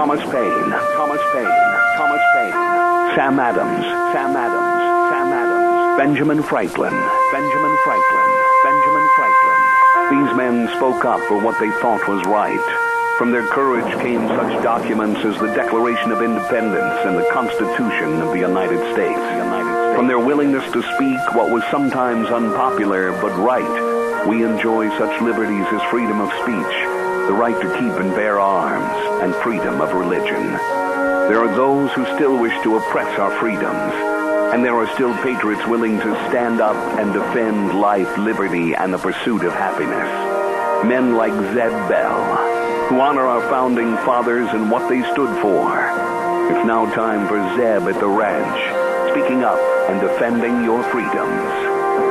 Thomas Paine, Sam Adams, Benjamin Franklin. These men spoke up for what they thought was right. From their courage came such documents as the Declaration of Independence and the Constitution of the United States. From their willingness to speak what was sometimes unpopular but right, we enjoy such liberties as freedom of speech, the right to keep and bear arms, and freedom of religion. There are those who still wish to oppress our freedoms, and there are still patriots willing to stand up and defend life, liberty, and the pursuit of happiness. Men like Zeb Bell, who honor our founding fathers and what they stood for. It's now time for Zeb at the Ranch, speaking up and defending your freedoms.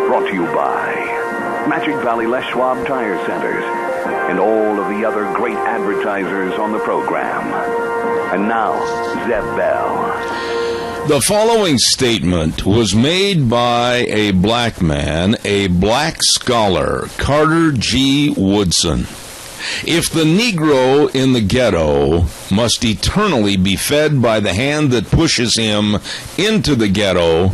Brought to you by Magic Valley Les Schwab Tire Centers and all of the other great advertisers on the program. And now, Zeb Bell. The following statement was made by a black man, a black scholar, Carter G. Woodson. If the Negro in the ghetto must eternally be fed by the hand that pushes him into the ghetto,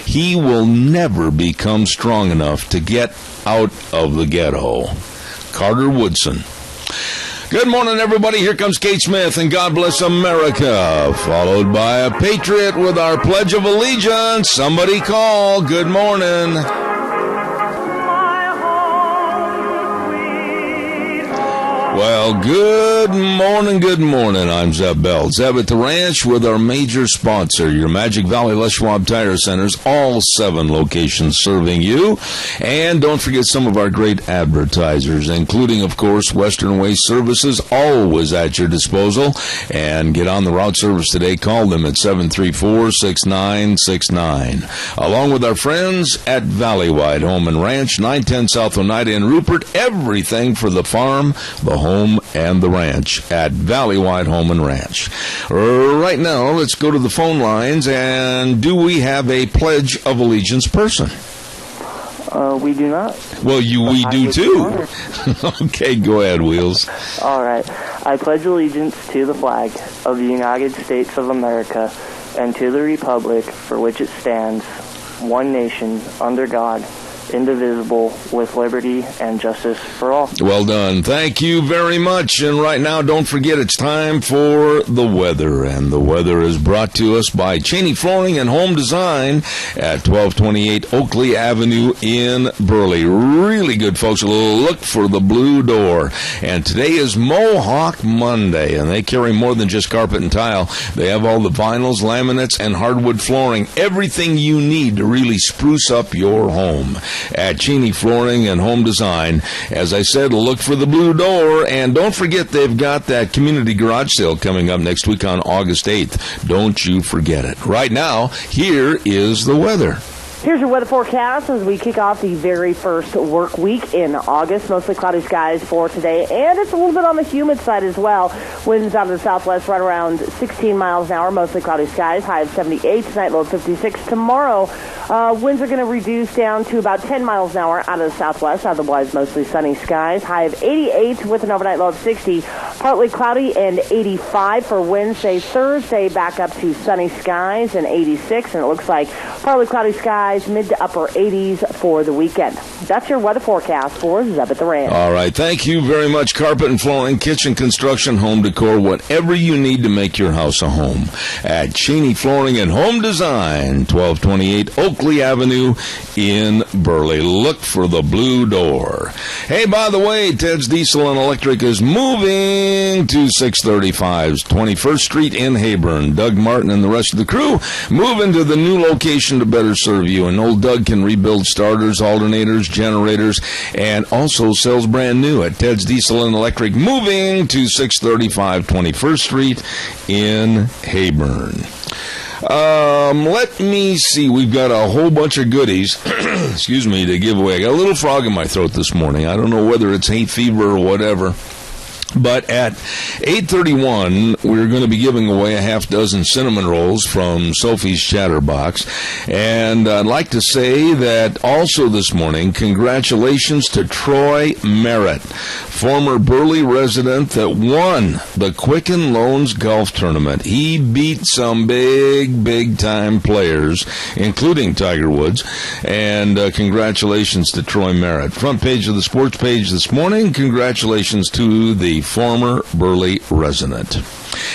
he will never become strong enough to get out of the ghetto. Carter Woodson. Good morning, everybody. Here comes Kate Smith and God Bless America, followed by a patriot with our Pledge of Allegiance. Somebody call. Good morning. Well, good morning. I'm Zeb Bell. Zeb at the Ranch with our major sponsor, your Magic Valley Les Schwab Tire Centers, all 7 locations serving you. And don't forget some of our great advertisers, including, of course, Western Waste Services, always at your disposal. And get on the route service today. Call them at 734-6969. Along with our friends at Valleywide Home and Ranch, 910 South Oneida in Rupert. Everything for the farm, the home, and the ranch at Valleywide Home and Ranch. Right now, let's go to the phone lines, and do we have a Pledge of Allegiance person? We do not. Well, we do too. Okay, go ahead, Wheels. All right. I pledge allegiance to the flag of the United States of America and to the republic for which it stands, one nation, under God, indivisible, with liberty and justice for all. Well done. Thank you very much. And right now, don't forget, it's time for the weather. And the weather is brought to us by Cheney Flooring and Home Design at 1228 Oakley Avenue in Burley. Really good, folks. Look for the blue door. And today is Mohawk Monday, and they carry more than just carpet and tile. They have all the vinyls, laminates, and hardwood flooring. Everything you need to really spruce up your home at Cheney Flooring and Home Design. As I said, look for the blue door, and don't forget they've got that community garage sale coming up next week on August 8th. Don't you forget it. Right now, here is the weather. Here's your weather forecast as we kick off the very first work week in August. Mostly cloudy skies for today, and it's a little bit on the humid side as well. Winds out of the southwest right around 16 miles an hour. Mostly cloudy skies. High of 78 tonight, low of 56. Tomorrow, winds are going to reduce down to about 10 miles an hour out of the southwest. Otherwise, mostly sunny skies. High of 88 with an overnight low of 60. Partly cloudy and 85 for Wednesday. Thursday, back up to sunny skies and 86. And it looks like partly cloudy skies, mid to upper 80s for the weekend. That's your weather forecast for Zeb at the Ranch. All right. Thank you very much. Carpet and flooring, kitchen construction, home decor, whatever you need to make your house a home at Cheney Flooring and Home Design, 1228 Oakley Avenue in Burley. Look for the blue door. Hey, by the way, Ted's Diesel and Electric is moving to 635 21st Street in Heyburn. Doug Martin and the rest of the crew move into the new location to better serve you. And old Doug can rebuild starters, alternators, generators, and also sells brand new at Ted's Diesel and Electric, moving to 635 21st Street in Heyburn. Let me see. We've got a whole bunch of goodies, excuse me, to give away. I got a little frog in my throat this morning. I don't know whether it's hay fever or whatever. But at 8:31, we're going to be giving away a half dozen cinnamon rolls from Sophie's Chatterbox. And I'd like to say that also this morning, congratulations to Troy Merritt, former Burley resident that won the Quicken Loans Golf Tournament. He beat some big-time players, including Tiger Woods. And congratulations to Troy Merritt. Front page of the sports page this morning, congratulations to the former Burley resident.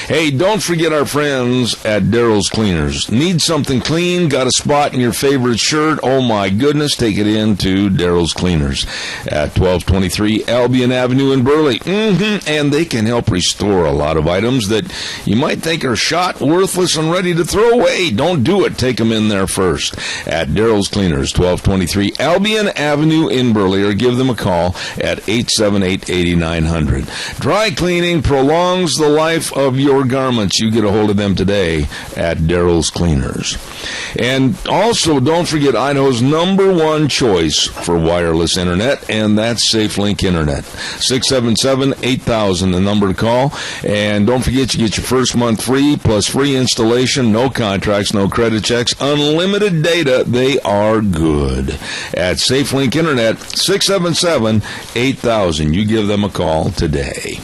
Hey, don't forget our friends at Daryl's Cleaners. Need something clean? Got a spot in your favorite shirt? Oh my goodness, take it in to Daryl's Cleaners at 1223 Albion Avenue in Burley. And they can help restore a lot of items that you might think are shot, worthless, and ready to throw away. Don't do it. Take them in there first at Daryl's Cleaners, 1223 Albion Avenue in Burley, or give them a call at 878-8900. Dry cleaning prolongs the life of your garments. You get a hold of them today at Daryl's Cleaners. And also, don't forget Idaho's #1 choice for wireless internet, and that's SafeLink Internet. 677-8000, the number to call. And don't forget, you get your first month free, plus free installation, no contracts, no credit checks, unlimited data. They are good. At SafeLink Internet, 677-8000. You give them a call today.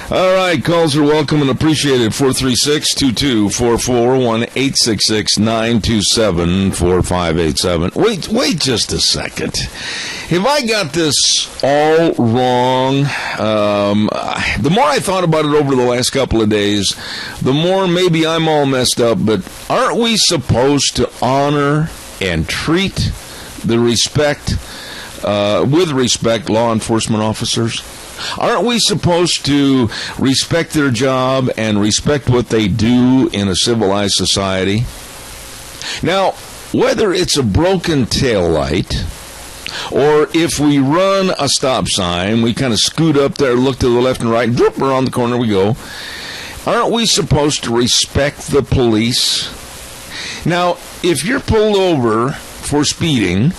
All right, calls are welcome and appreciated. 436-2244, 1-866-927-4587. Wait just a second. Have I got this all wrong? The more I thought about it over the last couple of days, the more maybe I'm all messed up, but aren't we supposed to honor and treat with respect law enforcement officers? Aren't we supposed to respect their job and respect what they do in a civilized society? Now, whether it's a broken taillight, or if we run a stop sign, we kind of scoot up there, look to the left and right, and whoop, around the corner we go. Aren't we supposed to respect the police? Now, if you're pulled over for speeding,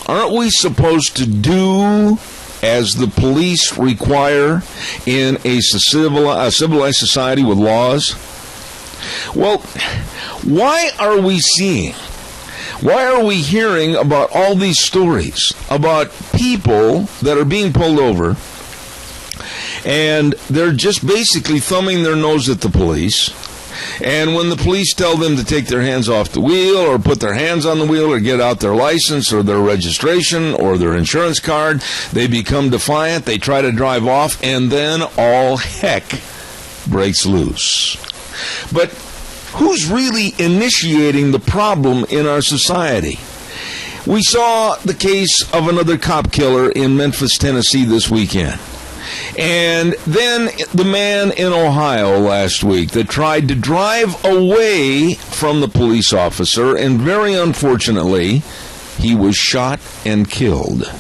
aren't we supposed to do as the police require in a civilized society with laws? Well, why are we hearing about all these stories about people that are being pulled over and they're just basically thumbing their nose at the police? And when the police tell them to take their hands off the wheel or put their hands on the wheel or get out their license or their registration or their insurance card, they become defiant, they try to drive off, and then all heck breaks loose. But who's really initiating the problem in our society? We saw the case of another cop killer in Memphis, Tennessee this weekend. And then the man in Ohio last week that tried to drive away from the police officer, and very unfortunately, he was shot and killed.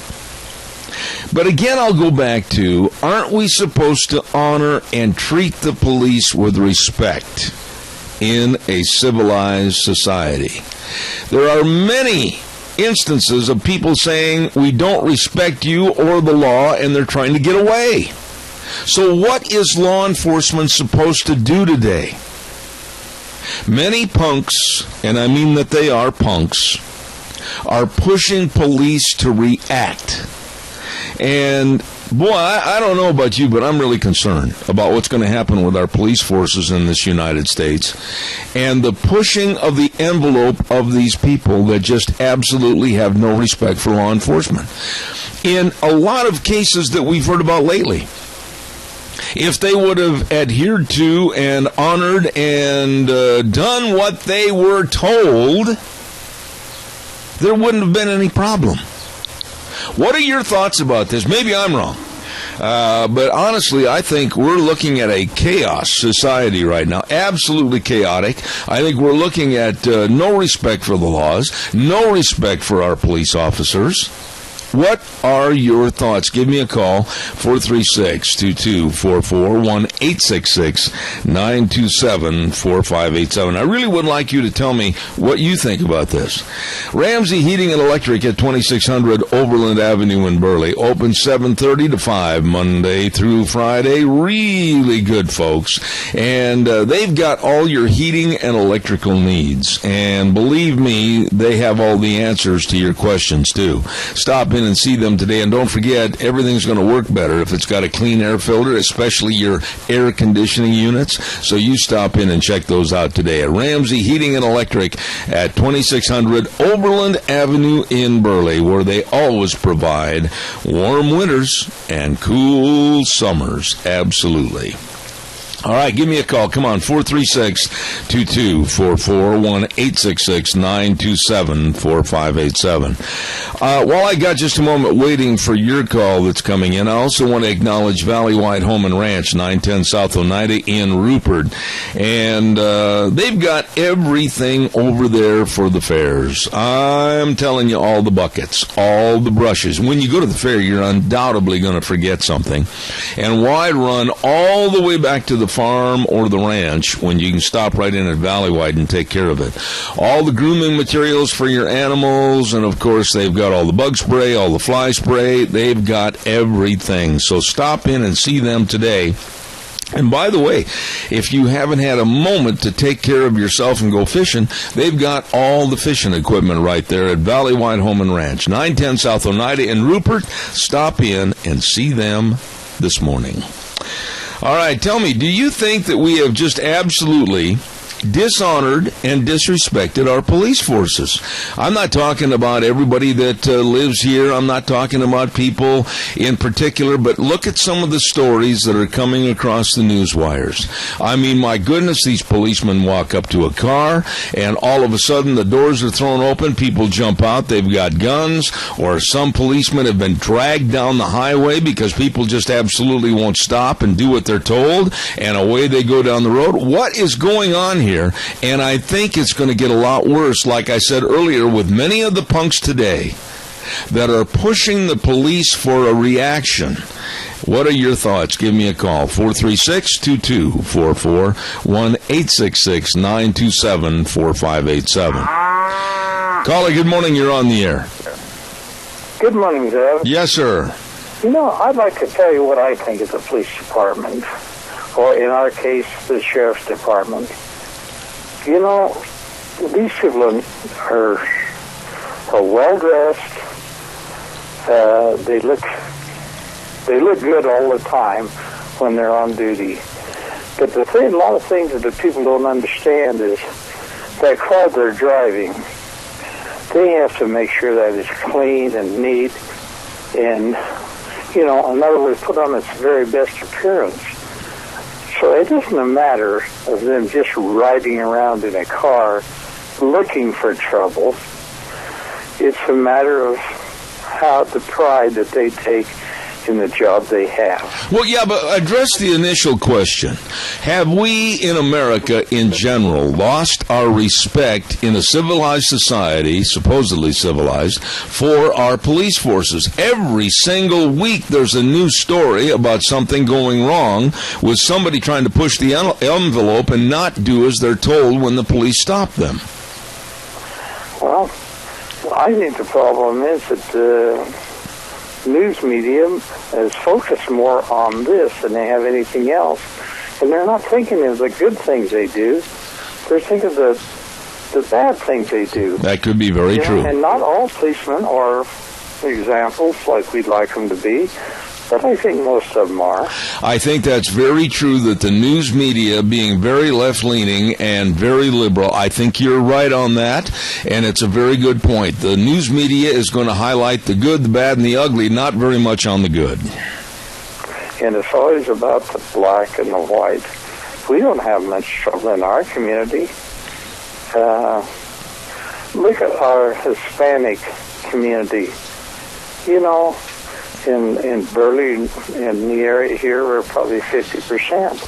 But again, I'll go back to, aren't we supposed to honor and treat the police with respect in a civilized society? There are many instances of people saying we don't respect you or the law, and they're trying to get away. So what is law enforcement supposed to do today? Many punks, and I mean that they are punks, are pushing police to react. And boy, I don't know about you, but I'm really concerned about what's going to happen with our police forces in this United States and the pushing of the envelope of these people that just absolutely have no respect for law enforcement. In a lot of cases that we've heard about lately, if they would have adhered to and honored and done what they were told, there wouldn't have been any problem. What are your thoughts about this? Maybe I'm wrong. But honestly, I think we're looking at a chaos society right now. Absolutely chaotic. I think we're looking at no respect for the laws, no respect for our police officers. What are your thoughts? Give me a call, 436-2244, 1-866-927-4587. I really would like you to tell me what you think about this. Ramsey Heating and Electric at 2600 Overland Avenue in Burley. Open 7:30 to 5 Monday through Friday. Really good folks. And they've got all your heating and electrical needs. And believe me, they have all the answers to your questions too. Stop in and see them today. And don't forget, everything's going to work better if it's got a clean air filter, especially your air conditioning units. So you stop in and check those out today at Ramsey Heating and Electric at 2600 Overland Avenue in Burley, where they always provide warm winters and cool summers. Absolutely. All right, give me a call. Come on, 436-2244, 1-866-927-4587. While I got just a moment waiting for your call that's coming in, I also want to acknowledge Valley White Home and Ranch, 910 South Oneida in Rupert. And they've got everything over there for the fairs. I'm telling you, all the buckets, all the brushes. When you go to the fair, you're undoubtedly going to forget something. And why run all the way back to the farm or the ranch when you can stop right in at Valley White and take care of it? All the grooming materials for your animals, and of course they've got all the bug spray, all the fly spray. They've got everything. So stop in and see them today. And by the way, if you haven't had a moment to take care of yourself and go fishing, they've got all the fishing equipment right there at Valley White Home and Ranch, 910 South Oneida in Rupert. Stop in and see them this morning. All right, tell me, do you think that we have just absolutely dishonored and disrespected our police forces? I'm not talking about everybody that lives here. I'm not talking about people in particular, but look at some of the stories that are coming across the news wires. I mean, my goodness, these policemen walk up to a car, and all of a sudden the doors are thrown open, people jump out, they've got guns, or some policemen have been dragged down the highway because people just absolutely won't stop and do what they're told, and away they go down the road. What is going on here? And I think it's going to get a lot worse, like I said earlier, with many of the punks today that are pushing the police for a reaction. What are your thoughts? Give me a call, 436-2244, 1-866-927-4587. Caller, good morning. You're on the air. Good morning, Deb. Yes, sir. You know, I'd like to tell you what I think of the police department, or in our case, the sheriff's department. You know, these people are well-dressed. They look good all the time when they're on duty. But a lot of things that the people don't understand is that car they're driving, they have to make sure that it's clean and neat and, you know, in other words, put on its very best appearance. So it isn't a matter of them just riding around in a car looking for trouble. It's a matter of how the pride that they take in the job they have. Well, yeah, but address the initial question. Have we in America in general lost our respect in a civilized society, supposedly civilized, for our police forces? Every single week there's a new story about something going wrong with somebody trying to push the envelope and not do as they're told when the police stop them. Well, I think the problem is that news medium is focused more on this than they have anything else. And they're not thinking of the good things they do. They're thinking of the bad things they do. That could be very true. And not all policemen are examples like we'd like them to be, but I think most of them are. I think that's very true, that the news media being very left-leaning and very liberal, I think you're right on that, and it's a very good point. The news media is going to highlight the good, the bad, and the ugly, not very much on the good. And it's always about the black and the white. We don't have much trouble in our community. Look at our Hispanic community. You know, in Burley, in the area here, we're probably 50%.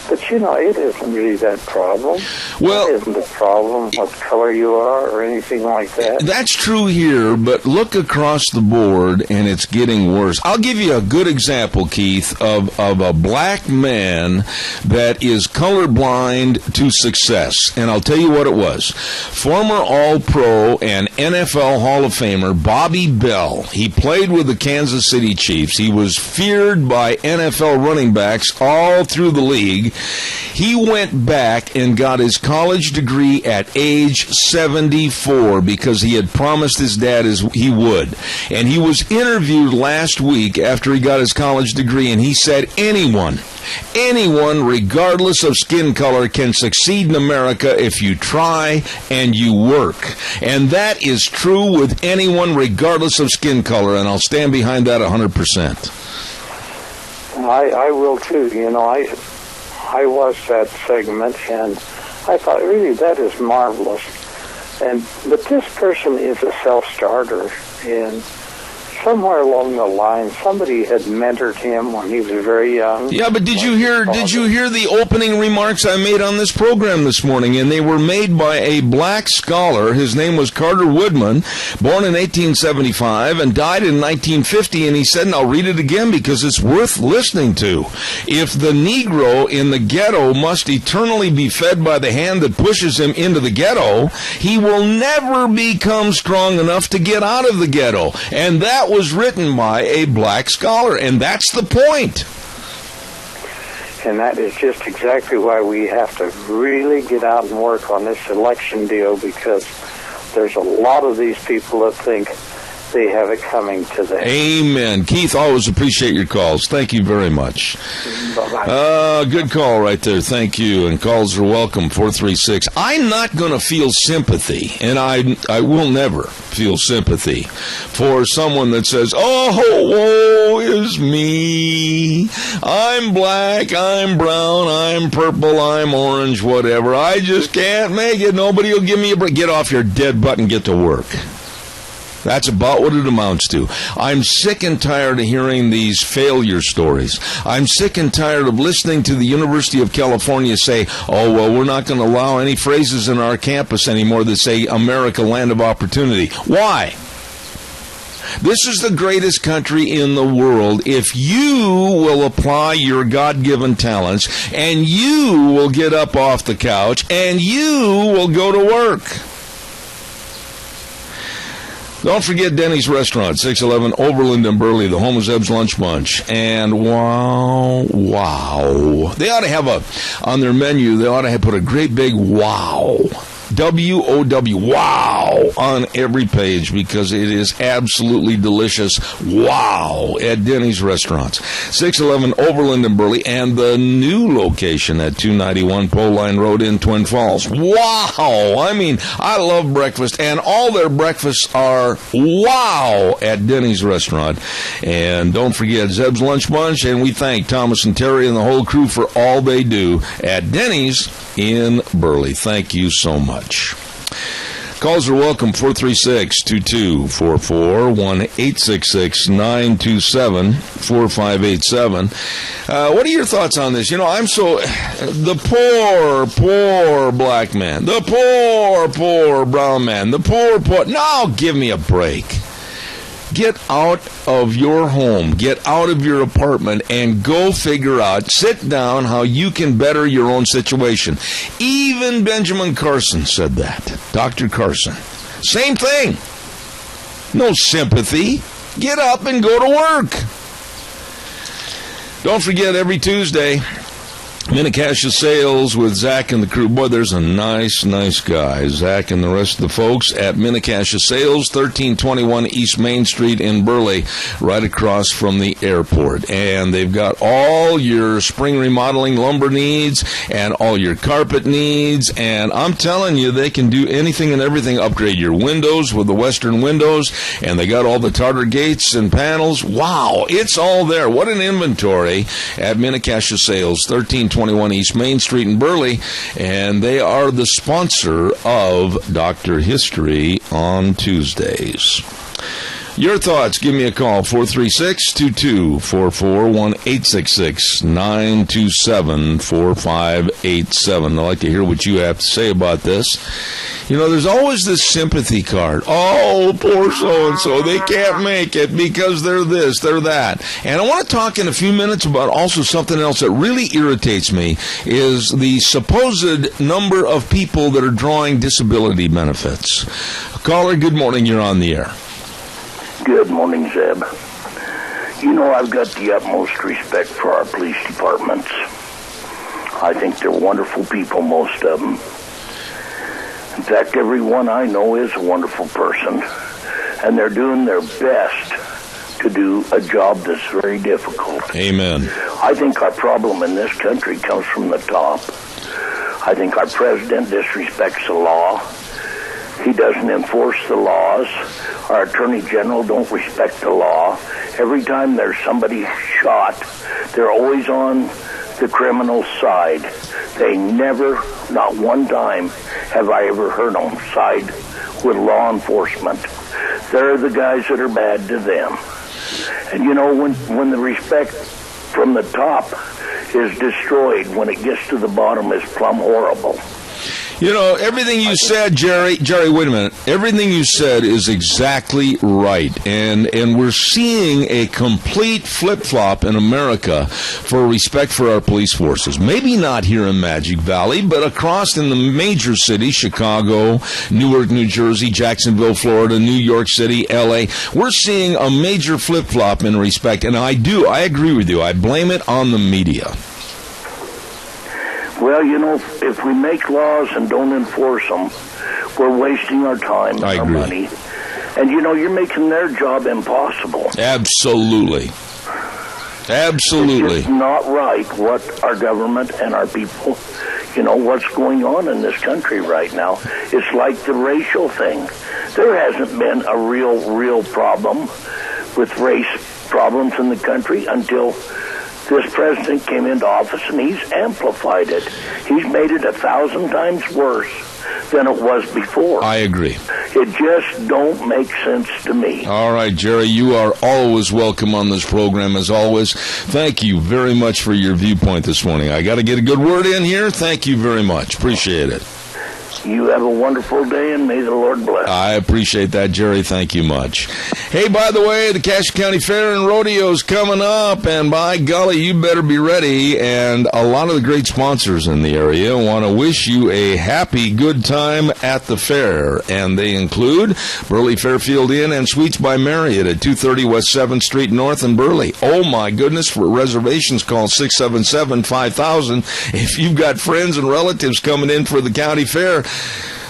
But But, it isn't really that problem. Well, it isn't a problem what color you are or anything like that. That's true here, but look across the board, and it's getting worse. I'll give you a good example, Keith, of a black man that is colorblind to success. And I'll tell you what it was. Former All-Pro and NFL Hall of Famer Bobby Bell. He played with the Kansas City Chiefs. He was feared by NFL running backs all through the league. He went back and got his college degree at age 74 because he had promised his dad he would. And he was interviewed last week after he got his college degree, and he said anyone, regardless of skin color, can succeed in America if you try and you work. And that is true with anyone, regardless of skin color, and I'll stand behind that 100%. I will too. I watched that segment, and I thought, really, that is marvelous. But this person is a self-starter, and somewhere along the line, somebody had mentored him when he was very young. Yeah, but did you hear the opening remarks I made on this program this morning? And they were made by a black scholar. His name was Carter Woodman, born in 1875 and died in 1950. And he said, and I'll read it again because it's worth listening to. If the Negro in the ghetto must eternally be fed by the hand that pushes him into the ghetto, he will never become strong enough to get out of the ghetto. And that was written by a black scholar, and that's the point. And that is just exactly why we have to really get out and work on this election deal, because there's a lot of these people that think they have it coming to them. Amen. Keith, always appreciate your calls. Thank you very much. Bye-bye. Good call right there. Thank you. And calls are welcome, 436. I'm not going to feel sympathy, and I will never feel sympathy for someone that says, oh, woe is me. I'm black, I'm brown, I'm purple, I'm orange, whatever. I just can't make it. Nobody will give me a break. Get off your dead butt and get to work. That's about what it amounts to. I'm sick and tired of hearing these failure stories. I'm sick and tired of listening to the University of California say, oh, well, we're not going to allow any phrases in our campus anymore that say America, land of opportunity. Why? This is the greatest country in the world if you will apply your God-given talents, and you will get up off the couch, and you will go to work. Don't forget Denny's Restaurant, 611 Overland and Burley, the home of Zeb's Lunch Bunch. And wow. They ought to have on their menu, they ought to have put a great big wow. W-O-W, wow, on every page, because it is absolutely delicious. Wow, at Denny's Restaurants. 611 Overland and Burley, and the new location at 291 Pole Line Road in Twin Falls. Wow, I mean, I love breakfast, and all their breakfasts are wow at Denny's Restaurant. And don't forget Zeb's Lunch Bunch, and we thank Thomas and Terry and the whole crew for all they do at Denny's in Burley. Thank you so much. Calls are welcome, 436-2244, 1-866-927-4587. What are your thoughts on this? The poor black man, the poor brown man, the poor. Now give me a break. Get out of your home, get out of your apartment, and go figure out, sit down, how you can better your own situation. Even Benjamin Carson said that. Dr. Carson. Same thing. No sympathy. Get up and go to work. Don't forget, every Tuesday, Minnecasia Sales with Zach and the crew. Boy, there's a nice guy. Zach and the rest of the folks at Minnecasia Sales, 1321 East Main Street in Burley, right across from the airport. And they've got all your spring remodeling lumber needs and all your carpet needs. And I'm telling you, they can do anything and everything. Upgrade your windows with the Western windows. And they got all the Tartar gates and panels. Wow, it's all there. What an inventory at Minnecasia Sales, 1321 East Main Street in Burley, and they are the sponsor of Dr. History on Tuesdays. Your thoughts, give me a call, 436-2244, 1-866-927-4587. I'd like to hear what you have to say about this. You know, there's always this sympathy card. Oh, poor so-and-so, they can't make it because they're this, they're that. And I want to talk in a few minutes about also something else that really irritates me, is the supposed number of people that are drawing disability benefits. Caller, good morning, you're on the air. Good morning, Zeb. You know, I've got the utmost respect for our police departments. I think they're wonderful people, most of them. In fact, everyone I know is a wonderful person, and they're doing their best to do a job that's very difficult. Amen. I think our problem in this country comes from the top. I think our president disrespects the law. He doesn't enforce the laws. Our attorney general don't respect the law. Every time there's somebody shot, they're always on the criminal side. They never, not one time, have I ever heard them side with law enforcement. They're the guys that are bad to them. And you know, when the respect from the top is destroyed, when it gets to the bottom, it's plumb horrible. You know, everything you said, Jerry, wait a minute. Everything you said is exactly right. And we're seeing a complete flip-flop in America for respect for our police forces. Maybe not here in Magic Valley, but across in the major cities, Chicago, Newark, New Jersey, Jacksonville, Florida, New York City, L.A. We're seeing a major flip-flop in respect. And I agree with you. I blame it on the media. Well, you know, if we make laws and don't enforce them, we're wasting our time and our money. And, you know, you're making their job impossible. Absolutely. Absolutely. It's just not right what our government and our people, you know, what's going on in this country right now. It's like the racial thing. There hasn't been a real problem with race problems in the country until this president came into office, and he's amplified it. He's made it 1,000 times worse than it was before. I agree. It just don't make sense to me. All right, Jerry, you are always welcome on this program, as always. Thank you very much for your viewpoint this morning. I got to get a good word in here. Thank you very much. Appreciate it. You have a wonderful day, and may the Lord bless. I appreciate that, Jerry. Thank you much. Hey, by the way, the Cache County Fair and Rodeo's coming up, and by golly, you better be ready. And a lot of the great sponsors in the area want to wish you a happy, good time at the fair. And they include Burley Fairfield Inn and Suites by Marriott at 230 West 7th Street North in Burley. Oh, my goodness, for reservations, call 677-5000. If you've got friends and relatives coming in for the county fair,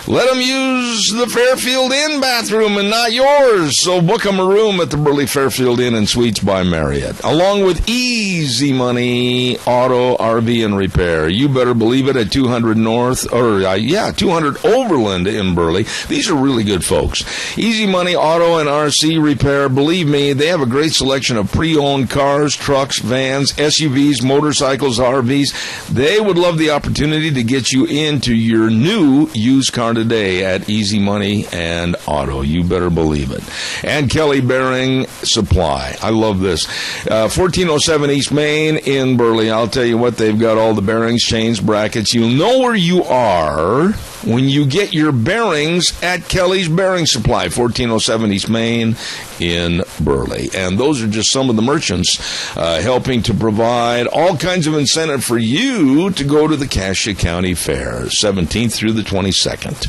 let them use the Fairfield Inn bathroom and not yours. So book them a room at the Burley Fairfield Inn and Suites by Marriott, along with Easy Money Auto, RV, and Repair. You better believe it, at 200 North, 200 Overland in Burley. These are really good folks. Easy Money Auto and RC Repair, believe me, they have a great selection of pre-owned cars, trucks, vans, SUVs, motorcycles, RVs. They would love the opportunity to get you into your new used car today at Easy Money and Auto. You better believe it. And Kelly Bearing Supply. I love this. 1407 East Main in Burley. I'll tell you what, they've got all the bearings, chains, brackets. You'll know where you are when you get your bearings at Kelly's Bearing Supply, 1407 East Main in Burley. And those are just some of the merchants helping to provide all kinds of incentive for you to go to the Cache County Fair, 17th through the 22nd.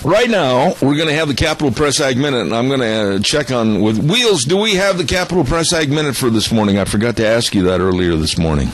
Right now, we're going to have the Capital Press Ag Minute, and I'm going to check on with Wheels. Do we have the Capital Press Ag Minute for this morning? I forgot to ask you that earlier this morning.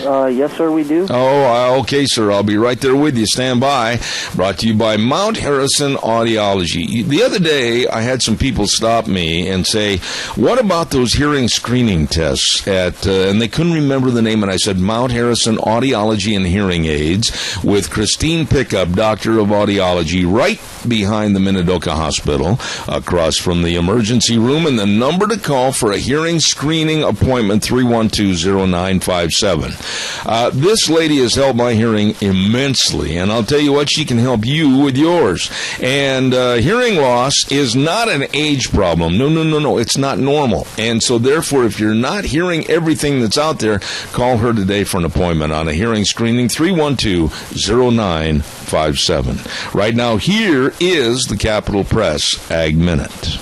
Yes, sir, we do. Oh, okay, sir. I'll be right there with you. Stand by. Brought to you by Mount Harrison Audiology. The other day, I had some people stop me and say, what about those hearing screening tests and they couldn't remember the name, and I said, Mount Harrison Audiology and Hearing Aids with Christine Pickup, Doctor of Audiology, right behind the Minidoka Hospital, across from the emergency room, and the number to call for a hearing screening appointment, 312-0957. This lady has helped my hearing immensely, and I'll tell you what, she can help you with yours. And hearing loss is not an age problem. No, it's not normal. And so therefore, if you're not hearing everything that's out there, call her today for an appointment on a hearing screening, 312-0957. Right now, here is the Capital Press Ag Minute.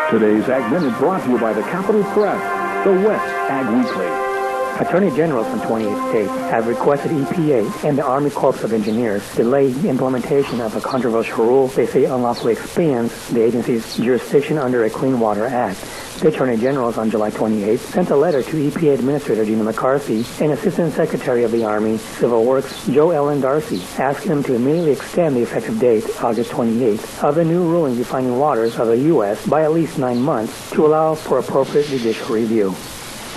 Today's Ag Minute brought to you by the Capital Press, the West Ag Weekly. Attorney generals from 28 states have requested EPA and the Army Corps of Engineers delay implementation of a controversial rule they say unlawfully expands the agency's jurisdiction under a Clean Water Act. The Attorney Generals on July 28 sent a letter to EPA Administrator Gina McCarthy and Assistant Secretary of the Army Civil Works Joe Ellen Darcy, asking them to immediately extend the effective date, August 28, of the new ruling defining waters of the U.S. by at least 9 months to allow for appropriate judicial review.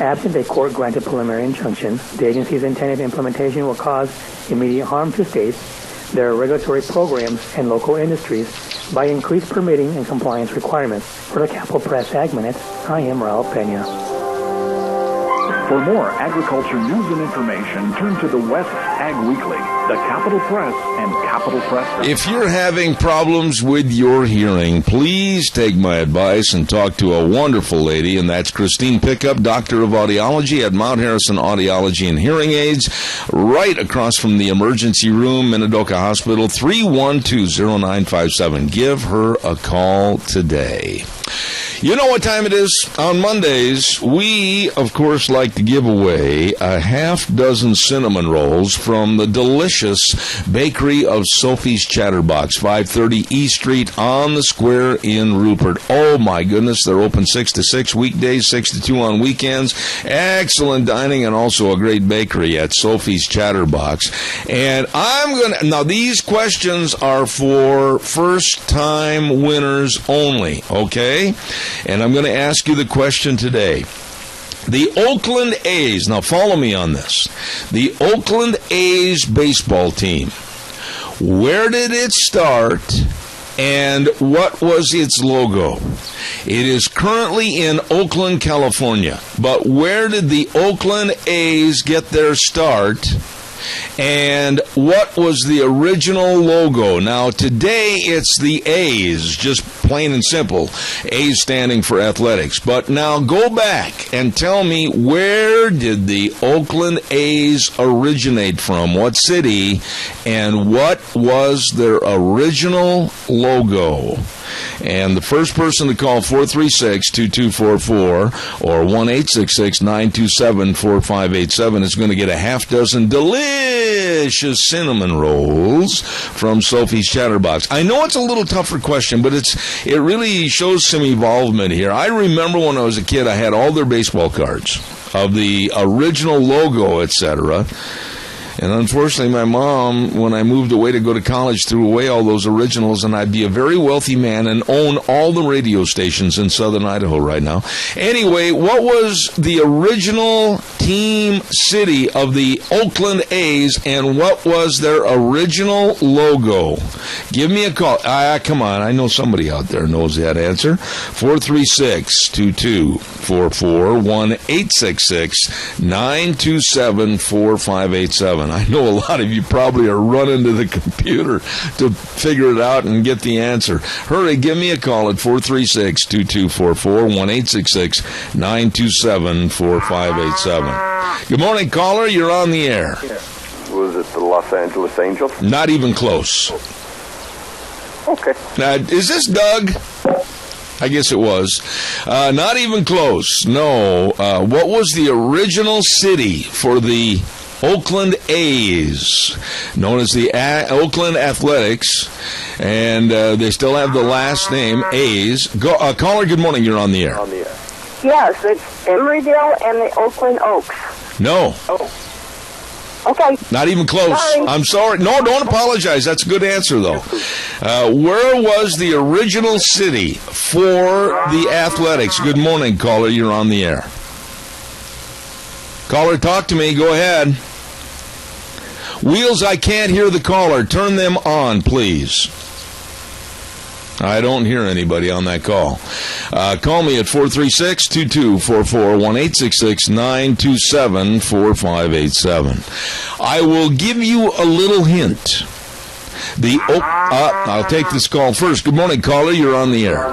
Absent a court-granted preliminary injunction, the agency's intended implementation will cause immediate harm to states, their regulatory programs, and local industries by increased permitting and compliance requirements. For the Capital Press Ag Minute, I am Raul Pena. For more agriculture news and information, turn to the West Ag Weekly, the Capital Press, and Capital Press. If you're having problems with your hearing, please take my advice and talk to a wonderful lady, and that's Christine Pickup, Doctor of Audiology at Mount Harrison Audiology and Hearing Aids, right across from the emergency room, Minidoka Hospital, 312-0957. Give her a call today. You know what time it is? On Mondays, we, of course, like to give away a half dozen cinnamon rolls from the delicious bakery of Sophie's Chatterbox, 530 E Street on the square in Rupert. Oh, my goodness, they're open 6 to 6 weekdays, 6 to 2 on weekends. Excellent dining and also a great bakery at Sophie's Chatterbox. And now these questions are for first-time winners only, okay? And I'm going to ask you the question today. The Oakland A's, now follow me on this. The Oakland A's baseball team, where did it start and what was its logo? It is currently in Oakland, California. But where did the Oakland A's get their start? And what was the original logo? Now, today it's the A's, just plain and simple. A's standing for athletics. But now go back and tell me, where did the Oakland A's originate from? What city? And what was their original logo? And the first person to call 436-2244 or 1-866-927-4587 is going to get a half dozen delicious cinnamon rolls from Sophie's Chatterbox. I know it's a little tougher question, but it really shows some evolvement here. I remember when I was a kid, I had all their baseball cards of the original logo, etc. And unfortunately, my mom, when I moved away to go to college, threw away all those originals, and I'd be a very wealthy man and own all the radio stations in southern Idaho right now. Anyway, what was the original team city of the Oakland A's, and what was their original logo? Give me a call. Come on, I know somebody out there knows that answer. 436-2244, 1-866-927-4587. I know a lot of you probably are running to the computer to figure it out and get the answer. Hurry, give me a call at 436-2244, 1-866-927-4587. Good morning, caller. You're on the air. Was it the Los Angeles Angels? Not even close. Okay. Now, is this Doug? I guess it was. Not even close. No. What was the original city for the Oakland A's, known as the Oakland Athletics, and they still have the last name, A's. Caller, good morning. You're on the air. On the air. Yes, it's Emeryville and the Oakland Oaks. No. Oh. Okay. Not even close. Sorry. I'm sorry. No, don't apologize. That's a good answer, though. Where was the original city for the Athletics? Good morning, caller. You're on the air. Caller, talk to me. Go ahead. Wheels, I can't hear the caller. Turn them on, please. I don't hear anybody on that call. Call me at 436-2244, 1-866-927-4587. I will give you a little hint. I'll take this call first. Good morning, caller. You're on the air.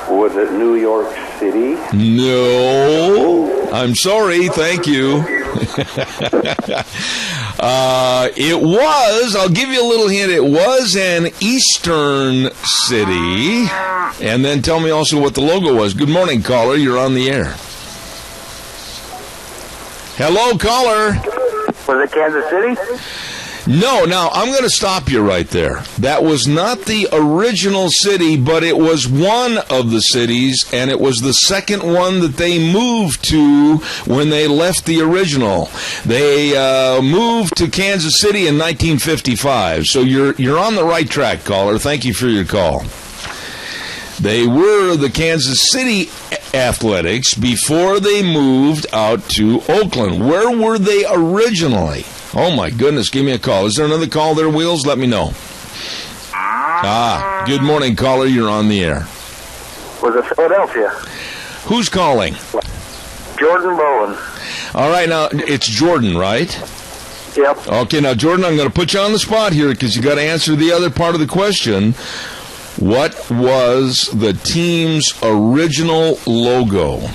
Was it New York City? No. I'm sorry. Thank you. It was, I'll give you a little hint, it was an eastern city. And then tell me also what the logo was. Good morning, caller. You're on the air. Hello, caller. Was it Kansas City? No, now, I'm going to stop you right there. That was not the original city, but it was one of the cities, and it was the second one that they moved to when they left the original. They moved to Kansas City in 1955, so you're on the right track, caller. Thank you for your call. They were the Kansas City Athletics before they moved out to Oakland. Where were they originally? Oh, my goodness. Give me a call. Is there another call there, Wheels? Let me know. Good morning, caller. You're on the air. Was it Philadelphia? Who's calling? Jordan Bowen. All right, now, it's Jordan, right? Yep. Okay, now, Jordan, I'm going to put you on the spot here because you got to answer the other part of the question. What was the team's original logo?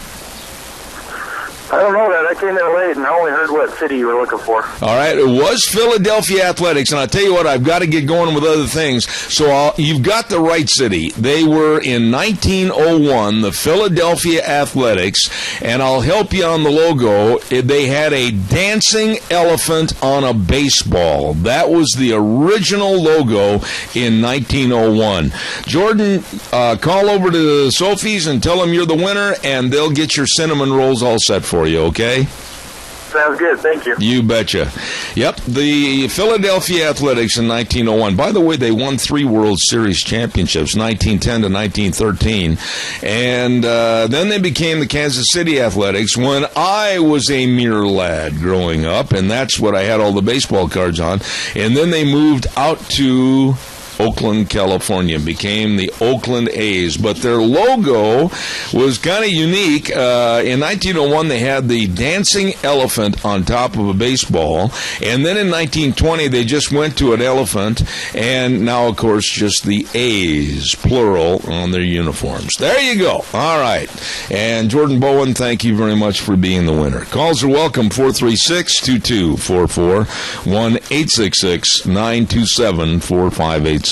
I don't know that. I came in late and I only heard what city you were looking for. All right, it was Philadelphia Athletics, and I'll tell you what, I've got to get going with other things. So you've got the right city. They were in 1901, the Philadelphia Athletics, and I'll help you on the logo. They had a dancing elephant on a baseball. That was the original logo in 1901. Jordan, call over to Sophie's and tell them you're the winner, and they'll get your cinnamon rolls all set for you, okay? Sounds good. Thank you. You betcha. Yep, the Philadelphia Athletics in 1901. By the way, they won 3 World Series championships, 1910 to 1913. And then they became the Kansas City Athletics when I was a mere lad growing up, and that's what I had all the baseball cards on. And then they moved out to Oakland, California, became the Oakland A's. But their logo was kind of unique. In 1901, they had the dancing elephant on top of a baseball. And then in 1920, they just went to an elephant. And now, of course, just the A's, plural, on their uniforms. There you go. All right. And Jordan Bowen, thank you very much for being the winner. Calls are welcome, 436-2244, 1-866-927-4587.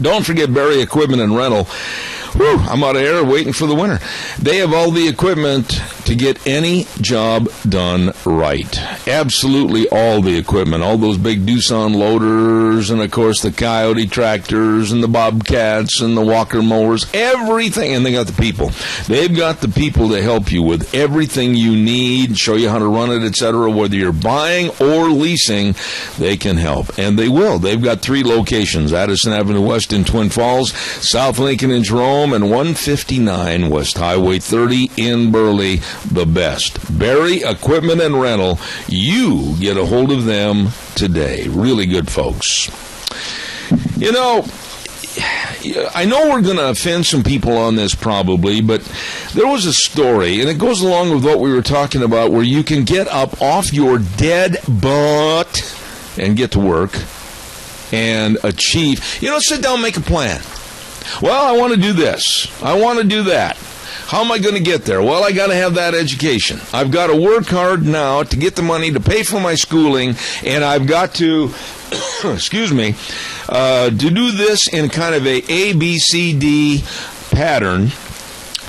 Don't forget Barry Equipment and Rental. Whew, I'm out of air waiting for the winner. They have all the equipment to get any job done right. Absolutely all the equipment. All those big Doosan loaders and, of course, the Coyote tractors and the Bobcats and the Walker mowers. Everything. And they got the people. They've got the people to help you with everything you need, show you how to run it, etc. Whether you're buying or leasing, they can help. And they will. They've got 3 locations. Addison Avenue West in Twin Falls, South Lincoln in Jerome, and 159 West Highway 30 in Burley. The best. Barry Equipment and Rental. You get a hold of them today. Really good folks. You know, I know we're going to offend some people on this probably, but there was a story, and it goes along with what we were talking about, where you can get up off your dead butt and get to work and achieve. You know, sit down and make a plan. Well, I want to do this. I want to do that. How am I going to get there? Well, I got to have that education. I've got to work hard now to get the money to pay for my schooling, and I've got to, to do this in kind of a ABCD pattern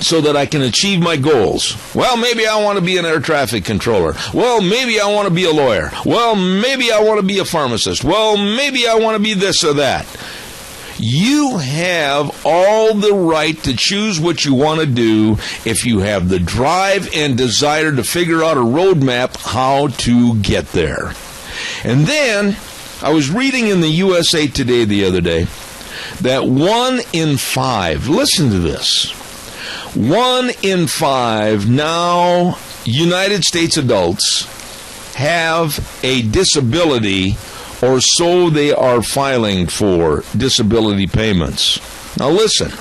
so that I can achieve my goals. Well, maybe I want to be an air traffic controller. Well, maybe I want to be a lawyer. Well, maybe I want to be a pharmacist. Well, maybe I want to be this or that. You have all the right to choose what you want to do if you have the drive and desire to figure out a roadmap how to get there. And then, I was reading in the USA Today the other day that 1 in 5, listen to this, 1 in 5 now United States adults have a disability, or so they are filing for disability payments. Now listen,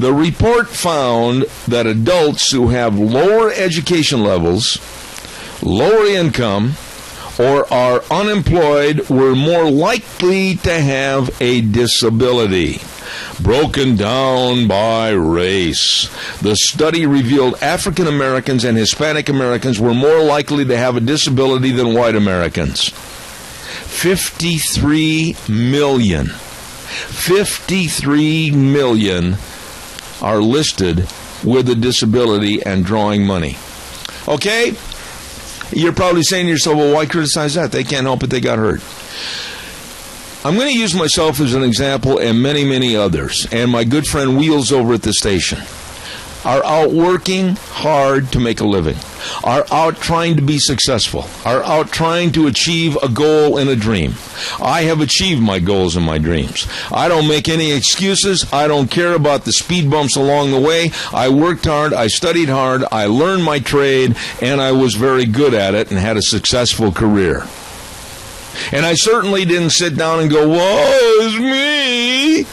the report found that adults who have lower education levels, lower income, or are unemployed were more likely to have a disability. Broken down by race, the study revealed African Americans and Hispanic Americans were more likely to have a disability than white Americans. 53 million are listed with a disability and drawing money. Okay? You're probably saying to yourself, well, why criticize that? They can't help it, they got hurt. I'm going to use myself as an example and many, many others. And my good friend Wheels over at the station are out working hard to make a living, are out trying to be successful, are out trying to achieve a goal and a dream. I have achieved my goals and my dreams. I don't make any excuses. I don't care about the speed bumps along the way. I worked hard. I studied hard. I learned my trade, and I was very good at it and had a successful career. And I certainly didn't sit down and go, woe is me,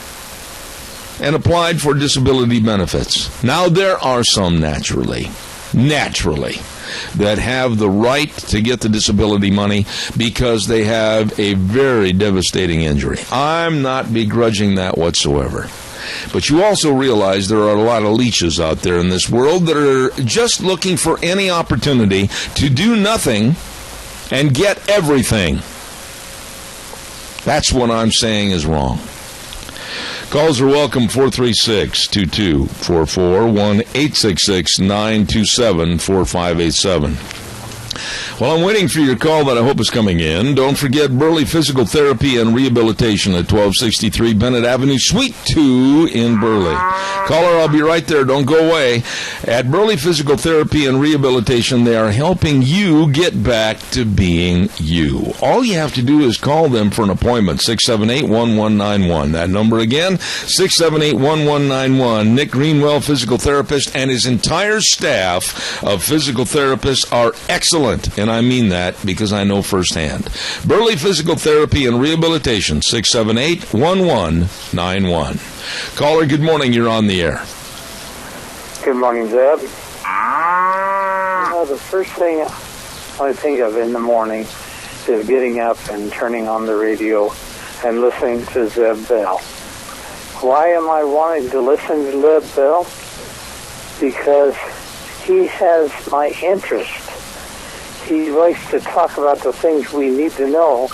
and applied for disability benefits. Now, there are some naturally, that have the right to get the disability money because they have a very devastating injury. I'm not begrudging that whatsoever. But you also realize there are a lot of leeches out there in this world that are just looking for any opportunity to do nothing and get everything. That's what I'm saying is wrong. Calls are welcome, 436-2244, 1-866-927-4587. Well, I'm waiting for your call that I hope is coming in. Don't forget Burley Physical Therapy and Rehabilitation at 1263 Bennett Avenue, Suite 2 in Burley. Caller, I'll be right there. Don't go away. At Burley Physical Therapy and Rehabilitation, they are helping you get back to being you. All you have to do is call them for an appointment, 678-1191. That number again, 678-1191. Nick Greenwell, physical therapist, and his entire staff of physical therapists are excellent. And I mean that because I know firsthand. Burley Physical Therapy and Rehabilitation, 678-1191. Caller, good morning. You're on the air. Good morning, Zeb. The first thing I think of in the morning is getting up and turning on the radio and listening to Zeb Bell. Why am I wanting to listen to Zeb Bell? Because he has my interest. He likes to talk about the things we need to know,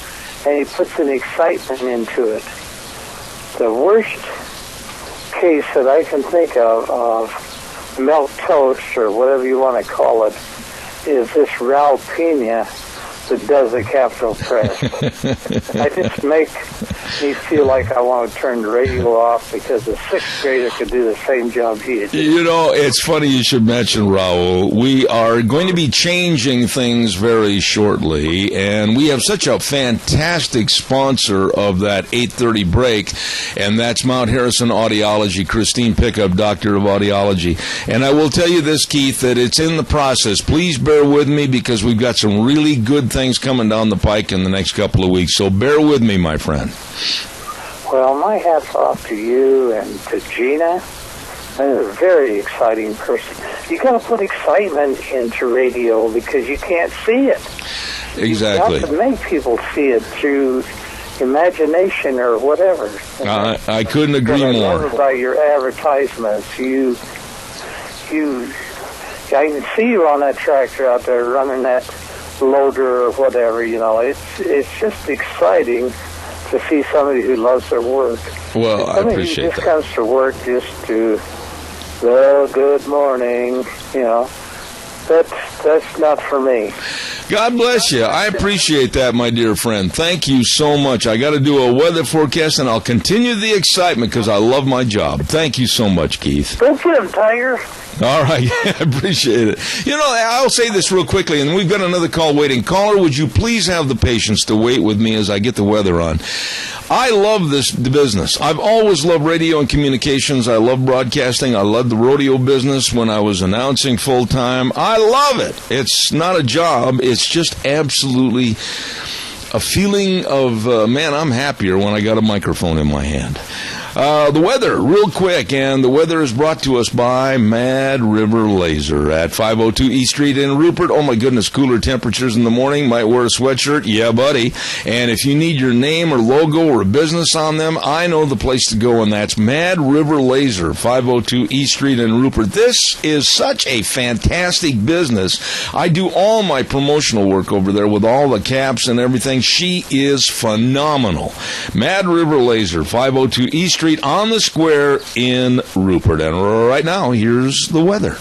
and he puts an excitement into it. The worst case that I can think of milk toast, or whatever you want to call it, is this Raul Pena that does the Capitol Press. I just make me feel like I want to turn the radio off because a sixth grader could do the same job he did. You know, it's funny you should mention Raul. We are going to be changing things very shortly, and we have such a fantastic sponsor of that 8:30 break, and that's Mount Harrison Audiology, Christine Pickup, Doctor of Audiology. And I will tell you this, Keith, that it's in the process. Please bear with me because we've got some really good things coming down the pike in the next couple of weeks, so bear with me, my friend. Well, my hat's off to you and to Gina. You're a very exciting person. You got to put excitement into radio because you can't see it. Exactly. You have to make people see it through imagination or whatever. I couldn't agree more. I love about your advertisements. I can see you on that tractor out there running that loader or whatever, you know. It's just exciting to see somebody who loves their work. Well, I appreciate that. Somebody who just comes to work just to, well, good morning, you know. That's not for me. God bless you. I appreciate that, my dear friend. Thank you so much. I got to do a weather forecast, and I'll continue the excitement because I love my job. Thank you so much, Keith. Don't get him, Tiger. All right, I appreciate it. You know, I'll say this real quickly, and we've got another call waiting. Caller, would you please have the patience to wait with me as I get the weather on? I love the business. I've always loved radio and communications. I love broadcasting. I love the rodeo business when I was announcing full-time. I love it. It's not a job. It's just absolutely a feeling of, man, I'm happier when I got a microphone in my hand. The weather, real quick, and the weather is brought to us by Mad River Laser at 502 East Street in Rupert. Oh, my goodness, cooler temperatures in the morning. Might wear a sweatshirt. Yeah, buddy. And if you need your name or logo or a business on them, I know the place to go, and that's Mad River Laser, 502 East Street in Rupert. This is such a fantastic business. I do all my promotional work over there with all the caps and everything. She is phenomenal. Mad River Laser, 502 East Street on the square in Rupert. And right now, here's the weather.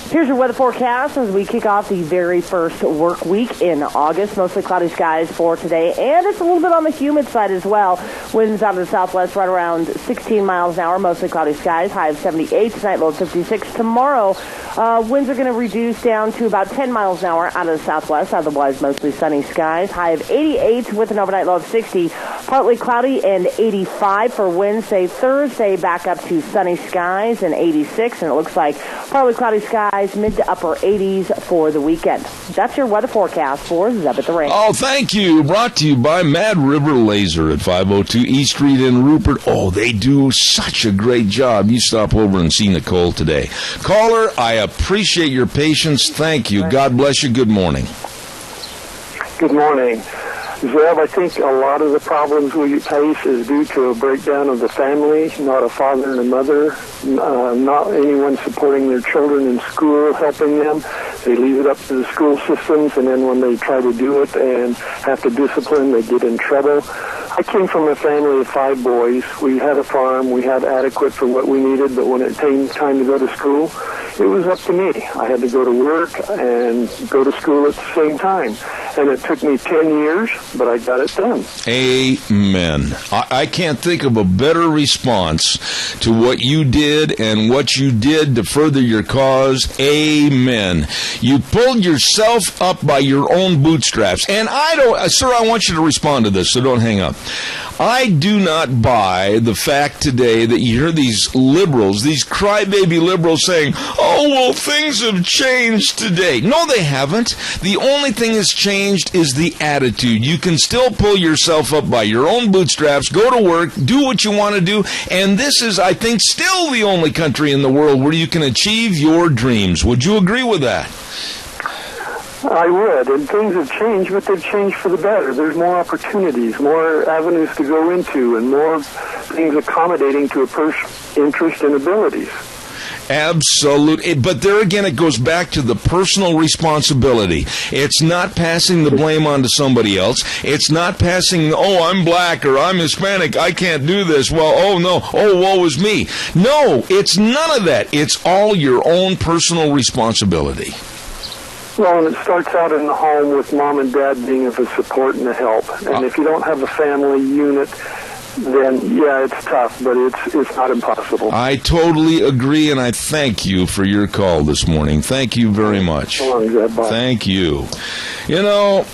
Here's your weather forecast as we kick off the very first work week in August. Mostly cloudy skies for today, and it's a little bit on the humid side as well. Winds out of the southwest right around 16 miles an hour. Mostly cloudy skies, high of 78 tonight, low of 56. Tomorrow, winds are going to reduce down to about 10 miles an hour out of the southwest. Otherwise, mostly sunny skies, high of 88 with an overnight low of 60. Partly cloudy and 85 for Wednesday. Thursday, back up to sunny skies and 86, and it looks like partly cloudy skies, mid to upper 80s for the weekend. That's your weather forecast for Zeb at the Range. Oh, thank you. Brought to you by Mad River Laser at 502 East Street in Rupert. Oh, they do such a great job. You stop over and see Nicole today. Caller, I appreciate your patience. Thank you. God bless you. Good morning. Good morning. Zeb, I think a lot of the problems we face is due to a breakdown of the family, not a father and a mother, not anyone supporting their children in school, helping them. They leave it up to the school systems, and then when they try to do it and have to discipline, they get in trouble. I came from a family of 5 boys. We had a farm. We had adequate for what we needed, but when it came time to go to school, it was up to me. I had to go to work and go to school at the same time. And it took me 10 years, but I got it done. Amen. I can't think of a better response to what you did and what you did to further your cause. Amen. You pulled yourself up by your own bootstraps. And sir, I want you to respond to this, so don't hang up. I do not buy the fact today that you hear these liberals, these crybaby liberals saying, oh, well, things have changed today. No, they haven't. The only thing that's changed is the attitude. You can still pull yourself up by your own bootstraps, go to work, do what you want to do, and this is, I think, still the only country in the world where you can achieve your dreams. Would you agree with that? I would, and things have changed, but they've changed for the better. There's more opportunities, more avenues to go into, and more things accommodating to a person's interest and abilities. Absolutely. But there again, it goes back to the personal responsibility. It's not passing the blame on to somebody else. It's not passing, oh, I'm black or I'm Hispanic, I can't do this. Well, oh, no, oh, woe is me. No, it's none of that. It's all your own personal responsibility. Well, and it starts out in the home with mom and dad being of a support and a help. And if you don't have a family unit, then, yeah, it's tough, but it's not impossible. I totally agree, and I thank you for your call this morning. Thank you very much. Thank you. You know,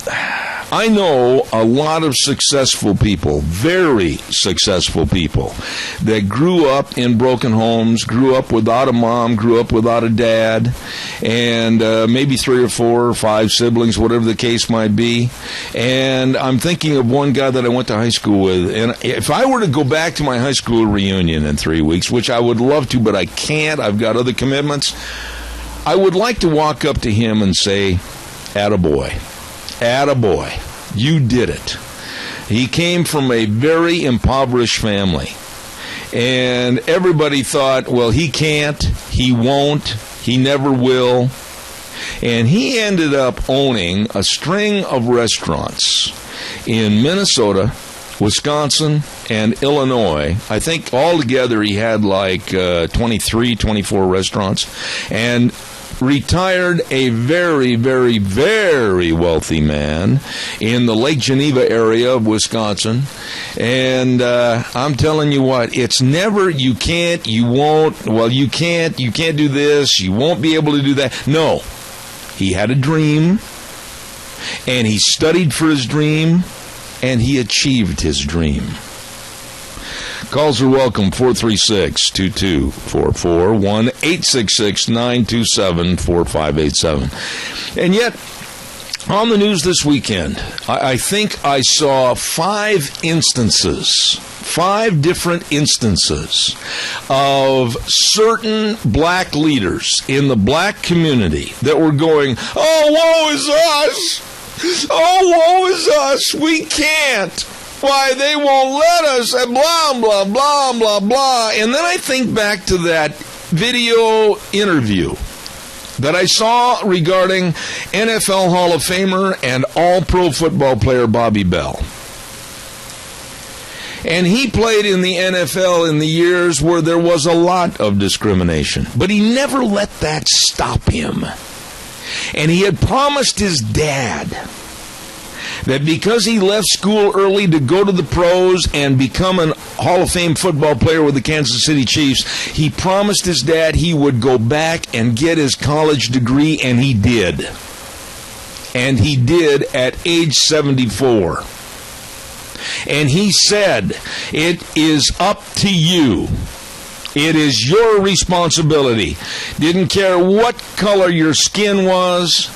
I know a lot of successful people, very successful people, that grew up in broken homes, grew up without a mom, grew up without a dad, and maybe 3 or 4 or 5 siblings, whatever the case might be. And I'm thinking of one guy that I went to high school with, and if I were to go back to my high school reunion in 3 weeks, which I would love to, but I can't, I've got other commitments, I would like to walk up to him and say, attaboy. Attaboy. You did it. He came from a very impoverished family. And everybody thought, well, he can't, he won't, he never will. And he ended up owning a string of restaurants in Minnesota, Wisconsin, and Illinois. I think altogether he had like 23, 24 restaurants. And retired a very, very, very wealthy man in the Lake Geneva area of Wisconsin. And I'm telling you what, it's never, you can't, you won't, well, you can't do this, you won't be able to do that. No, he had a dream, and he studied for his dream, and he achieved his dream. Calls are welcome, 436-2244, 1-866-927-4587. And yet, on the news this weekend, I think I saw 5 different instances of certain black leaders in the black community that were going, oh, woe is us! Oh, woe is us! We can't! Why, they won't let us, and blah, blah, blah, blah, blah. And then I think back to that video interview that I saw regarding NFL Hall of Famer and All-Pro football player Bobby Bell. And he played in the NFL in the years where there was a lot of discrimination. But he never let that stop him. And he had promised his dad that because he left school early to go to the pros and become an Hall of Fame football player with the Kansas City Chiefs, he promised his dad he would go back and get his college degree, and he did. And he did at age 74. And he said, it is up to you. It is your responsibility. Didn't care what color your skin was.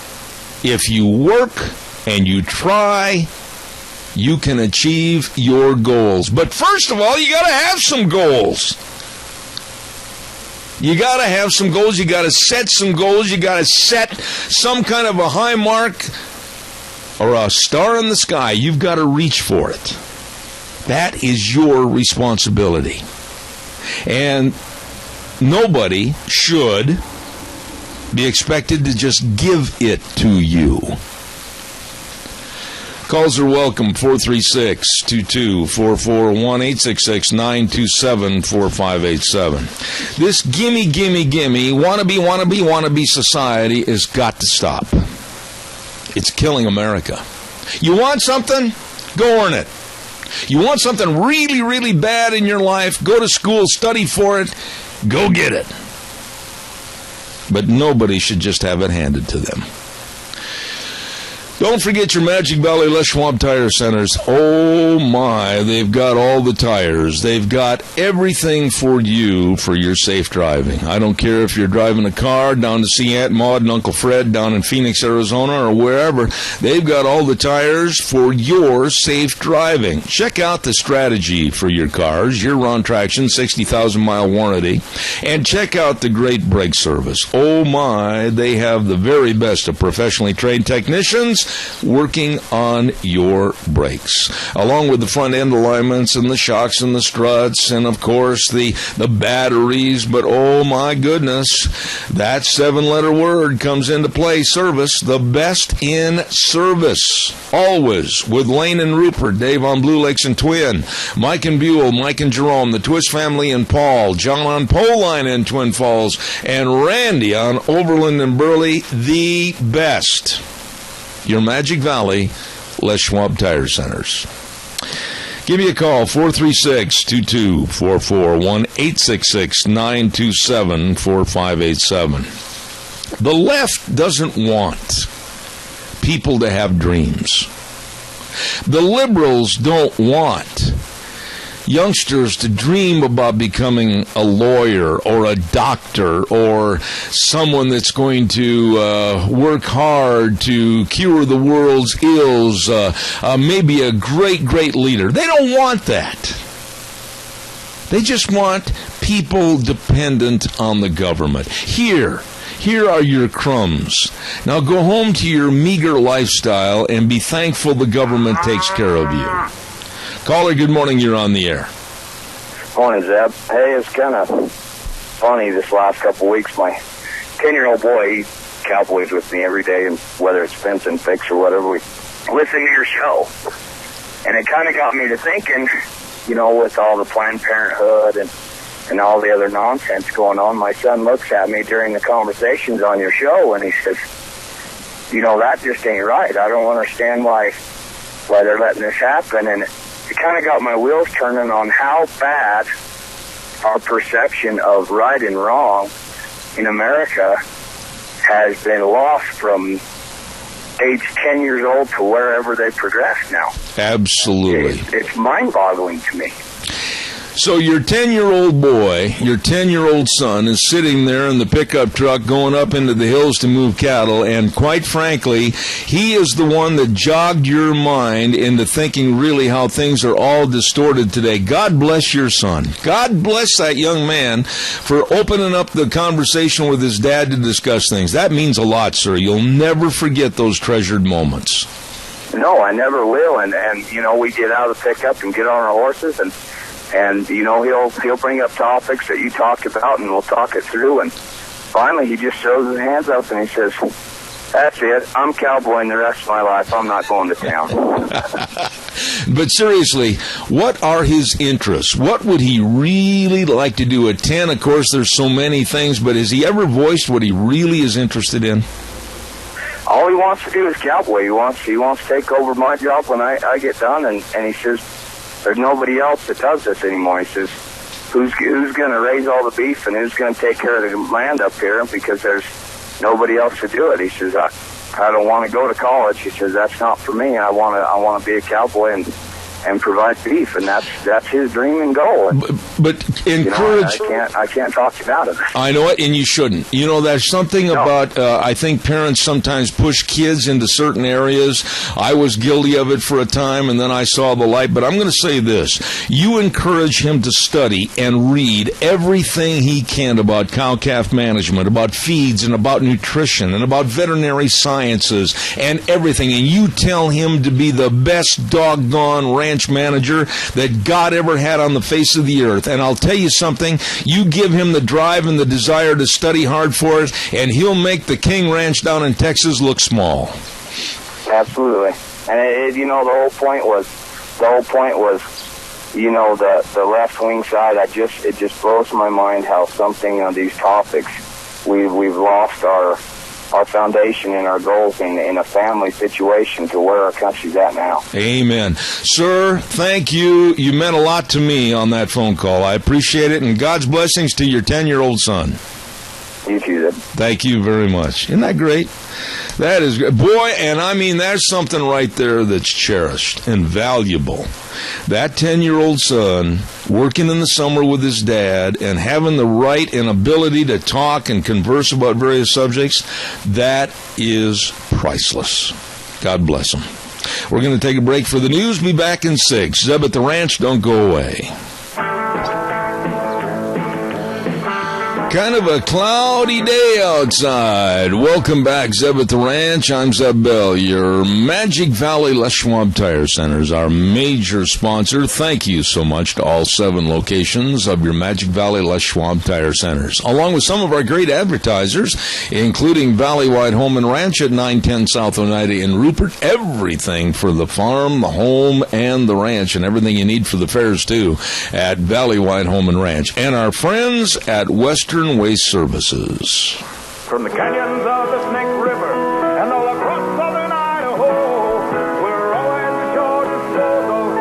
If you work and you try, you can achieve your goals. But first of all, you got to have some goals. You got to have some goals. You got to set some goals. You got to set some kind of a high mark or a star in the sky. You've got to reach for it. That is your responsibility. And nobody should be expected to just give it to you. Calls are welcome, 436-2244, 1-866-927-4587. This gimme, wannabe society has got to stop. It's killing America. You want something? Go earn it. You want something really, really bad in your life? Go to school, study for it, go get it. But nobody should just have it handed to them. Don't forget your Magic Valley Les Schwab Tire Centers. Oh my, they've got all the tires. They've got everything for you for your safe driving. I don't care if you're driving a car down to see Aunt Maud and Uncle Fred down in Phoenix, Arizona, or wherever. They've got all the tires for your safe driving. Check out the strategy for your cars, year-round traction, 60,000-mile warranty, and check out the great brake service. Oh my, they have the very best of professionally trained technicians working on your brakes, along with the front end alignments and the shocks and the struts and, of course, the batteries. But oh my goodness, that 7-letter word comes into play: service. The best in service, always, with Lane and Rupert, Dave on Blue Lakes and Twin, Mike and Buell, Mike and Jerome, the Twist family and Paul, John on Pole Line in Twin Falls, and Randy on Overland and Burley. The best. Your Magic Valley Les Schwab Tire Centers. Give me a call, 436-2244, 1-866-927-4587. The left doesn't want people to have dreams. The liberals don't want youngsters to dream about becoming a lawyer or a doctor or someone that's going to work hard to cure the world's ills, maybe a great, great leader. They don't want that. They just want people dependent on the government. Here are your crumbs. Now go home to your meager lifestyle and be thankful the government takes care of you. Caller, good morning. You're on the air. Morning, Zeb. Hey, it's kind of funny this last couple of weeks. My 10-year-old boy, he cowboys with me every day, and whether it's fence and fix or whatever, we listen to your show. And it kind of got me to thinking, you know, with all the Planned Parenthood and and all the other nonsense going on, my son looks at me during the conversations on your show, and he says, you know, that just ain't right. I don't understand why they're letting this happen. And it kind of got my wheels turning on how bad our perception of right and wrong in America has been lost from age 10 years old to wherever they progress now. Absolutely. It's mind-boggling to me. So your 10-year-old boy, your 10-year-old son is sitting there in the pickup truck going up into the hills to move cattle, and quite frankly, he is the one that jogged your mind into thinking really how things are all distorted today. God bless your son. God bless that young man for opening up the conversation with his dad to discuss things. That means a lot, sir. You'll never forget those treasured moments. No, I never will. And you know, we get out of the pickup and get on our horses, and you know, he'll bring up topics that you talked about, and we'll talk it through. And finally, he just throws his hands up and he says, "That's it. I'm cowboying the rest of my life. I'm not going to town." But seriously, what are his interests? What would he really like to do at 10? Of course, there's so many things, but has he ever voiced what he really is interested in? All he wants to do is cowboy. He wants to take over my job when I get done, and he says, there's nobody else that does this anymore. He says, who's going to raise all the beef and who's going to take care of the land up here, because there's nobody else to do it. He says, I don't want to go to college. He says, that's not for me. I want to be a cowboy and provide beef, and that's his dream and goal. And, but encourage. You know, I can't talk you out of it. I know it, and you shouldn't. You know, there's something about. I think parents sometimes push kids into certain areas. I was guilty of it for a time, and then I saw the light. But I'm going to say this: you encourage him to study and read everything he can about cow-calf management, about feeds, and about nutrition, and about veterinary sciences, and everything. And you tell him to be the best doggone ranch manager that God ever had on the face of the earth. And I'll tell you something, you give him the drive and the desire to study hard for it, and he'll make the King Ranch down in Texas look small. Absolutely. And you know, the whole point was, you know, the left wing side. It just blows my mind how something on these topics we've lost our foundation and our goals in a family situation to where our country's at now. Amen. Sir, thank you. You meant a lot to me on that phone call. I appreciate it, and God's blessings to your 10-year-old son. You too, then. Thank you very much. Isn't that great? That is great. Boy, and I mean, there's something right there that's cherished and valuable. That 10-year-old son working in the summer with his dad and having the right and ability to talk and converse about various subjects, that is priceless. God bless him. We're going to take a break for the news. Be back in 6. Zeb at the Ranch. Don't go away. Kind of a cloudy day outside. Welcome back, Zeb at the Ranch. I'm Zeb Bell. Your Magic Valley Les Schwab Tire Center is our major sponsor. Thank you so much to all 7 locations of your Magic Valley Les Schwab Tire Centers, along with some of our great advertisers, including Valley-Wide Home and Ranch at 910 South Oneida in Rupert. Everything for the farm, the home, and the ranch, and everything you need for the fairs, too, at Valley-Wide Home and Ranch. And our friends at Western Waste Services. From the canyons of the Snake River and all across southern Idaho, we're always Georgia's struggle.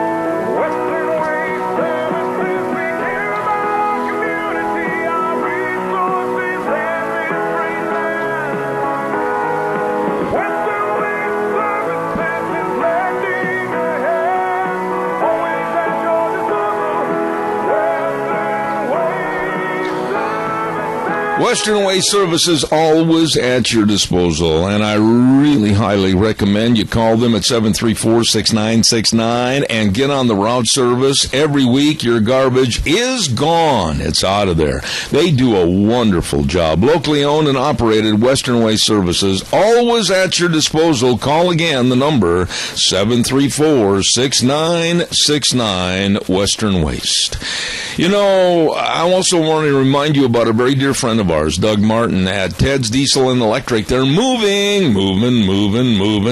Western Waste Services, we care about our community, our resources, and this great land. Western Waste Services is lending a hand, always at Georgia's struggle. Western Waste Services, always at your disposal, and I really highly recommend you call them at 734-6969 and get on the route service. Every week, your garbage is gone. It's out of there. They do a wonderful job. Locally owned and operated Western Waste Services, always at your disposal. Call again, the number 734-6969, Western Waste. You know, I also want to remind you about a very dear friend of ours ours, Doug Martin at Ted's Diesel and Electric. They're moving.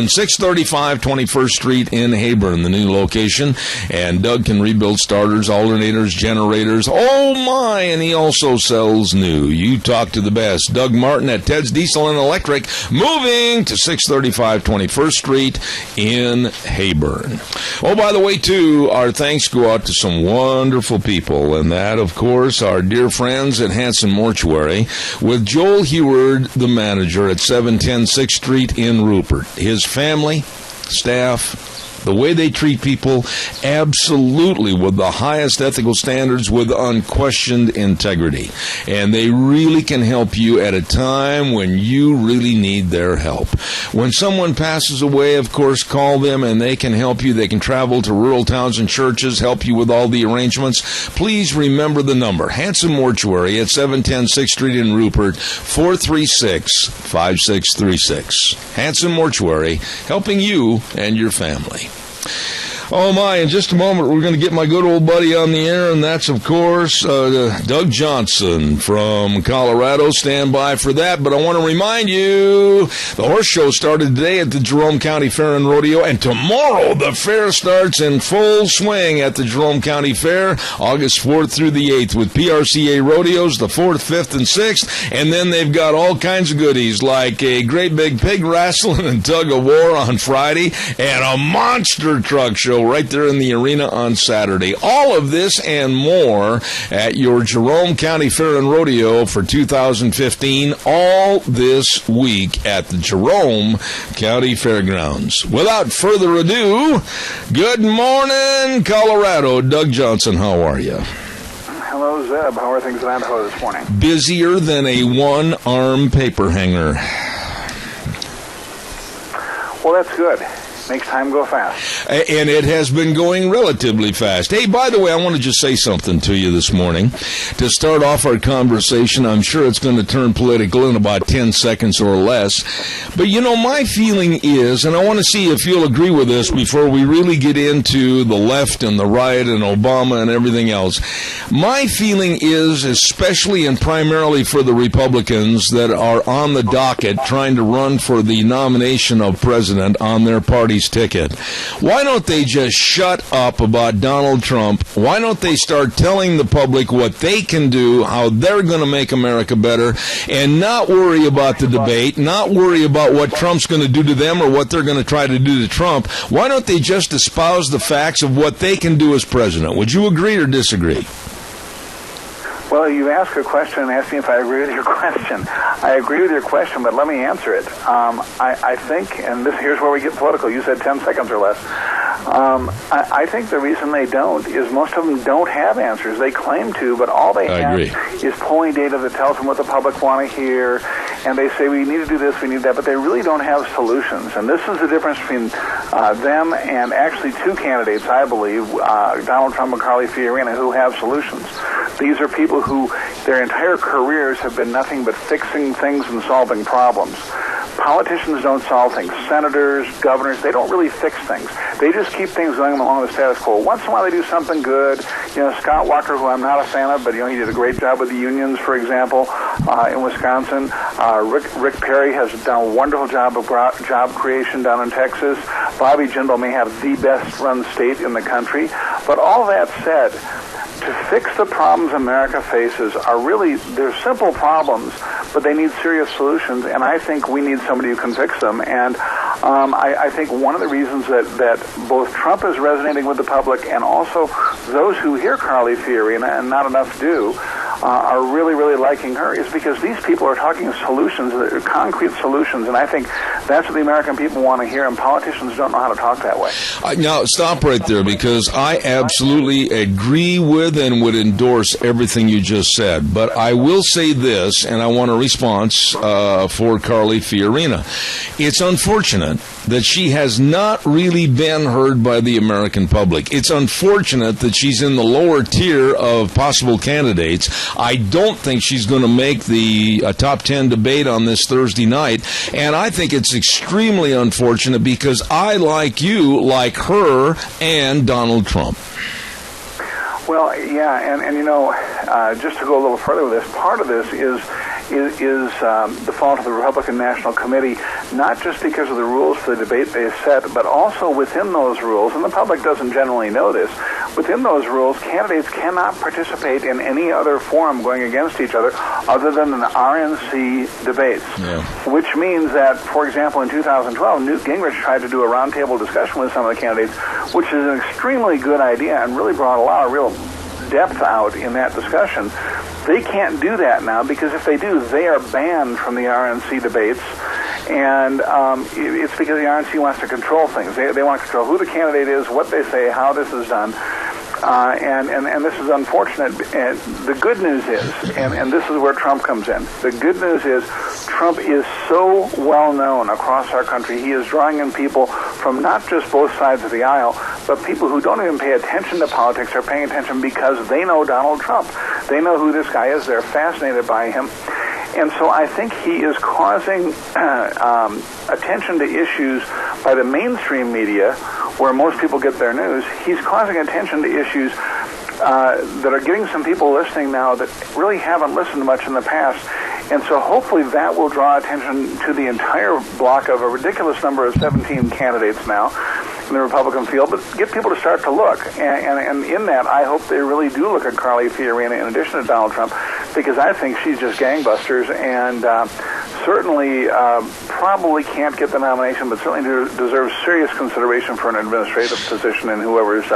635 21st Street in Heyburn, the new location. And Doug can rebuild starters, alternators, generators. Oh, my! And he also sells new. You talk to the best. Doug Martin at Ted's Diesel and Electric, moving to 635 21st Street in Heyburn. Oh, by the way, too, our thanks go out to some wonderful people, and that, of course, our dear friends at Hanson Mortuary, with Joel Heward, the manager at 710 6th Street in Rupert. His family, staff, the way they treat people, absolutely with the highest ethical standards, with unquestioned integrity. And they really can help you at a time when you really need their help. When someone passes away, of course, call them and they can help you. They can travel to rural towns and churches, help you with all the arrangements. Please remember the number. Hanson Mortuary at 710 6th Street in Rupert, 436-5636. Hanson Mortuary, helping you and your family. Oh, my, in just a moment, we're going to get my good old buddy on the air, and that's, of course, Doug Johnson from Colorado. Stand by for that, but I want to remind you, the horse show started today at the Jerome County Fair and Rodeo, and tomorrow the fair starts in full swing at the Jerome County Fair, August 4th through the 8th, with PRCA rodeos, the 4th, 5th, and 6th, and then they've got all kinds of goodies, like a great big pig wrestling and tug of war on Friday, and a monster truck show right there in the arena on Saturday. All of this and more at your Jerome County Fair and Rodeo for 2015, all this week at the Jerome County Fairgrounds. Without further ado, good morning, Colorado. Doug Johnson, how are you? Hello, Zeb. How are things in Idaho this morning? Busier than a one-arm paper hanger. Well, that's good. Makes time go fast. And it has been going relatively fast. Hey, by the way, I want to just say something to you this morning. To start off our conversation, I'm sure it's going to turn political in about 10 seconds or less. But, you know, my feeling is, and I want to see if you'll agree with this before we really get into the left and the right and Obama and everything else. My feeling is, especially and primarily for the Republicans that are on the docket trying to run for the nomination of president on their party ticket. Why don't they just shut up about Donald Trump? Why don't they start telling the public what they can do, how they're going to make America better, and not worry about the debate, not worry about what Trump's going to do to them or what they're going to try to do to Trump? Why don't they just espouse the facts of what they can do as president? Would you agree or disagree? Well, you ask a question and ask me if I agree with your question. I agree with your question, but let me answer it. I think, and here's where we get political. You said 10 seconds or less. I think the reason they don't is most of them don't have answers. They claim to, but all they have is polling data that tells them what the public want to hear, and they say we need to do this, we need that, but they really don't have solutions. And this is the difference between them and actually two candidates, I believe, Donald Trump and Carly Fiorina, who have solutions. These are people who their entire careers have been nothing but fixing things and solving problems. Politicians don't solve things. Senators, governors, they don't really fix things. They just keep things going along the status quo. Once in a while they do something good. You know, Scott Walker, who I'm not a fan of, but, you know, he did a great job with the unions, for example, in Wisconsin. Rick Perry has done a wonderful job of job creation down in Texas. Bobby Jindal may have the best run state in the country. But all that said, to fix the problems America faces are really, they're simple problems, but they need serious solutions, and I think we need somebody who can fix them. And I think one of the reasons that both Trump is resonating with the public and also those who hear Carly Fiorina, and not enough do, are really, really liking her, is because these people are talking solutions, concrete solutions, and I think that's what the American people want to hear, and politicians don't know how to talk that way. Now, stop right there, because I absolutely agree with and would endorse everything you just said, but I will say this, and I want a response for Carly Fiorina. It's unfortunate that she has not really been heard by the American public. It's unfortunate that she's in the lower tier of possible candidates. I don't think she's going to make the top 10 debate on this Thursday night, and I think it's extremely unfortunate because I, like you, like her and Donald Trump. Well, yeah, and you know, just to go a little further with this, part of this is is the fault of the Republican National Committee, not just because of the rules for the debate they set, but also within those rules, and the public doesn't generally know this, within those rules, candidates cannot participate in any other forum going against each other than an RNC debates, which means that, for example, in 2012, Newt Gingrich tried to do a roundtable discussion with some of the candidates, which is an extremely good idea and really brought a lot of real depth out in that discussion. They can't do that now because if they do, they are banned from the RNC debates, and it's because the RNC wants to control things. They want to control who the candidate is, what they say, how this is done. And this is unfortunate. And the good news is, and this is where Trump comes in, the good news is Trump is so well known across our country. He is drawing in people from not just both sides of the aisle, but people who don't even pay attention to politics are paying attention because they know Donald Trump. They know who this guy is. They're fascinated by him. And so I think he is causing attention to issues by the mainstream media, where most people get their news. He's causing attention to issues that are getting some people listening now that really haven't listened much in the past. And so hopefully that will draw attention to the entire block of a ridiculous number of 17 candidates now in the Republican field, but get people to start to look. And in that, I hope they really do look at Carly Fiorina in addition to Donald Trump, because I think she's just gangbusters and certainly probably can't get the nomination, but certainly deserves serious consideration for an administrative position in whoever's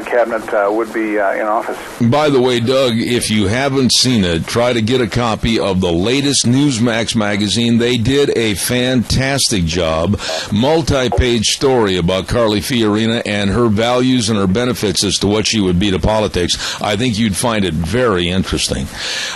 cabinet would be in office. By the way, Doug, if you haven't seen it, try to get a copy of the latest Newsmax magazine. They did a fantastic job, multi-page story about Carly Fiorina and her values and her benefits as to what she would be to politics. I think you'd find it very interesting.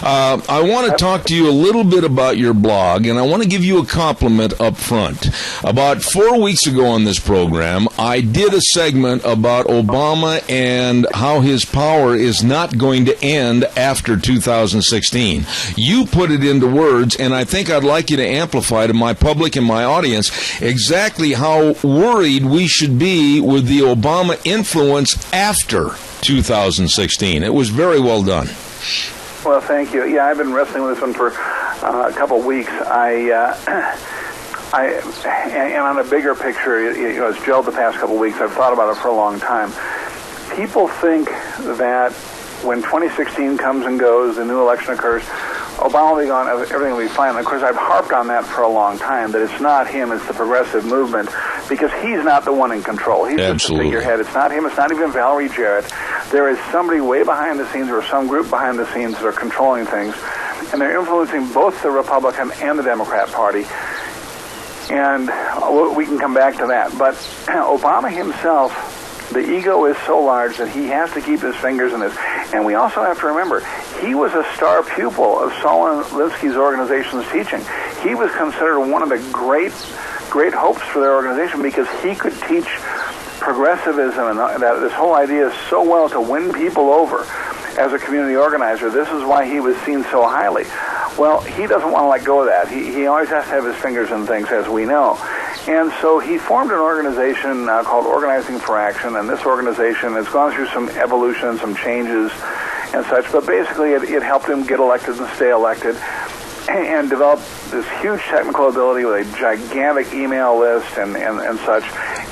I want to talk to you a little bit about your blog, and I want to give you a compliment up front. About 4 weeks ago on this program, I did a segment about Obama and how his power is not going to end after 2016. You put it into words, and I think I'd like you to amplify to my public and my audience exactly how worried we should be with the Obama influence after 2016. It was very well done. Well, thank you. Yeah, I've been wrestling with this one for a couple of weeks. And on a bigger picture, it's gelled the past couple of weeks. I've thought about it for a long time. People think that when 2016 comes and goes, the new election occurs, Obama will be gone, everything will be fine. And of course, I've harped on that for a long time, that it's not him, it's the progressive movement, because he's not the one in control. He's just the figurehead. It's not him, it's not even Valerie Jarrett. There is somebody way behind the scenes, or some group behind the scenes that are controlling things, and they're influencing both the Republican and the Democrat Party. And we can come back to that. But Obama himself, the ego is so large that he has to keep his fingers in this. And we also have to remember, he was a star pupil of Saul Alinsky's organization's teaching. He was considered one of the great hopes for their organization because he could teach progressivism and that this whole idea so well to win people over as a community organizer. This is why he was seen so highly. Well, he doesn't want to let go of that. He always has to have his fingers in things, as we know. And so he formed an organization called Organizing for Action, and this organization has gone through some evolution, some changes and such, but basically it helped him get elected and stay elected and develop this huge technical ability with a gigantic email list and such.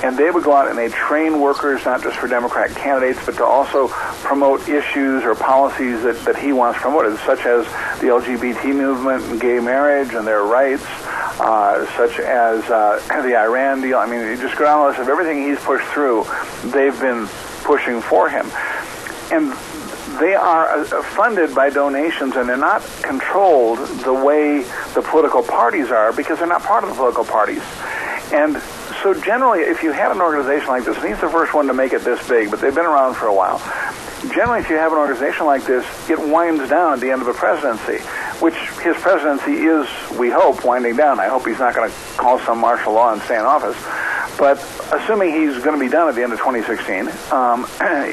And they would go out and they train workers, not just for Democrat candidates, but to also promote issues or policies that he wants promoted, such as the LGBT movement and gay marriage and their rights, such as the Iran deal. I mean, you just go down the list of everything he's pushed through, they've been pushing for him. And they are funded by donations, and they're not controlled the way the political parties are because they're not part of the political parties. And so generally, if you have an organization like this, and he's the first one to make it this big, but they've been around for a while, generally if you have an organization like this, it winds down at the end of a presidency, which his presidency is, we hope, winding down. I hope he's not going to call some martial law and stay in office. But assuming he's going to be done at the end of 2016,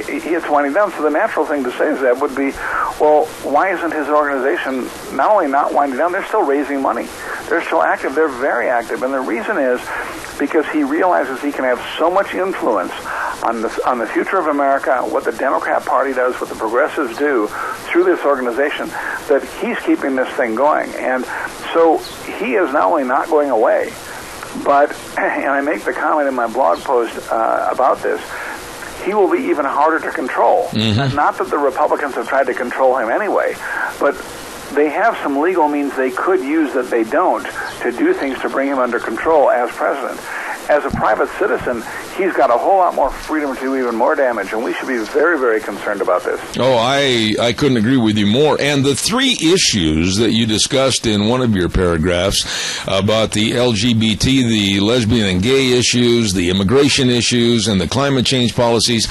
it's winding down. So the natural thing to say to that would be, well, why isn't his organization not only not winding down, they're still raising money. They're still active. They're very active. And the reason is because he realizes he can have so much influence on the future of America, what the Democrat Party does, what the progressives do through this organization, that he's keeping this thing going. And so he is not only not going away, but, and I make the comment in my blog post about this, he will be even harder to control. Not that the Republicans have tried to control him anyway, but they have some legal means they could use that they don't to do things to bring him under control as president. As a private citizen, he's got a whole lot more freedom to do even more damage, and we should be very, very concerned about this. Oh, I couldn't agree with you more. And the three issues that you discussed in one of your paragraphs about the LGBT, the lesbian and gay issues, the immigration issues, and the climate change policies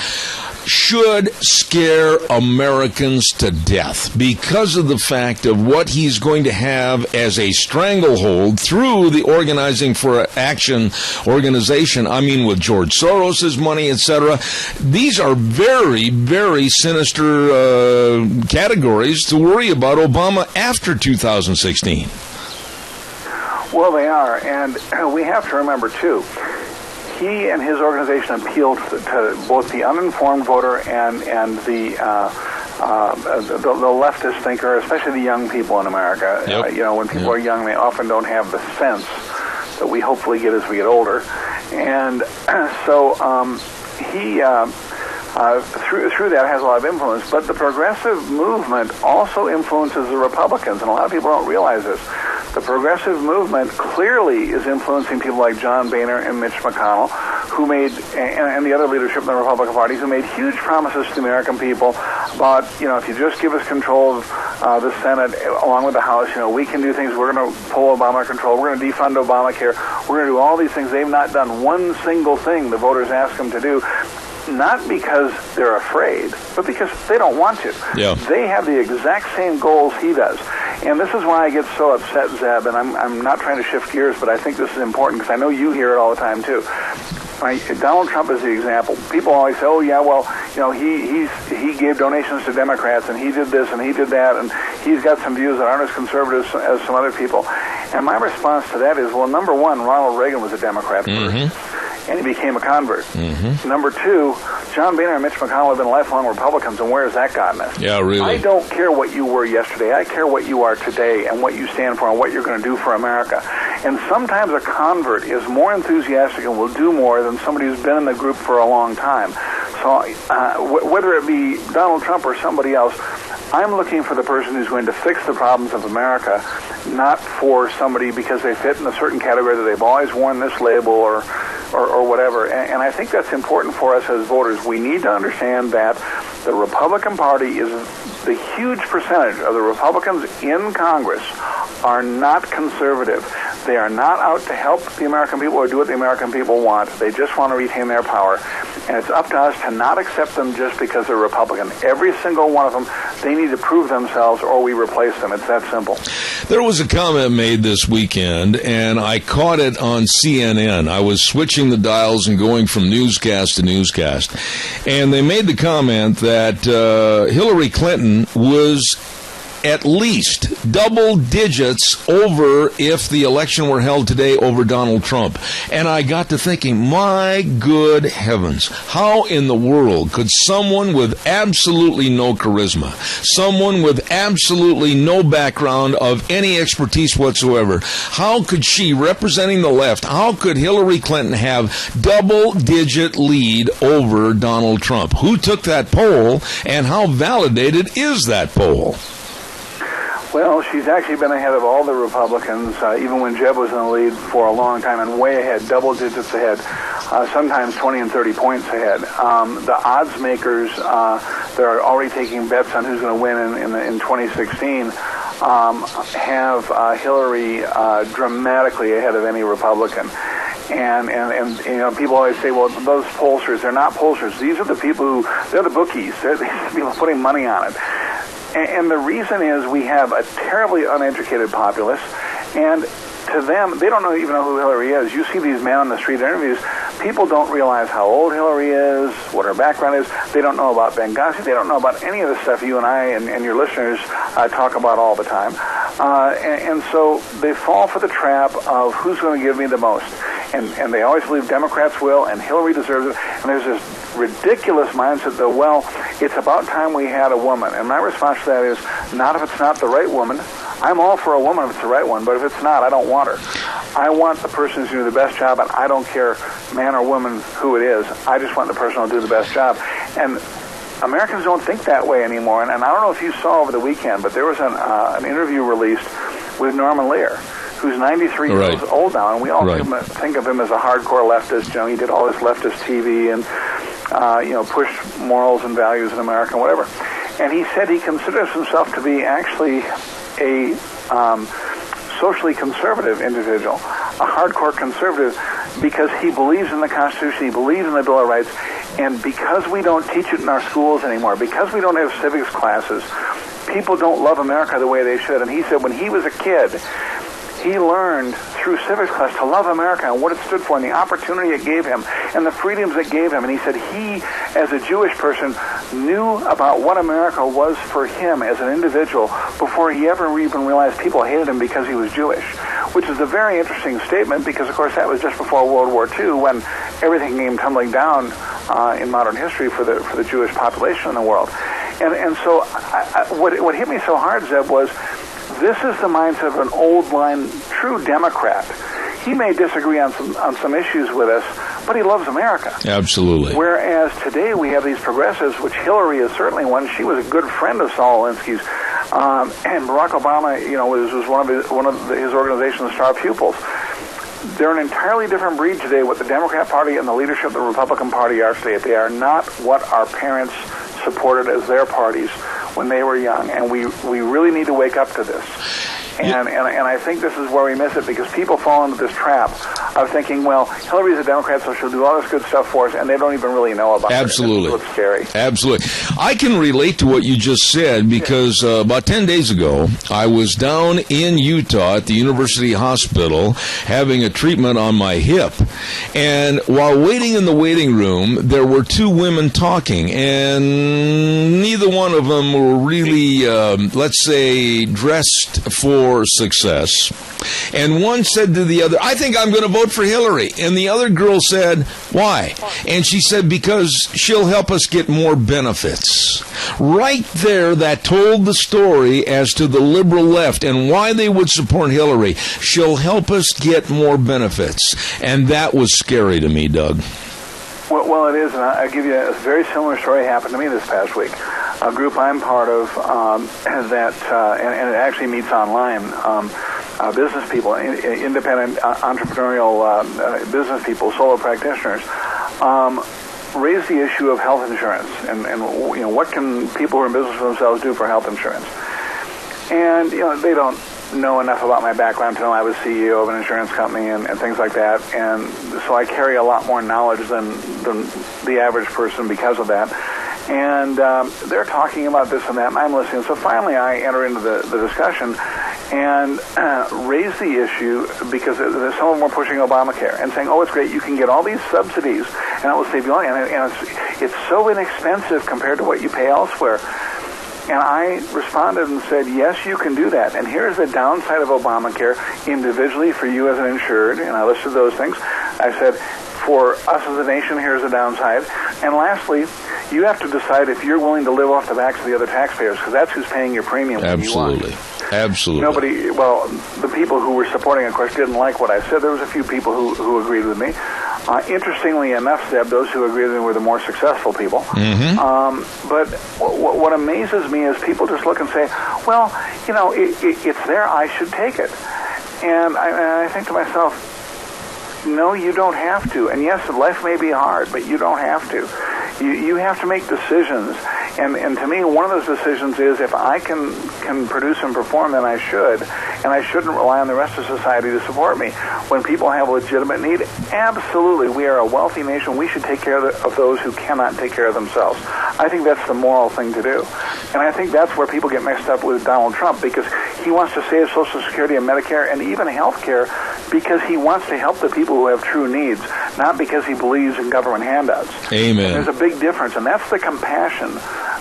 should scare Americans to death because of the fact of what he's going to have as a stranglehold through the Organizing for Action organization. I mean, with George Soros's money, etc. These are very, very sinister categories to worry about Obama after 2016. Well, they are, and we have to remember, too, he and his organization appealed to both the uninformed voter and the leftist thinker, especially the young people in America. Yep. When people are young, they often don't have the sense that we hopefully get as we get older. And so he, through that, has a lot of influence. But the progressive movement also influences the Republicans, and a lot of people don't realize this. The progressive movement clearly is influencing people like John Boehner and Mitch McConnell, who made, and the other leadership in the Republican Party, who made huge promises to the American people about, if you just give us control of the Senate along with the House, we can do things. We're going to pull Obama under control. We're going to defund Obamacare. We're going to do all these things. They've not done one single thing the voters asked them to do. Not because they're afraid, but because they don't want to. Yeah. They have the exact same goals he does. And this is why I get so upset, Zeb, and I'm not trying to shift gears, but I think this is important because I know you hear it all the time, too. Donald Trump is the example. People always say, he gave donations to Democrats, and he did this, and he did that, and he's got some views that aren't as conservative as some other people. And my response to that is, well, number one, Ronald Reagan was a Democrat first. And he became a convert. Number two, John Boehner and Mitch McConnell have been lifelong Republicans, and where has that gotten us? Yeah, really. I don't care what you were yesterday. I care what you are today and what you stand for and what you're going to do for America. And sometimes a convert is more enthusiastic and will do more than somebody who's been in the group for a long time. So whether it be Donald Trump or somebody else, I'm looking for the person who's going to fix the problems of America, not for somebody because they fit in a certain category that they've always worn this label or whatever. And I think that's important for us as voters. We need to understand that the Republican Party is the huge percentage of the Republicans in Congress are not conservative. They are not out to help the American people or do what the American people want. They just want to retain their power. And it's up to us to not accept them just because they're Republican. Every single one of them, they need to prove themselves or we replace them. It's that simple. There was a comment made this weekend, and I caught it on CNN. I was switching the dials and going from newscast to newscast. And they made the comment that Hillary Clinton was at least double digits over if the election were held today over Donald Trump. And I got to thinking, my good heavens, how in the world could someone with absolutely no charisma, someone with absolutely no background of any expertise whatsoever, how could she, representing the left, how could Hillary Clinton have double-digit lead over Donald Trump? Who took that poll, and how validated is that poll? Well, she's actually been ahead of all the Republicans, even when Jeb was in the lead for a long time, and way ahead, double digits ahead, sometimes 20 and 30 points ahead. The odds makers that are already taking bets on who's going to win in 2016 have Hillary dramatically ahead of any Republican. And people always say, well, those pollsters, they're not pollsters. These are the people they're the bookies. They're the people putting money on it. And the reason is we have a terribly uneducated populace, and to them, they don't even know who Hillary is. You see these men on the street interviews, people don't realize how old Hillary is, what her background is. They don't know about Benghazi. They don't know about any of the stuff you and I and your listeners talk about all the time. And so they fall for the trap of who's going to give me the most. and they always believe Democrats will, and Hillary deserves it. And there's this ridiculous mindset that, well, it's about time we had a woman. And my response to that is, not if it's not the right woman. I'm all for a woman if it's the right one, but if it's not, I don't want her. I want the person who's doing the best job, and I don't care, man or woman, who it is. I just want the person who'll do the best job. And Americans don't think that way anymore. And I don't know if you saw over the weekend, but there was an interview released with Norman Lear, who's 93 years old now, and we all think of him as a hardcore leftist. You know, he did all this leftist TV and pushed morals and values in America and whatever. And he said he considers himself to be actually a socially conservative individual, a hardcore conservative, because he believes in the Constitution, he believes in the Bill of Rights, and because we don't teach it in our schools anymore, because we don't have civics classes, people don't love America the way they should. And he said when he was a kid, he learned through civics class to love America and what it stood for and the opportunity it gave him and the freedoms it gave him. And he said he, as a Jewish person, knew about what America was for him as an individual before he ever even realized people hated him because he was Jewish, which is a very interesting statement because, of course, that was just before World War II when everything came tumbling down in modern history for the Jewish population in the world. And so what hit me so hard, Zeb, was this is the mindset of an old-line true Democrat. He may disagree on some issues with us, but he loves America. Absolutely. Whereas today we have these progressives, which Hillary is certainly one. She was a good friend of Saul Alinsky's, and Barack Obama, was one of his organization's star pupils. They're an entirely different breed today. What the Democrat Party and the leadership of the Republican Party are today, they are not what our parents supported as their parties when they were young, and we really need to wake up to this. And I think this is where we miss it because people fall into this trap of thinking, well, Hillary's a Democrat, so she'll do all this good stuff for us, and they don't even really know about it. Absolutely. It's scary. Absolutely. I can relate to what you just said because about 10 days ago, I was down in Utah at the University Hospital having a treatment on my hip. And while waiting in the waiting room, there were two women talking, and neither one of them were really, let's say, dressed for success. And one said to the other, I think I'm going to vote for Hillary. And the other girl said, why? And she said, because she'll help us get more benefits. Right there, that told the story as to the liberal left and why they would support Hillary. She'll help us get more benefits. And that was scary to me, Doug. Well, it is, and I'll give you a very similar story happened to me this past week. A group I'm part of and it actually meets online, business people, independent entrepreneurial business people, solo practitioners, raise the issue of health insurance and what can people who are in business for themselves do for health insurance. And they don't know enough about my background to know I was CEO of an insurance company and things like that, and so I carry a lot more knowledge than the average person because of that. And they're talking about this and that, and I'm listening. So finally I enter into the discussion and raise the issue because some of them were pushing Obamacare and saying, oh, it's great, you can get all these subsidies, and it will save you money, and it's so inexpensive compared to what you pay elsewhere. And I responded and said, yes, you can do that. And here's the downside of Obamacare individually for you as an insured. And I listed those things. I said, for us as a nation, here's the downside. And lastly, you have to decide if you're willing to live off the backs of the other taxpayers, because that's who's paying your premium. Absolutely. Absolutely. The people who were supporting it, of course, didn't like what I said. There was a few people who agreed with me. Interestingly enough, Zeb, those who agreed with me were the more successful people. Mm-hmm. But what amazes me is people just look and say, well, it's there, I should take it. And I think to myself, no, you don't have to. And yes, life may be hard, but you don't have to. You have to make decisions. And to me, one of those decisions is if I can produce and perform, then I should. And I shouldn't rely on the rest of society to support me. When people have a legitimate need, absolutely, we are a wealthy nation. We should take care of those who cannot take care of themselves. I think that's the moral thing to do. And I think that's where people get mixed up with Donald Trump, because he wants to save Social Security and Medicare and even health care because he wants to help the people who have true needs, not because he believes in government handouts. Amen. And there's a big difference, and that's the compassion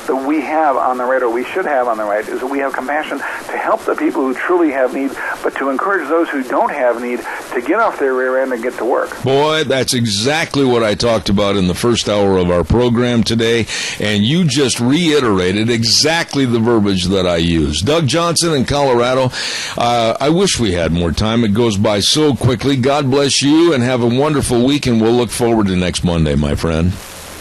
that we have on the right, or we should have on the right, is that we have compassion to help the people who truly have need, but to encourage those who don't have need to get off their rear end and get to work. Boy, that's exactly what I talked about in the first hour of our program today, and you just reiterated exactly the verbiage that I used. Doug Johnson in Colorado, I wish we had more time. It goes by so quickly. God bless you, and have a wonderful week, and we'll look forward to next Monday, my friend.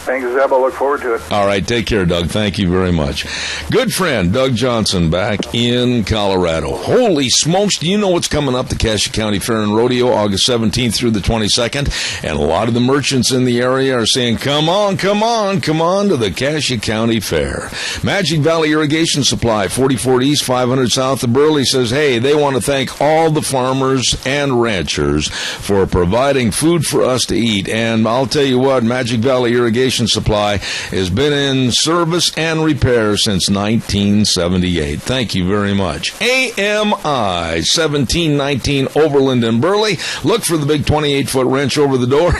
Thanks, Zeb. I look forward to it. All right. Take care, Doug. Thank you very much. Good friend, Doug Johnson, back in Colorado. Holy smokes. Do you know what's coming up? The Cassia County Fair and Rodeo, August 17th through the 22nd. And a lot of the merchants in the area are saying, come on to the Cassia County Fair. Magic Valley Irrigation Supply, 44 East, 500 South of Burley, says, hey, they want to thank all the farmers and ranchers for providing food for us to eat. And I'll tell you what, Magic Valley Irrigation Supply has been in service and repair since 1978. Thank you very much. AMI 1719 Overland and Burley. Look for the big 28-foot wrench over the door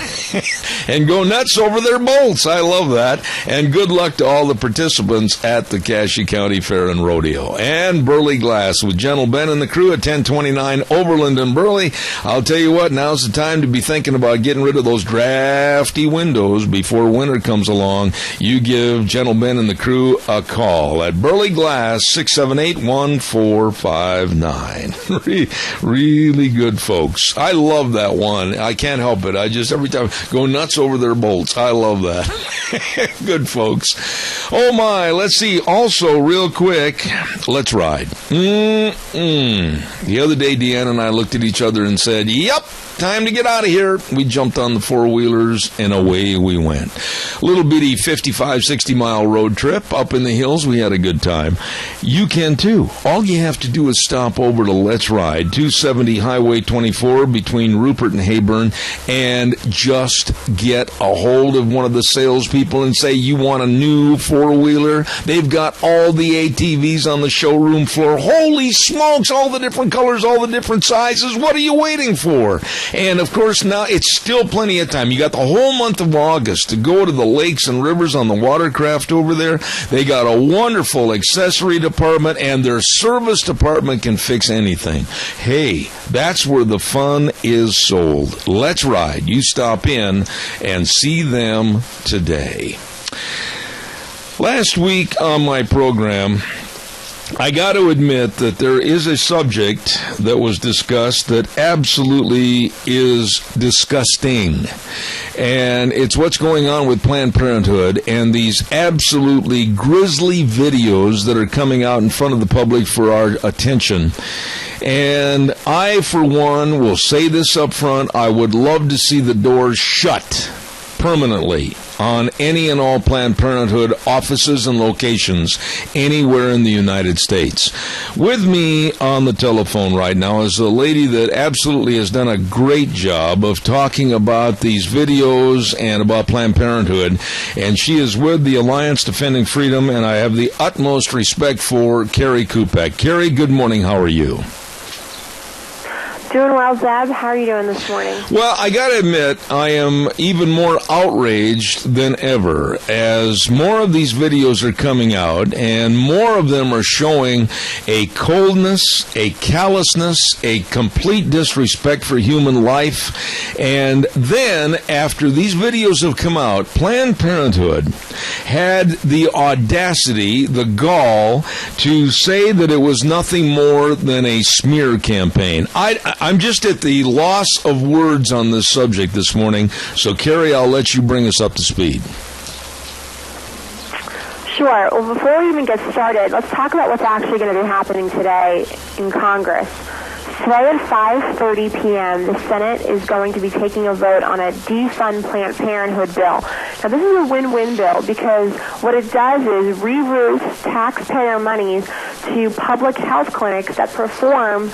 and go nuts over their bolts. I love that. And good luck to all the participants at the Cassia County Fair and Rodeo. And Burley Glass with Gentle Ben and the crew at 1029 Overland and Burley. I'll tell you what, now's the time to be thinking about getting rid of those drafty windows before winter comes along. You give Gentle Ben and the crew a call at Burley Glass, 678-1459. Really good folks. I love that one. I can't help it. I just every time go nuts over their bolts. I love that. Good folks. Oh my, let's see. Also, real quick, let's ride. The other day, Deanna and I looked at each other and said, yep, time to get out of here. We jumped on the four-wheelers, and away we went. Little bitty 55, 60-mile road trip up in the hills. We had a good time. You can, too. All you have to do is stop over to Let's Ride, 270 Highway 24 between Rupert and Hayburn, and just get a hold of one of the salespeople and say you want a new four-wheeler. They've got all the ATVs on the showroom floor. Holy smokes, all the different colors, all the different sizes. What are you waiting for? And, of course, now it's still plenty of time. You got the whole month of August to go to the lakes and rivers on the watercraft over there. They got a wonderful accessory department, and their service department can fix anything. Hey, that's where the fun is sold. Let's Ride. You stop in and see them today. Last week on my program, I got to admit that there is a subject that was discussed that absolutely is disgusting. And it's what's going on with Planned Parenthood and these absolutely grisly videos that are coming out in front of the public for our attention. And I, for one, will say this up front, I would love to see the doors shut permanently on any and all Planned Parenthood offices and locations anywhere in the United States. With me on the telephone right now is a lady that absolutely has done a great job of talking about these videos and about Planned Parenthood, and she is with the Alliance Defending Freedom, and I have the utmost respect for Carrie Kupek. Carrie, good morning. How are you? Doing well, Zeb. How are you doing this morning? Well, I got to admit, I am even more outraged than ever as more of these videos are coming out and more of them are showing a coldness, a callousness, a complete disrespect for human life. And then, after these videos have come out, Planned Parenthood had the audacity, the gall, to say that it was nothing more than a smear campaign. I'm just at the loss of words on this subject this morning. So, Carrie, I'll let you bring us up to speed. Sure. Well, before we even get started, let's talk about what's actually going to be happening today in Congress. Today at 5:30 p.m., the Senate is going to be taking a vote on a defund Planned Parenthood bill. Now, this is a win-win bill because what it does is reroute taxpayer monies to public health clinics that perform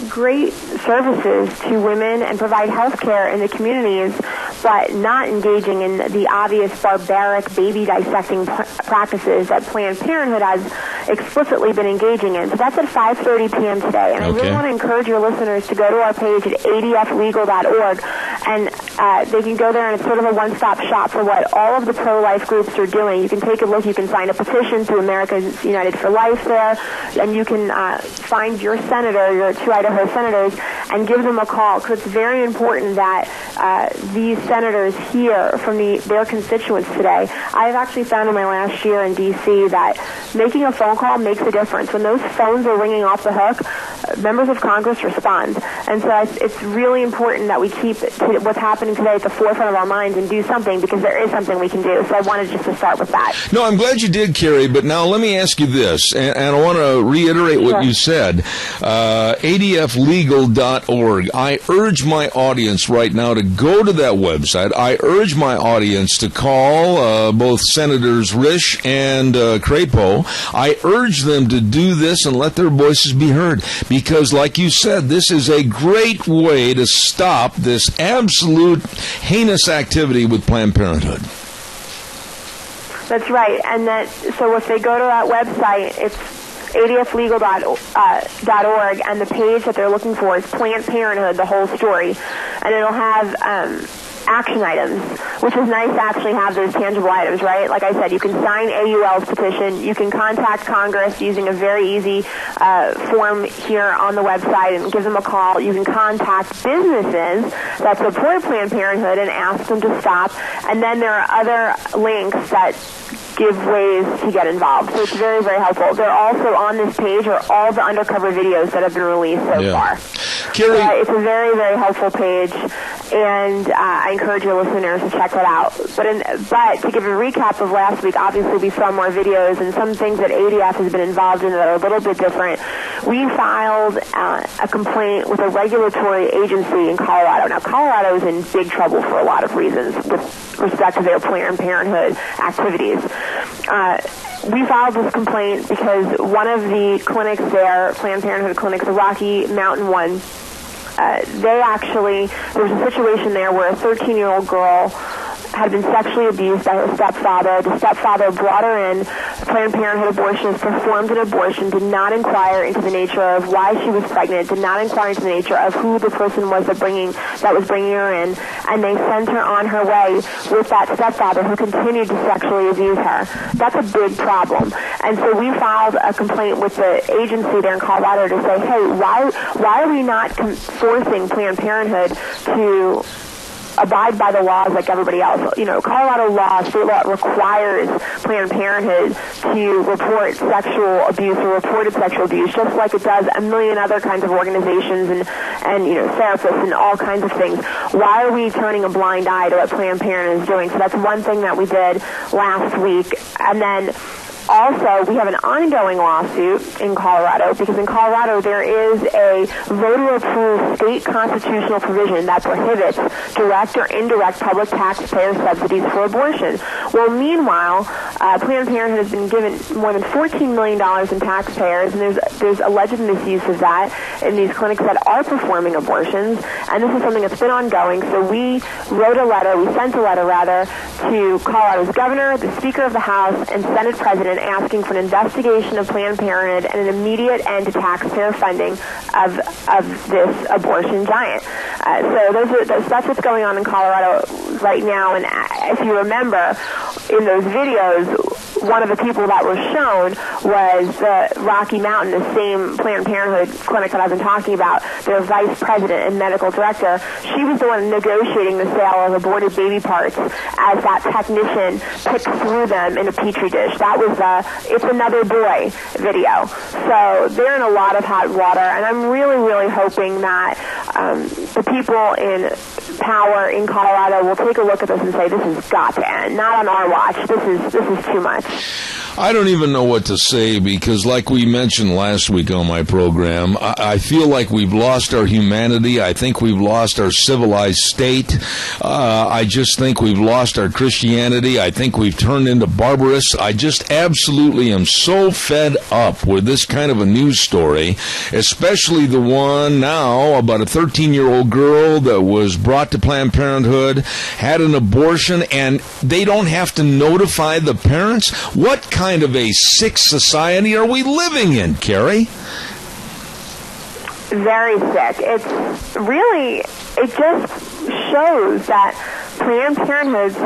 great services to women and provide health care in the communities, but not engaging in the obvious barbaric baby dissecting practices that Planned Parenthood has explicitly been engaging in. So that's at 5:30 p.m. today. And I really want to encourage your listeners to go to our page at adflegal.org And they can go there, and it's sort of a one-stop shop for what all of the pro-life groups are doing. You can take a look. You can sign a petition through Americans United for Life there, and you can find your senator, your 2 Idaho senators, and give them a call, because it's very important that these senators hear from their constituents today. I've actually found in my last year in D.C. that making a phone call makes a difference. When those phones are ringing off the hook, members of Congress respond. And so it's really important that we keep what's happening today at the forefront of our minds and do something, because there is something we can do. So I wanted just to start with that. No, I'm glad you did, Carrie, but now let me ask you this, and I want to reiterate what you said. ADFlegal.org. I urge my audience right now to go to that website. I urge my audience to call both Senators Risch and Crapo. I urge them to do this and let their voices be heard, because, like you said, this is a great way to stop this absolute heinous activity with Planned Parenthood. That's right. And so if they go to that website, it's adflegal.org, and the page that they're looking for is Planned Parenthood, the whole story. And it'll have action items, which is nice to actually have those tangible items, right? Like I said, you can sign AUL's petition. You can contact Congress using a very easy form here on the website and give them a call. You can contact businesses that support Planned Parenthood and ask them to stop. And then there are other links that give ways to get involved. So it's very, very helpful. They're also on this page are all the undercover videos that have been released so far. Carrie, it's a very, very helpful page, and I encourage your listeners to check that out. But to give a recap of last week, obviously we saw more videos and some things that ADF has been involved in that are a little bit different. We filed a complaint with a regulatory agency in Colorado. Now, Colorado is in big trouble for a lot of reasons with respect to their Planned Parenthood activities. We filed this complaint because one of the clinics there, Planned Parenthood clinics, the Rocky Mountain one, there was a situation there where a 13-year-old girl had been sexually abused by her stepfather. The stepfather brought her in. Planned Parenthood abortionist performed an abortion, did not inquire into the nature of why she was pregnant, did not inquire into the nature of who the person was that was bringing her in, and they sent her on her way with that stepfather who continued to sexually abuse her. That's a big problem. And so we filed a complaint with the agency there in Colorado to say, hey, why are we not forcing Planned Parenthood to abide by the laws like everybody else? You know, Colorado law, state law, requires Planned Parenthood to report sexual abuse or reported sexual abuse, just like it does a million other kinds of organizations and therapists and all kinds of things. Why are we turning a blind eye to what Planned Parenthood is doing? So that's one thing that we did last week. And then also, we have an ongoing lawsuit in Colorado, because in Colorado there is a voter-approved state constitutional provision that prohibits direct or indirect public taxpayer subsidies for abortion. Well, meanwhile, Planned Parenthood has been given more than $14 million in taxpayers, and there's alleged misuse of that in these clinics that are performing abortions, and this is something that's been ongoing. So we sent a letter to Colorado's governor, the Speaker of the House, and Senate President, asking for an investigation of Planned Parenthood and an immediate end to taxpayer funding of this abortion giant. So that's what's going on in Colorado right now. And if you remember, in those videos, one of the people that were shown was the Rocky Mountain, the same Planned Parenthood clinic that I've been talking about, their vice president and medical director. She was the one negotiating the sale of aborted baby parts as that technician picked through them in a petri dish. That was It's Another Boy video. So they're in a lot of hot water, and I'm really, really hoping that the people in power in Colorado will take a look at this and say, this has got to end. Not on our watch. This is too much. I don't even know what to say, because like we mentioned last week on my program, I feel like we've lost our humanity. I think we've lost our civilized state. I just think we've lost our Christianity. I think we've turned into barbarous. I just absolutely am so fed up with this kind of a news story, especially the one now about a 13-year-old girl that was brought to Planned Parenthood, had an abortion, and they don't have to notify the parents. What kind of a sick society are we living in, Carrie? Very sick. It just shows that Planned Parenthood's,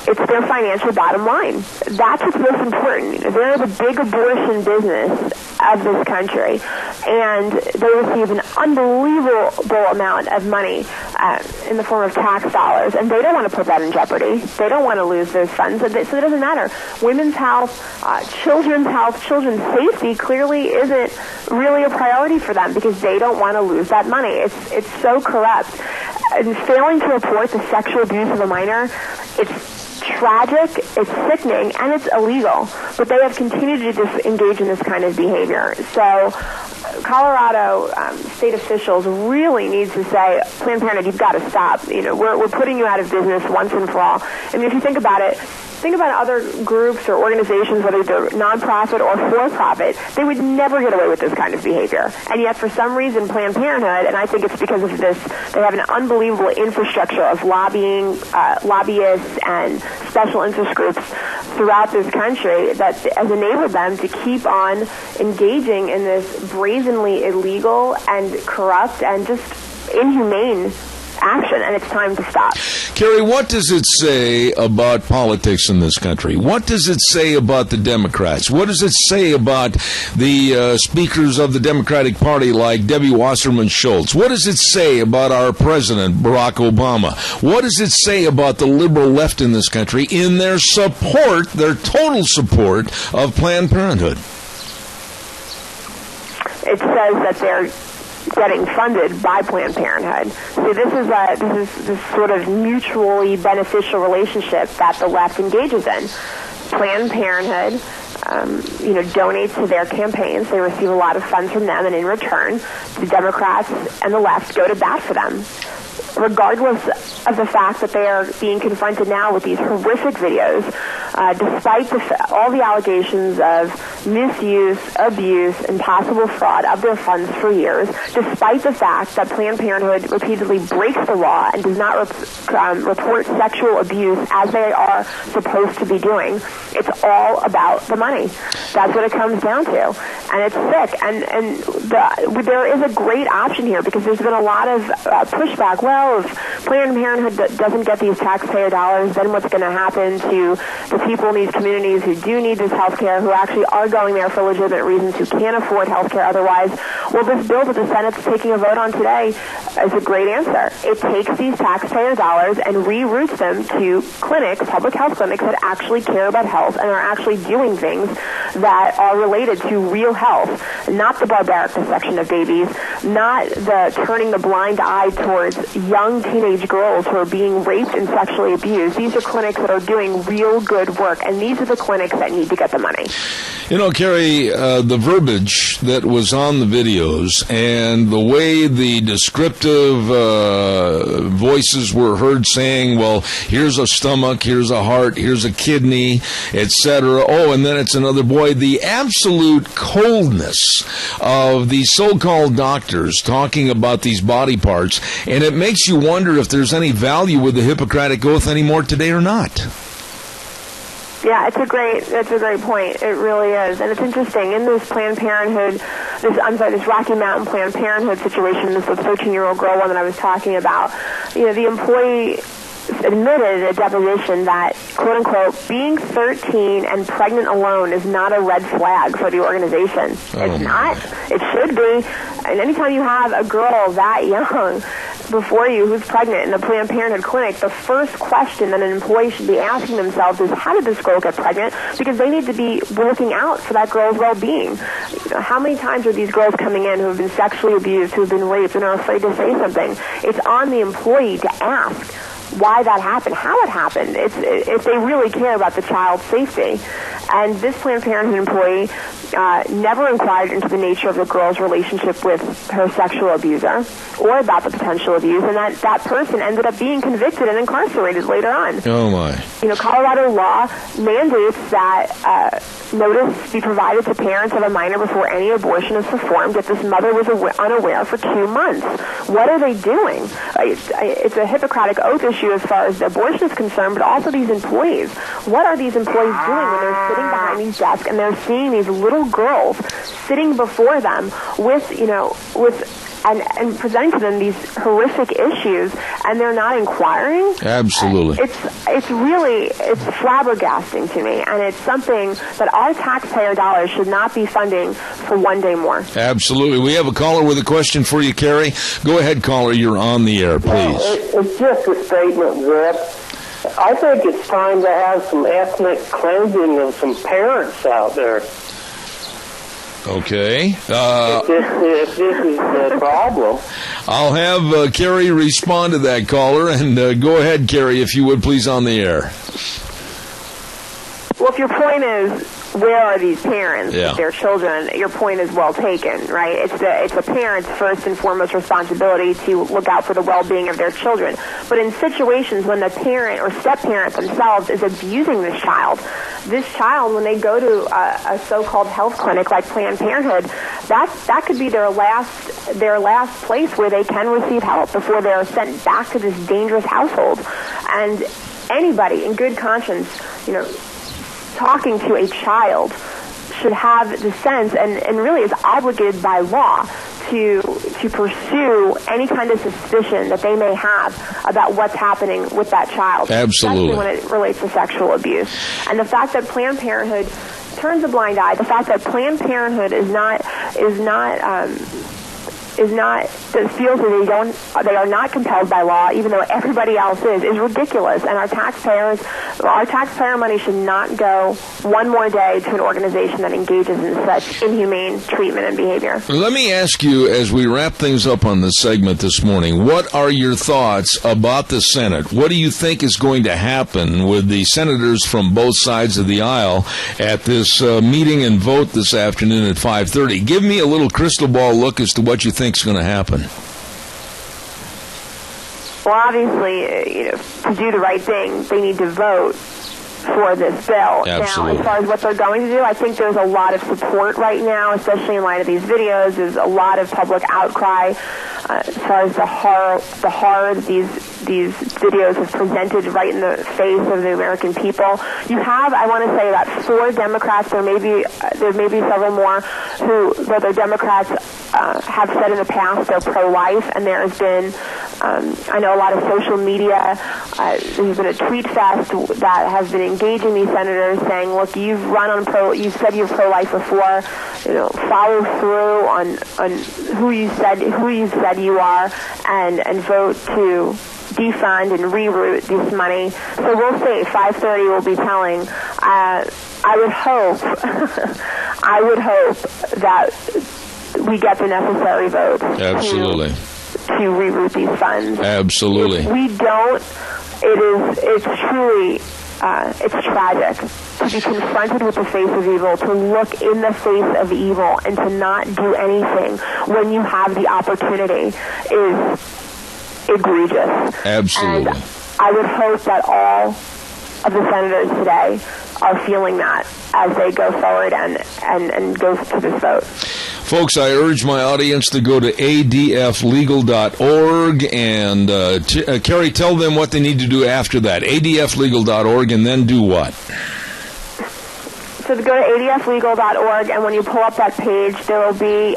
it's their financial bottom line. That's what's most important. They're the big abortion business of this country, and they receive an unbelievable amount of money in the form of tax dollars, and they don't want to put that in jeopardy. They don't want to lose those funds, so it doesn't matter. Women's health, children's safety clearly isn't really a priority for them because they don't want to lose that money. It's so corrupt. And failing to report the sexual abuse of a minor, it's tragic, it's sickening, and it's illegal. But they have continued to engage in this kind of behavior. So Colorado state officials really need to say, Planned Parenthood, you've got to stop. We're putting you out of business once and for all. I mean, if you think about it, think about other groups or organizations, whether they're nonprofit or for-profit, they would never get away with this kind of behavior. And yet, for some reason, Planned Parenthood, and I think it's because of this, they have an unbelievable infrastructure of lobbyists and special interest groups throughout this country that has enabled them to keep on engaging in this brazenly illegal and corrupt and just inhumane action, and it's time to stop. Carrie, what does it say about politics in this country? What does it say about the Democrats? What does it say about the speakers of the Democratic Party like Debbie Wasserman Schultz? What does it say about our president, Barack Obama? What does it say about the liberal left in this country in their support, their total support of Planned Parenthood? It says that they're getting funded by Planned Parenthood. See, this is this sort of mutually beneficial relationship that the left engages in. Planned Parenthood, donates to their campaigns. They receive a lot of funds from them, and in return, the Democrats and the left go to bat for them. Regardless of the fact that they are being confronted now with these horrific videos, despite all the allegations of misuse, abuse, and possible fraud of their funds for years, despite the fact that Planned Parenthood repeatedly breaks the law and does not report sexual abuse as they are supposed to be doing, it's all about the money. That's what it comes down to. And it's sick. And there is a great option here because there's been a lot of pushback. Well, if Planned Parenthood doesn't get these taxpayer dollars, then what's going to happen to the people in these communities who do need this health care, who actually are going there for legitimate reasons, who can't afford health care otherwise? Well, this bill that the Senate's taking a vote on today is a great answer. It takes these taxpayer dollars and reroutes them to clinics, public health clinics, that actually care about health and are actually doing things that are related to real health, not the barbaric dissection of babies, not the turning the blind eye towards young teenage girls who are being raped and sexually abused. These are clinics that are doing real good work, and these are the clinics that need to get the money. Carrie, the verbiage that was on the videos and the way the descriptive voices were heard saying, well, here's a stomach, here's a heart, here's a kidney, etc. Oh, and then it's another boy. The absolute coldness of these so-called doctors talking about these body parts, and it makes you wonder if there's any value with the Hippocratic Oath anymore today or not. Yeah, that's a great point. It really is. And it's interesting. In this Planned Parenthood, this Rocky Mountain Planned Parenthood situation, this 13-year-old girl one that I was talking about, the employee admitted in a deposition that, quote unquote, being 13 and pregnant alone is not a red flag for the organization. It's not. It should be. And anytime you have a girl that young before you who's pregnant in a Planned Parenthood clinic, the first question that an employee should be asking themselves is, how did this girl get pregnant? Because they need to be looking out for that girl's well-being. How many times are these girls coming in who have been sexually abused, who have been raped, and are afraid to say something? It's on the employee to ask why that happened, how it happened, if they really care about the child's safety. And this Planned Parenthood employee never inquired into the nature of the girl's relationship with her sexual abuser or about the potential abuse, and that person ended up being convicted and incarcerated later on. Oh, my. Colorado law mandates that notice be provided to parents of a minor before any abortion is performed if this mother was unaware for 2 months. What are they doing? It's a Hippocratic Oath issue as far as the abortion is concerned, but also these employees. What are these employees doing when they're sitting behind these desks and they're seeing these little girls sitting before them with and presenting to them these horrific issues, and they're not inquiring. Absolutely. It's flabbergasting to me, and it's something that our taxpayer dollars should not be funding for one day more. Absolutely. We have a caller with a question for you, Carrie. Go ahead, caller. You're on the air, please. It's just a statement, Zip. I think it's time to have some ethnic cleansing of some parents out there. Okay. If this is the problem. I'll have Carrie respond to that caller, and go ahead, Carrie, if you would, please, on the air. Well, if your point is, where are these parents Yeah. with their children, your point is well taken, right? It's a parent's first and foremost responsibility to look out for the well-being of their children. But in situations when the parent or step-parent themselves is abusing this child, when they go to a so-called health clinic like Planned Parenthood, that could be their last place where they can receive help before they're sent back to this dangerous household. And anybody in good conscience, talking to a child should have the sense and really is obligated by law to pursue any kind of suspicion that they may have about what's happening with that child. Absolutely. Especially when it relates to sexual abuse. And the fact that Planned Parenthood turns a blind eye, the fact that Planned Parenthood feels that they are not compelled by law, even though everybody else is ridiculous. And our taxpayer money should not go one more day to an organization that engages in such inhumane treatment and behavior. Let me ask you, as we wrap things up on this segment this morning, what are your thoughts about the Senate? What do you think is going to happen with the senators from both sides of the aisle at this meeting and vote this afternoon at 5:30? Give me a little crystal ball look as to what you think is going to happen. Well, obviously, to do the right thing, they need to vote for this bill. Absolutely. Now, as far as what they're going to do, I think there's a lot of support right now, especially in light of these videos. There's a lot of public outcry as far as the horror that these videos have presented right in the face of the American people. You have, I want to say, about 4 Democrats. There may be several more who, though they're Democrats, have said in the past they're pro-life, and there has been, I know, a lot of social media. There's been a tweet fest that has been engaging these senators, saying, "Look, you've said you're pro-life before. Follow through on who you said you are, and vote to defund and reroute this money." So we'll see. 5:30 will be telling. I would hope that we get the necessary votes. Absolutely. To reroute these funds. Absolutely. If we don't, it's truly, it's tragic to be confronted with the face of evil, to look in the face of evil and to not do anything when you have the opportunity is egregious. Absolutely. And I would hope that all of the senators today are feeling that as they go forward and go to this vote. Folks, I urge my audience to go to adflegal.org and, Carrie, tell them what they need to do after that. adflegal.org, and then do what? So to go to adflegal.org, and when you pull up that page, there will be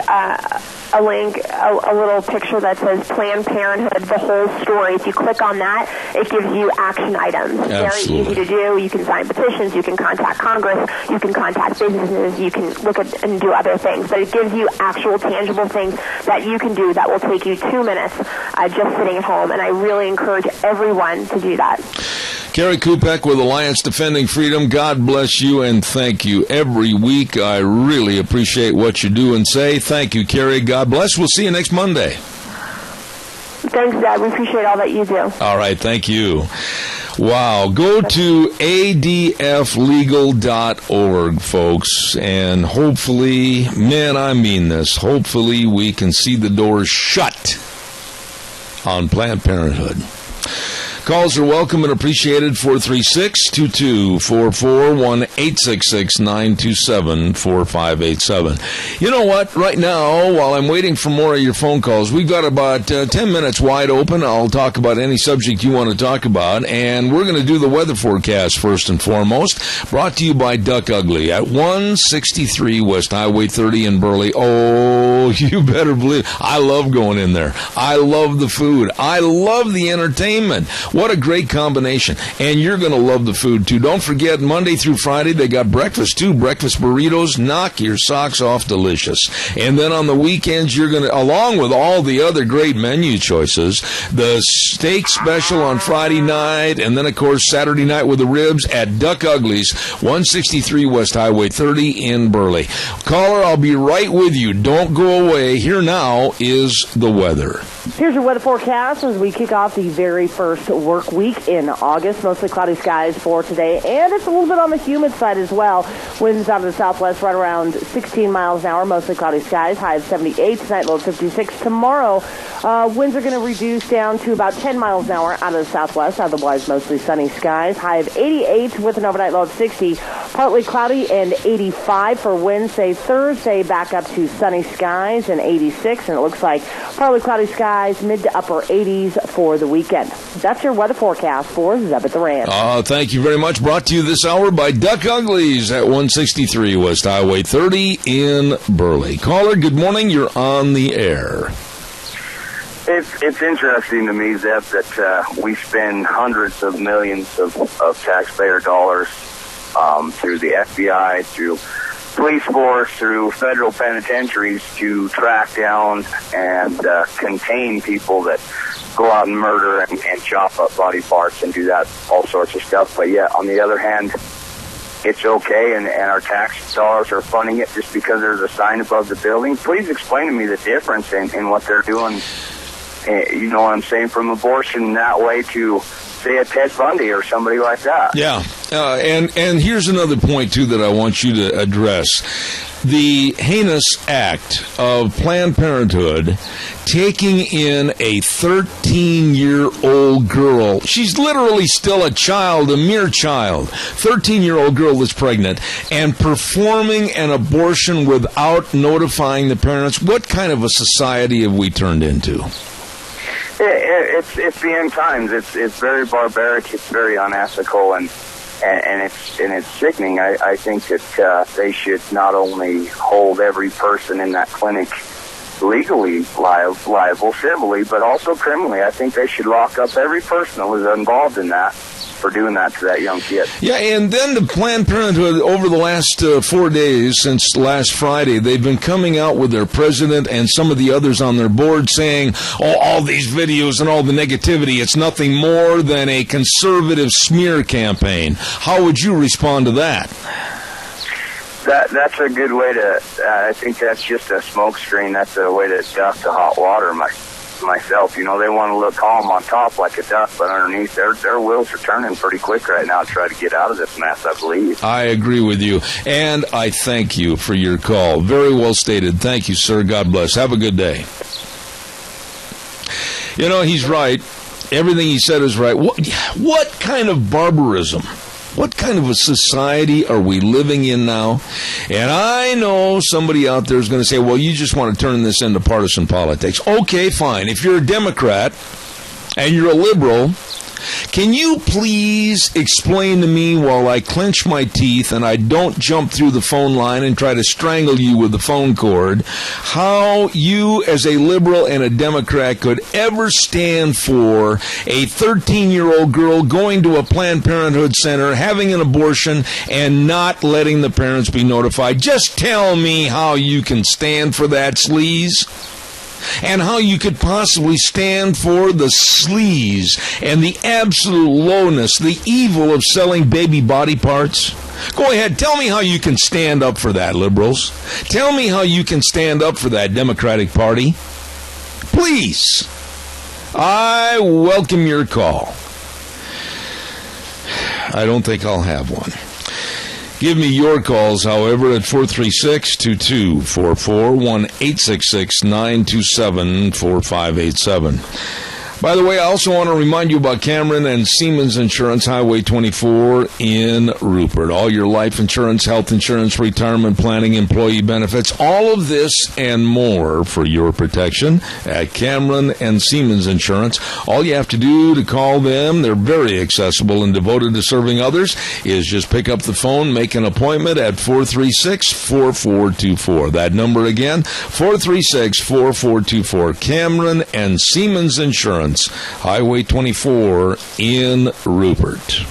a link, a little picture that says Planned Parenthood, the whole story. If you click on that, it gives you action items. Absolutely. Very easy to do. You can sign petitions, you can contact Congress, you can contact businesses, you can look at and do other things. But it gives you actual tangible things that you can do that will take you 2 minutes just sitting at home. And I really encourage everyone to do that. Carrie Kupek with Alliance Defending Freedom. God bless you and thank you every week. I really appreciate what you do and say. Thank you, Carrie. God bless. We'll see you next Monday. Thanks, Dad. We appreciate all that you do. All right. Thank you. Wow. Go to adflegal.org, folks, and hopefully, man, I mean this, hopefully we can see the doors shut on Planned Parenthood. Calls are welcome and appreciated. 436-2244, 1-866-927-4587. You know what? Right now, while I'm waiting for more of your phone calls, we've got about 10 minutes wide open. I'll talk about any subject you want to talk about, and we're going to do the weather forecast first and foremost. Brought to you by Duck Ugly at 163 West Highway 30 in Burley. Oh, you better believe I love going in there. I love the food. I love the entertainment. What a great combination. And you're going to love the food, too. Don't forget, Monday through Friday, they got breakfast, too. Breakfast burritos, knock your socks off, delicious. And then on the weekends, you're going to, along with all the other great menu choices, the steak special on Friday night, and then, of course, Saturday night with the ribs at Duck Ugly's, 163 West Highway 30 in Burley. Caller, I'll be right with you. Don't go away. Here now is the weather. Here's your weather forecast as we kick off the very first work week in August. Mostly cloudy skies for today, and it's a little bit on the humid side as well. Winds out of the southwest right around 16 miles an hour. Mostly cloudy skies. High of 78 tonight, low of 56. Tomorrow, winds are going to reduce down to about 10 miles an hour out of the southwest. Otherwise, mostly sunny skies. High of 88 with an overnight low of 60. Partly cloudy and 85 for Wednesday. Thursday, back up to sunny skies and 86, and it looks like partly cloudy skies, mid to upper 80s for the weekend. That's your weather forecast for Zeb at the Ranch. Thank you very much. Brought to you this hour by Duck Uglies at 163 West Highway 30 in Burley. Caller, good morning. You're on the air. It's interesting to me, Zeb, that we spend hundreds of millions of taxpayer dollars through the FBI, through police force, through federal penitentiaries to track down and contain people that go out and murder and chop up body parts and do that, all sorts of stuff. But yet, on the other hand, it's okay, and our tax dollars are funding it just because there's a sign above the building. Please explain to me the difference in what they're doing, you know what I'm saying, from abortion that way to, say, a Ted Bundy or somebody like that. Yeah, and here's another point, too, that I want you to address. The heinous act of Planned Parenthood taking in a 13-year-old girl. She's literally still a child, a mere child, 13-year-old girl that's pregnant, and performing an abortion without notifying the parents. What kind of a society have we turned into? It's the end times. It's very barbaric. It's very unethical, and it's sickening. I think that they should not only hold every person in that clinic legally liable civilly, but also criminally. I think they should lock up every person that was involved in that for doing that to that young kid. Yeah, and then the Planned Parenthood, over the last 4 days, since last Friday, they've been coming out with their president and some of the others on their board saying, all these videos and all the negativity, it's nothing more than a conservative smear campaign. How would you respond to that? That's a good way to, I think that's just a smoke screen. That's a way to duck the hot water. Myself, you know, they want to look calm on top like a duck, but underneath their wheels are turning pretty quick right now to try to get out of this mess, I believe. I agree with you, and I thank you for your call. Very well stated. Thank you, sir. God bless. Have a good day. You know, he's right. Everything he said is right. What kind of barbarism? What kind of a society are we living in now? And I know somebody out there is going to say, well, you just want to turn this into partisan politics. Okay, fine. If you're a Democrat and you're a liberal, can you please explain to me while I clench my teeth and I don't jump through the phone line and try to strangle you with the phone cord, how you as a liberal and a Democrat could ever stand for a 13-year-old girl going to a Planned Parenthood center, having an abortion, and not letting the parents be notified? Just tell me how you can stand for that sleaze. And how you could possibly stand for the sleaze and the absolute lowness, the evil of selling baby body parts. Go ahead, tell me how you can stand up for that, liberals. Tell me how you can stand up for that Democratic Party. Please. I welcome your call. I don't think I'll have one. Give me your calls, however, at 436-2244, 1-866-927-4587. By the way, I also want to remind you about Cameron and Siemens Insurance, Highway 24 in Rupert. All your life insurance, health insurance, retirement planning, employee benefits, all of this and more for your protection at Cameron and Siemens Insurance. All you have to do to call them, they're very accessible and devoted to serving others, is just pick up the phone, make an appointment at 436-4424. That number again, 436-4424. Cameron and Siemens Insurance, Highway 24 in Rupert.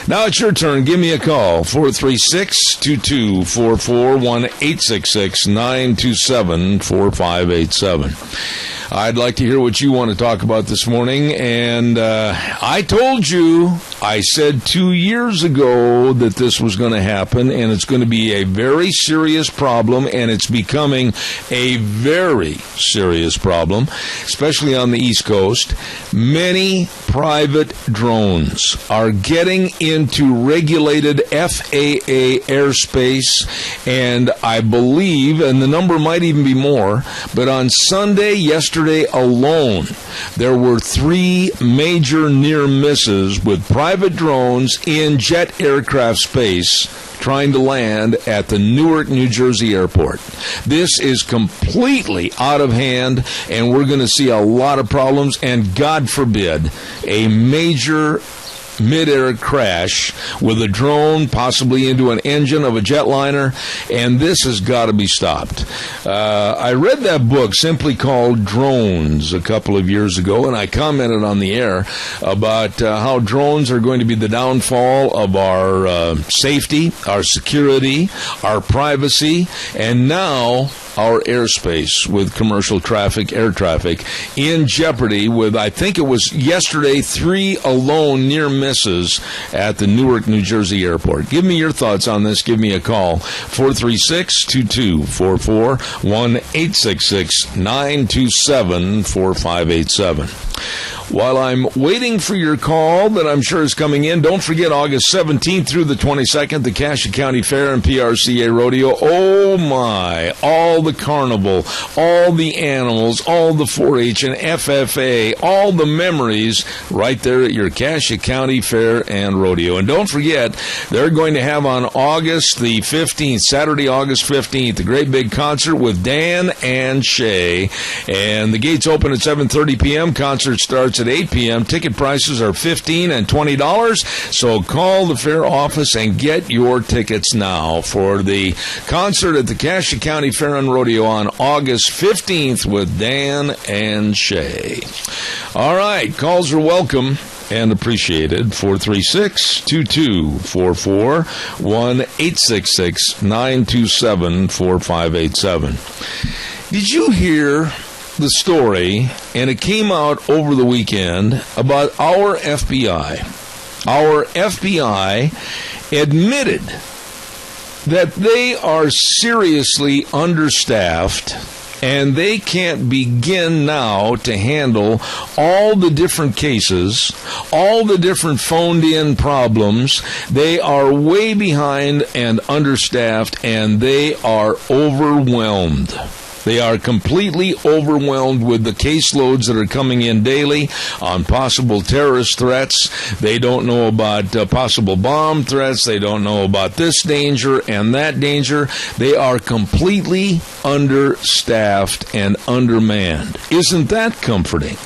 Now it's your turn. Give me a call, 436-2244, 1-866-927-4587. I'd like to hear what you want to talk about this morning. And I told you, I said 2 years ago that this was going to happen, and it's going to be a very serious problem, and it's becoming a very serious problem, especially on the East Coast. Many private drones are getting into regulated FAA airspace, and I believe, and the number might even be more, but on Sunday, yesterday alone, there were 3 major near misses with private drones in jet aircraft space trying to land at the Newark, New Jersey airport. This is completely out of hand, and we're going to see a lot of problems, and God forbid, a major mid-air crash with a drone possibly into an engine of a jetliner, and this has got to be stopped. I read that book simply called Drones a couple of years ago, and I commented on the air about how drones are going to be the downfall of our safety, our security, our privacy, and now our airspace with commercial traffic, air traffic, in jeopardy with, I think it was yesterday, 3 alone near misses at the Newark, New Jersey airport. Give me your thoughts on this. Give me a call, 436-2244, 1-866-927-4587. While I'm waiting for your call that I'm sure is coming in, don't forget August 17th through the 22nd, the Cassia County Fair and PRCA Rodeo. Oh my, all the carnival, all the animals, all the 4-H and FFA, all the memories right there at your Cassia County Fair and Rodeo. And don't forget, they're going to have on August the 15th, Saturday, August 15th, the great big concert with Dan and Shay. And the gates open at 7:30 p.m. Concert starts at 8 p.m. Ticket prices are $15 and $20, so call the fair office and get your tickets now for the concert at the Cassia County Fair and Rodeo on August 15th with Dan and Shay. All right, calls are welcome and appreciated. 436-2244, 1-866-927-4587. Did you hear the story, and it came out over the weekend, about our FBI? Our FBI admitted that they are seriously understaffed, and they can't begin now to handle all the different cases, all the different phoned-in problems. They are way behind and understaffed, and they are overwhelmed. They are completely overwhelmed with the caseloads that are coming in daily on possible terrorist threats. They don't know about possible bomb threats. They don't know about this danger and that danger. They are completely understaffed and undermanned. Isn't that comforting?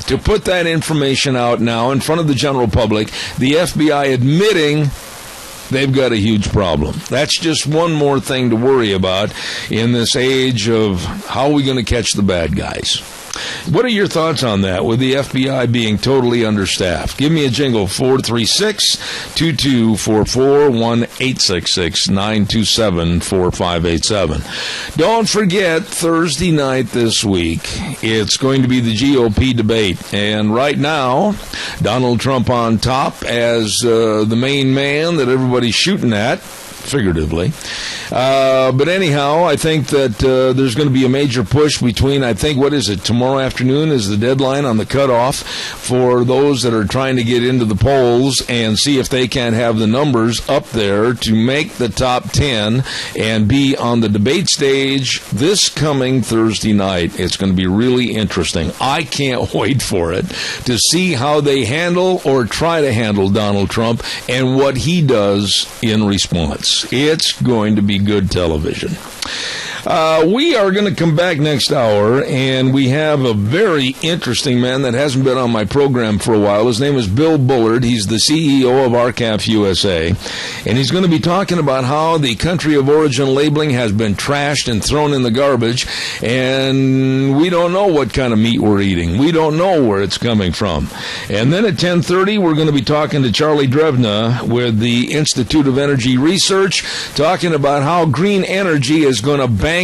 To put that information out now in front of the general public, the FBI admitting they've got a huge problem. That's just one more thing to worry about in this age of how are we going to catch the bad guys. What are your thoughts on that, with the FBI being totally understaffed? Give me a jingle, 436-2244, 1-866-927-4587. Don't forget, Thursday night this week, it's going to be the GOP debate. And right now, Donald Trump on top as the main man that everybody's shooting at figuratively. But anyhow, I think that there's going to be a major push between, I think, what is it, tomorrow afternoon is the deadline on the cutoff for those that are trying to get into the polls and see if they can't have the numbers up there to make the top 10 and be on the debate stage this coming Thursday night. It's going to be really interesting. I can't wait for it to see how they handle or try to handle Donald Trump and what he does in response. It's going to be good television. We are going to come back next hour, and we have a very interesting man that hasn't been on my program for a while. His name is Bill Bullard. He's the CEO of RCAF USA, and he's going to be talking about how the country of origin labeling has been trashed and thrown in the garbage, and we don't know what kind of meat we're eating. We don't know where it's coming from. And then at 10:30, we're going to be talking to Charlie Drevna with the Institute of Energy Research, talking about how green energy is going to bankrupt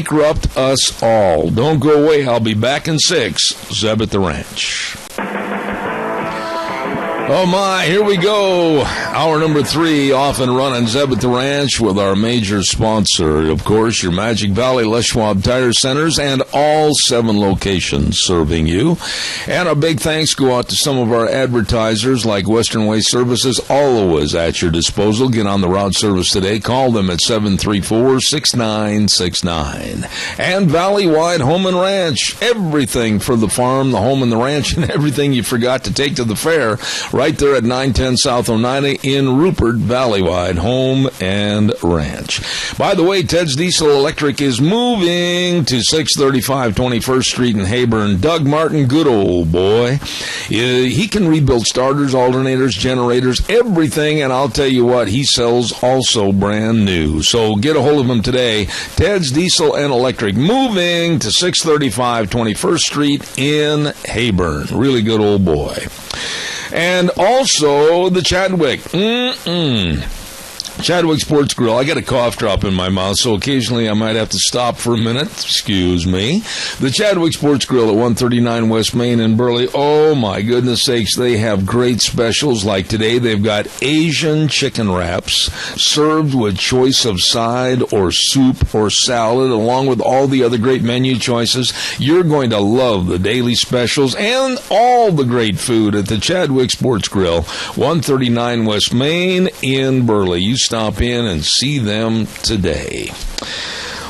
us all. Don't go away. I'll be back in 6. Zeb at the Ranch. Oh my, here we go. Hour number 3 off and running. Zeb at the Ranch with our major sponsor, of course, your Magic Valley Les Schwab Tire Centers and all 7 locations serving you. And a big thanks go out to some of our advertisers like Western Way Services, always at your disposal. Get on the route service today. Call them at 734-6969. And Valley-wide Home and Ranch. Everything for the farm, the home, and the ranch, and everything you forgot to take to the fair. Right there at 910 South Oneida in Rupert, Valley-wide Home and Ranch. By the way, Ted's Diesel Electric is moving to 635 21st Street in Heyburn. Doug Martin, good old boy. He can rebuild starters, alternators, generators, everything, and I'll tell you what, he sells also brand new. So get a hold of him today. Ted's Diesel and Electric, moving to 635 21st Street in Heyburn. Really good old boy. And also the Chadwick. Chadwick Sports Grill. I got a cough drop in my mouth, so occasionally I might have to stop for a minute. Excuse me. The Chadwick Sports Grill at 139 West Main in Burley. Oh, my goodness sakes. They have great specials. Like today, they've got Asian chicken wraps served with choice of side or soup or salad, along with all the other great menu choices. You're going to love the daily specials and all the great food at the Chadwick Sports Grill, 139 West Main in Burley. You stop in and see them today.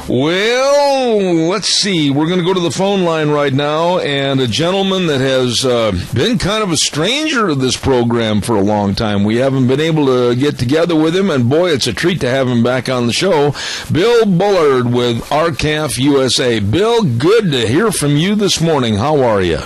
Well, let's see. We're going to go to the phone line right now, and a gentleman that has been kind of a stranger to this program for a long time. We haven't been able to get together with him, and boy, it's a treat to have him back on the show. Bill Bullard with RCAF USA. Bill, good to hear from you this morning. How are you?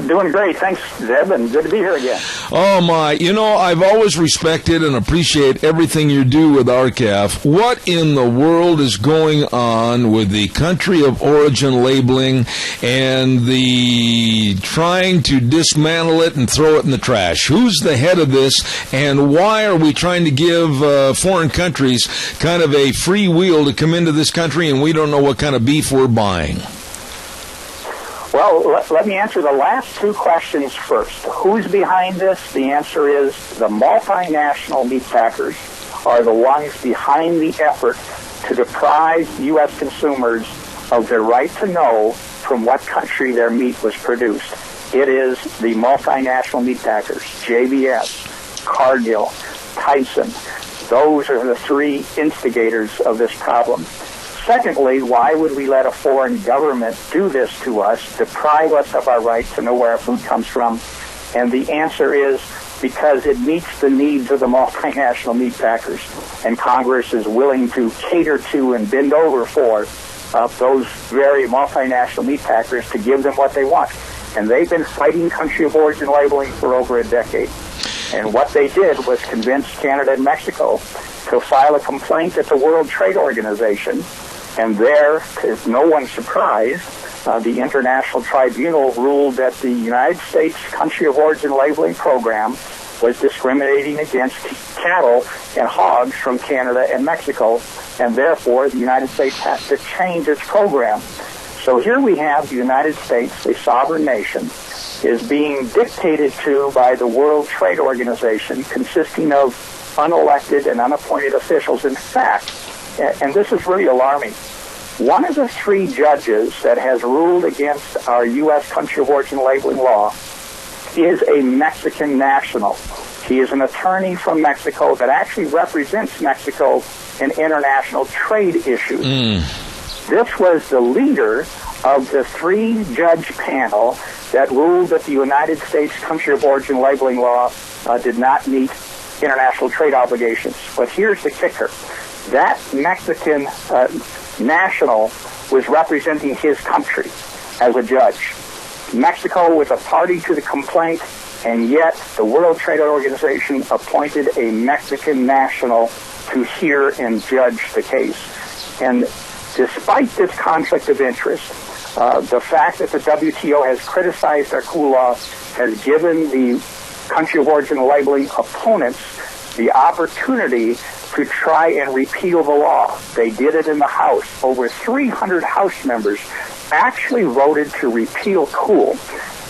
Doing great. Thanks, Zeb, and good to be here again. Oh, my. You know, I've always respected and appreciate everything you do with RCAF. What in the world is going on with the country of origin labeling and the trying to dismantle it and throw it in the trash? Who's the head of this, and why are we trying to give foreign countries kind of a free wheel to come into this country and we don't know what kind of beef we're buying? Well, let me answer the last 2 questions first. Who's behind this? The answer is the multinational meat packers are the ones behind the effort to deprive U.S. consumers of their right to know from what country their meat was produced. It is the multinational meat packers, JBS, Cargill, Tyson. Those are the 3 instigators of this problem. Secondly, why would we let a foreign government do this to us, deprive us of our right to know where our food comes from? And the answer is because it meets the needs of the multinational meat packers, and Congress is willing to cater to and bend over for those very multinational meat packers to give them what they want. And they've been fighting country of origin labeling for over a decade. And what they did was convince Canada and Mexico to file a complaint at the World Trade Organization. And there, to no one's surprise, the International Tribunal ruled that the United States country of origin labeling program was discriminating against cattle and hogs from Canada and Mexico, and therefore the United States has to change its program. So here we have the United States, a sovereign nation, is being dictated to by the World Trade Organization, consisting of unelected and unappointed officials. In fact, and this is really alarming, one of the 3 judges that has ruled against our U.S. country of origin labeling law is a Mexican national. He is an attorney from Mexico that actually represents Mexico in international trade issues. This was the leader of the 3-judge panel that ruled that the United States country of origin labeling law did not meet international trade obligations. But here's the kicker. That Mexican national was representing his country as a judge. Mexico was a party to the complaint, and yet the World Trade Organization appointed a Mexican national to hear and judge the case. And despite this conflict of interest, the fact that the WTO has criticized our cool law has given the country of origin labeling opponents the opportunity to try and repeal the law. They did it in the House. Over 300 House members actually voted to repeal cool,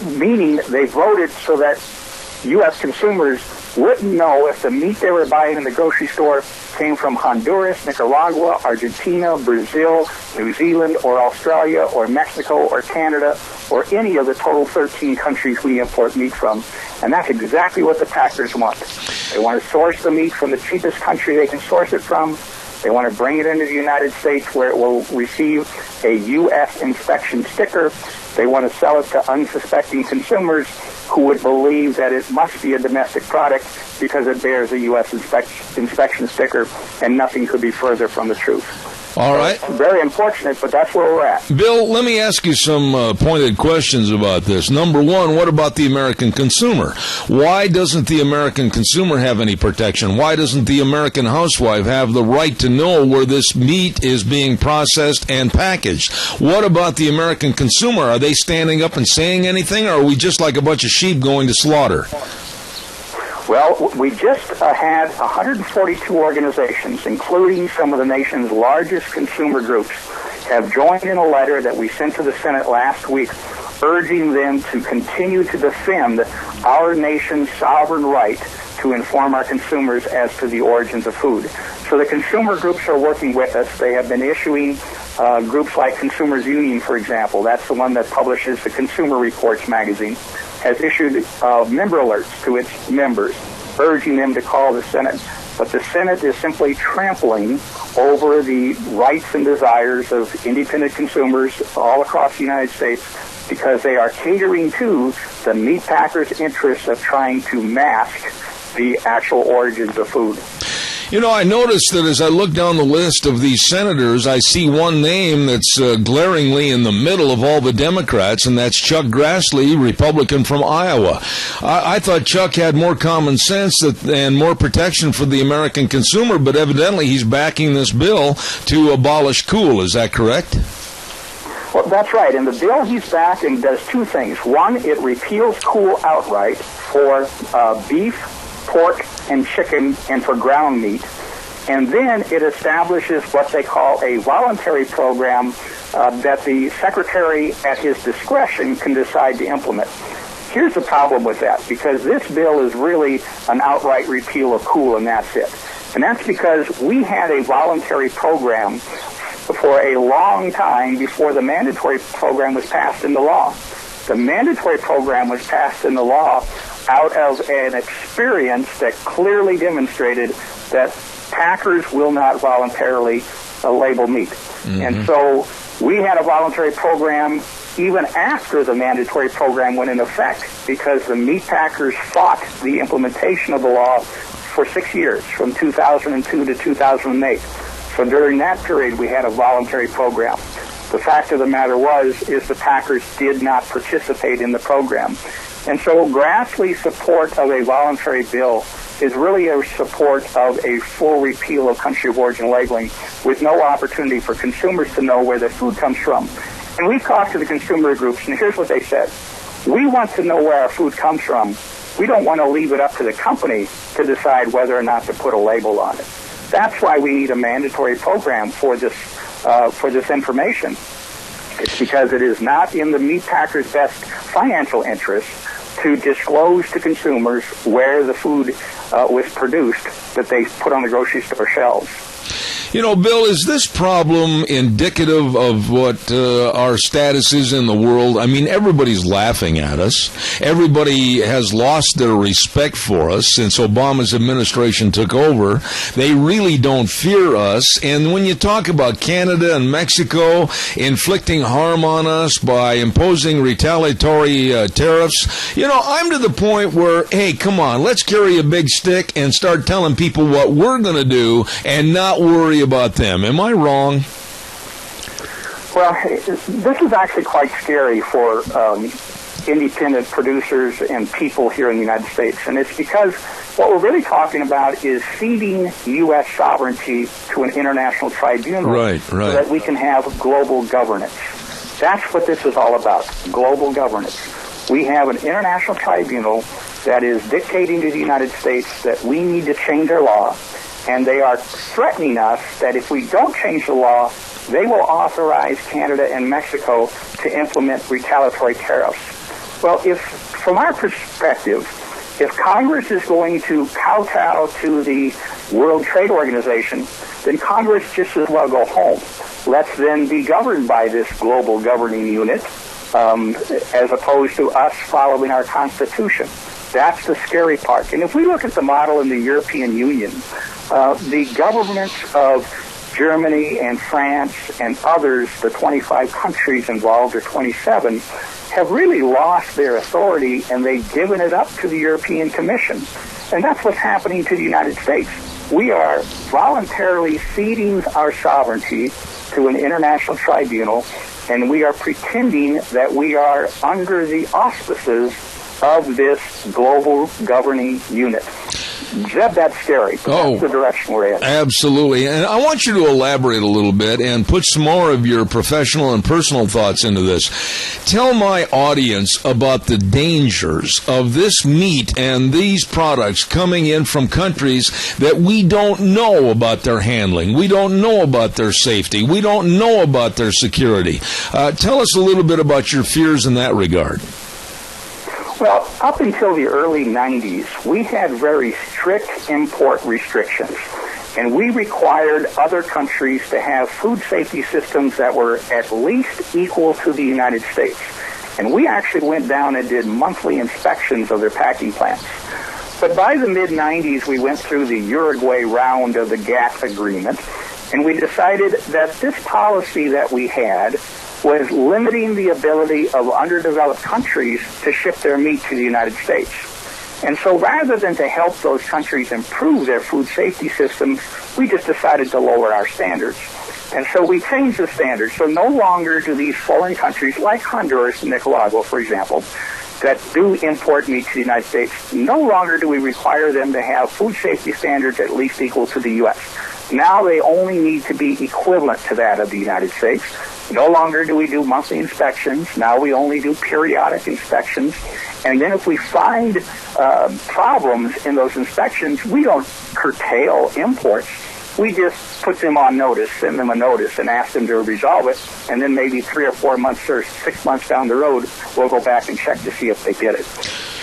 meaning they voted so that U.S. consumers wouldn't know if the meat they were buying in the grocery store came from Honduras, Nicaragua, Argentina, Brazil, New Zealand, or Australia, or Mexico, or Canada, or any of the total 13 countries we import meat from. And that's exactly what the packers want. They want to source the meat from the cheapest country they can source it from. They want to bring it into the United States where it will receive a U.S. inspection sticker. They want to sell it to unsuspecting consumers who would believe that it must be a domestic product because it bears a U.S. inspection sticker, and nothing could be further from the truth. All right. Very unfortunate, but that's where we're at. Bill, let me ask you some pointed questions about this. Number one, what about the American consumer? Why doesn't the American consumer have any protection? Why doesn't the American housewife have the right to know where this meat is being processed and packaged? What about the American consumer? Are they standing up and saying anything, or are we just like a bunch of sheep going to slaughter? Well, we just had 142 organizations, including some of the nation's largest consumer groups, have joined in a letter that we sent to the Senate last week, urging them to continue to defend our nation's sovereign right to inform our consumers as to the origins of food. So the consumer groups are working with us. They have been issuing groups like Consumers Union, for example. That's the one that publishes the Consumer Reports magazine, has issued member alerts to its members, urging them to call the Senate. But the Senate is simply trampling over the rights and desires of independent consumers all across the United States because they are catering to the meat packers' interests of trying to mask the actual origins of food. You know, I noticed that as I look down the list of these senators, I see one name that's glaringly in the middle of all the Democrats, and that's Chuck Grassley, Republican from Iowa. I thought Chuck had more common sense and more protection for the American consumer, but evidently he's backing this bill to abolish cool. Is that correct? Well, that's right. And the bill he's backing does two things. One, it repeals cool outright for beef, pork, and chicken, and for ground meat. And then it establishes what they call a voluntary program that the secretary at his discretion can decide to implement. Here's the problem with that, because this bill is really an outright repeal of cool, and that's it. And that's because we had a voluntary program for a long time before the mandatory program was passed into law. The mandatory program was passed into law out of an experience that clearly demonstrated that packers will not voluntarily label meat. Mm-hmm. And so we had a voluntary program even after the mandatory program went into effect because the meat packers fought the implementation of the law for 6 years, from 2002 to 2008. So during that period, we had a voluntary program. The fact of the matter is the packers did not participate in the program. And so Grassley's support of a voluntary bill is really a support of a full repeal of country of origin labeling with no opportunity for consumers to know where their food comes from. And we've talked to the consumer groups, and here's what they said. We want to know where our food comes from. We don't want to leave it up to the company to decide whether or not to put a label on it. That's why we need a mandatory program for this information. It's because it is not in the meat packers' best financial interest to disclose to consumers where the food was produced that they put on the grocery store shelves. You know, Bill, is this problem indicative of what our status is in the world? I mean, everybody's laughing at us. Everybody has lost their respect for us since Obama's administration took over. They really don't fear us. And when you talk about Canada and Mexico inflicting harm on us by imposing retaliatory tariffs, you know, I'm to the point where, hey, come on, let's carry a big stick and start telling people what we're going to do and not worry about them. Am I wrong? Well, this is actually quite scary for independent producers and people here in the United States. And it's because what we're really talking about is ceding U.S. sovereignty to an international tribunal so that we can have global governance. That's what this is all about, global governance. We have an international tribunal that is dictating to the United States that we need to change our law, and they are threatening us that if we don't change the law, they will authorize Canada and Mexico to implement retaliatory tariffs. Well, from our perspective, if Congress is going to kowtow to the World Trade Organization, then Congress just as well go home. Let's then be governed by this global governing unit as opposed to us following our Constitution. That's the scary part. And if we look at the model in the European Union, the governments of Germany and France and others, the 25 countries involved, or 27, have really lost their authority, and they've given it up to the European Commission. And that's what's happening to the United States. We are voluntarily ceding our sovereignty to an international tribunal, and we are pretending that we are under the auspices of this global governing unit. That's scary. That's the direction we're in. Absolutely. And I want you to elaborate a little bit and put some more of your professional and personal thoughts into this. Tell my audience about the dangers of this meat and these products coming in from countries that we don't know about their handling. We don't know about their safety. We don't know about their security. Tell us a little bit about your fears in that regard. Well, up until the early 90s, we had very strict import restrictions, and we required other countries to have food safety systems that were at least equal to the United States. And we actually went down and did monthly inspections of their packing plants. But by the mid-90s, we went through the Uruguay round of the GATT agreement, and we decided that this policy that we had was limiting the ability of underdeveloped countries to ship their meat to the United States. And so rather than to help those countries improve their food safety systems, we just decided to lower our standards. And so we changed the standards. So no longer do these foreign countries like Honduras and Nicaragua, for example, that do import meat to the United States, no longer do we require them to have food safety standards at least equal to the U.S. Now they only need to be equivalent to that of the United States. No longer do we do monthly inspections. Now we only do periodic inspections. And then if we find problems in those inspections, we don't curtail imports. We just put them on notice, send them a notice, and ask them to resolve it. And then maybe 3 or 4 months or 6 months down the road, we'll go back and check to see if they did it.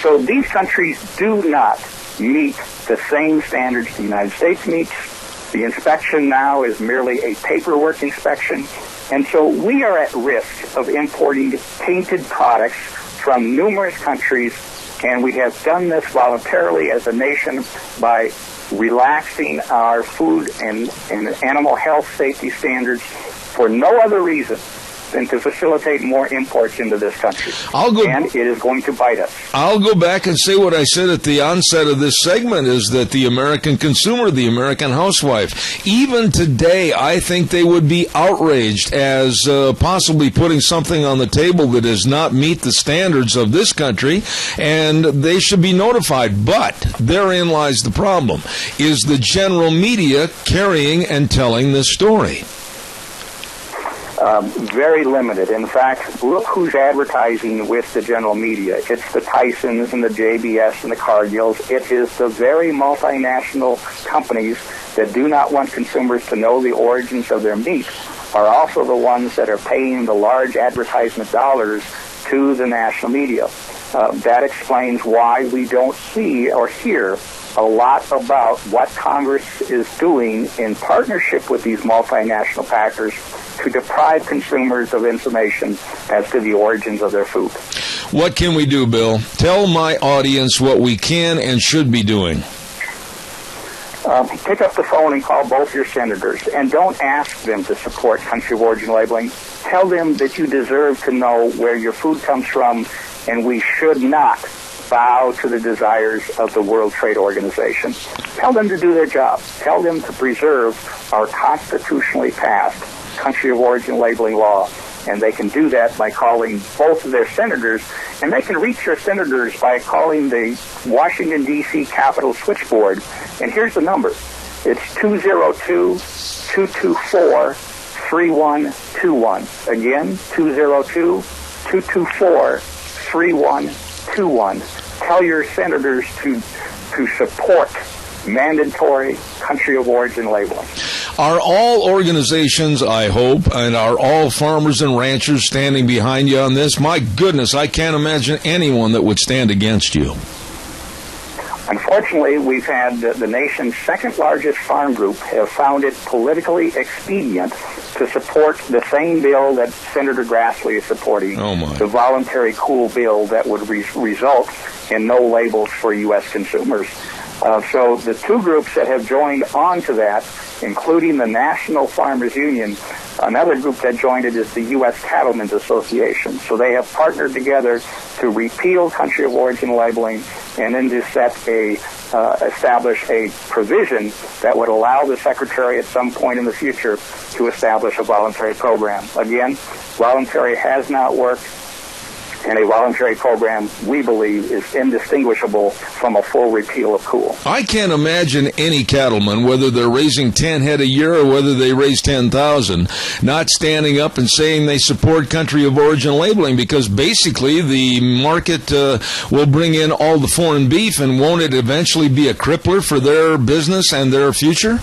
So these countries do not meet the same standards the United States meets. The inspection now is merely a paperwork inspection. And so we are at risk of importing tainted products from numerous countries, and we have done this voluntarily as a nation by relaxing our food and animal health safety standards for no other reason than to facilitate more imports into this country. And it is going to bite us. I'll go back and say what I said at the onset of this segment, is that the American consumer, the American housewife, even today, I think they would be outraged as possibly putting something on the table that does not meet the standards of this country, and they should be notified. But therein lies the problem. Is the general media carrying and telling this story? Very limited. In fact, look who's advertising with the general media. It's the Tysons and the JBS and the Cargills. It is the very multinational companies that do not want consumers to know the origins of their meat are also the ones that are paying the large advertisement dollars to the national media. That explains why we don't see or hear a lot about what Congress is doing in partnership with these multinational packers to deprive consumers of information as to the origins of their food. What can we do, Bill? Tell my audience what we can and should be doing. Pick up the phone and call both your senators, and don't ask them to support country of origin labeling. Tell them that you deserve to know where your food comes from, and we should not bow to the desires of the World Trade Organization. Tell them to do their job. Tell them to preserve our constitutionally passed country of origin labeling law. And they can do that by calling both of their senators. And they can reach their senators by calling the Washington, D.C. Capitol switchboard. And here's the number. It's 202-224-3121. Again, 202-224-3121. Tell your senators to support mandatory country of origin labeling. Are all organizations, I hope, and are all farmers and ranchers standing behind you on this? My goodness, I can't imagine anyone that would stand against you. Unfortunately, we've had the nation's second largest farm group have found it politically expedient to support the same bill that Senator Grassley is supporting, the voluntary cool bill that would result in no labels for U.S. consumers. So the two groups that have joined on to that, including the National Farmers Union, another group that joined it is the U.S. Cattlemen's Association. So they have partnered together to repeal country of origin labeling and then to establish a provision that would allow the Secretary at some point in the future to establish a voluntary program. Again, voluntary has not worked. And a voluntary program, we believe, is indistinguishable from a full repeal of cool. I can't imagine any cattleman, whether they're raising 10 head a year or whether they raise 10,000, not standing up and saying they support country of origin labeling, because basically the market will bring in all the foreign beef, and won't it eventually be a crippler for their business and their future?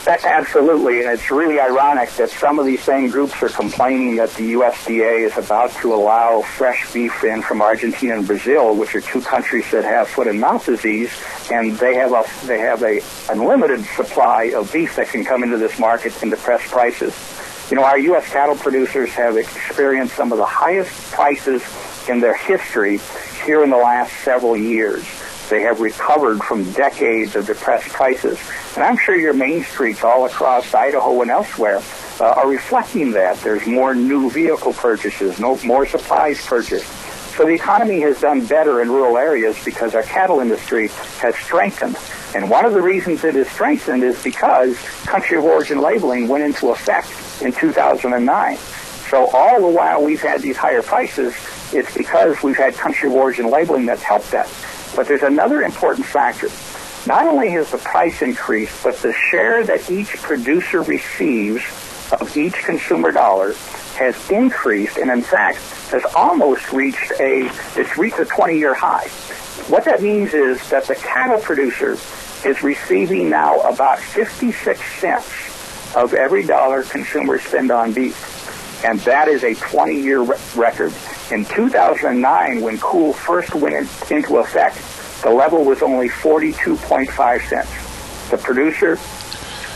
Absolutely, and it's really ironic that some of these same groups are complaining that the USDA is about to allow fresh beef in from Argentina and Brazil, which are two countries that have foot and mouth disease, and they have a unlimited supply of beef that can come into this market and depress prices. You know, our U.S. cattle producers have experienced some of the highest prices in their history here in the last several years. They have recovered from decades of depressed prices. And I'm sure your main streets all across Idaho and elsewhere are reflecting that. There's more new vehicle purchases, more supplies purchased. So the economy has done better in rural areas because our cattle industry has strengthened. And one of the reasons it has strengthened is because country of origin labeling went into effect in 2009. So all the while we've had these higher prices, it's because we've had country of origin labeling that's helped that. But there's another important factor. Not only has the price increased, but the share that each producer receives of each consumer dollar has increased, and in fact has almost reached a 20-year high. What that means is that the cattle producer is receiving now about 56 cents of every dollar consumers spend on beef. And that is a 20-year record. In 2009, when cool first went into effect, the level was only 42.5 cents. The producer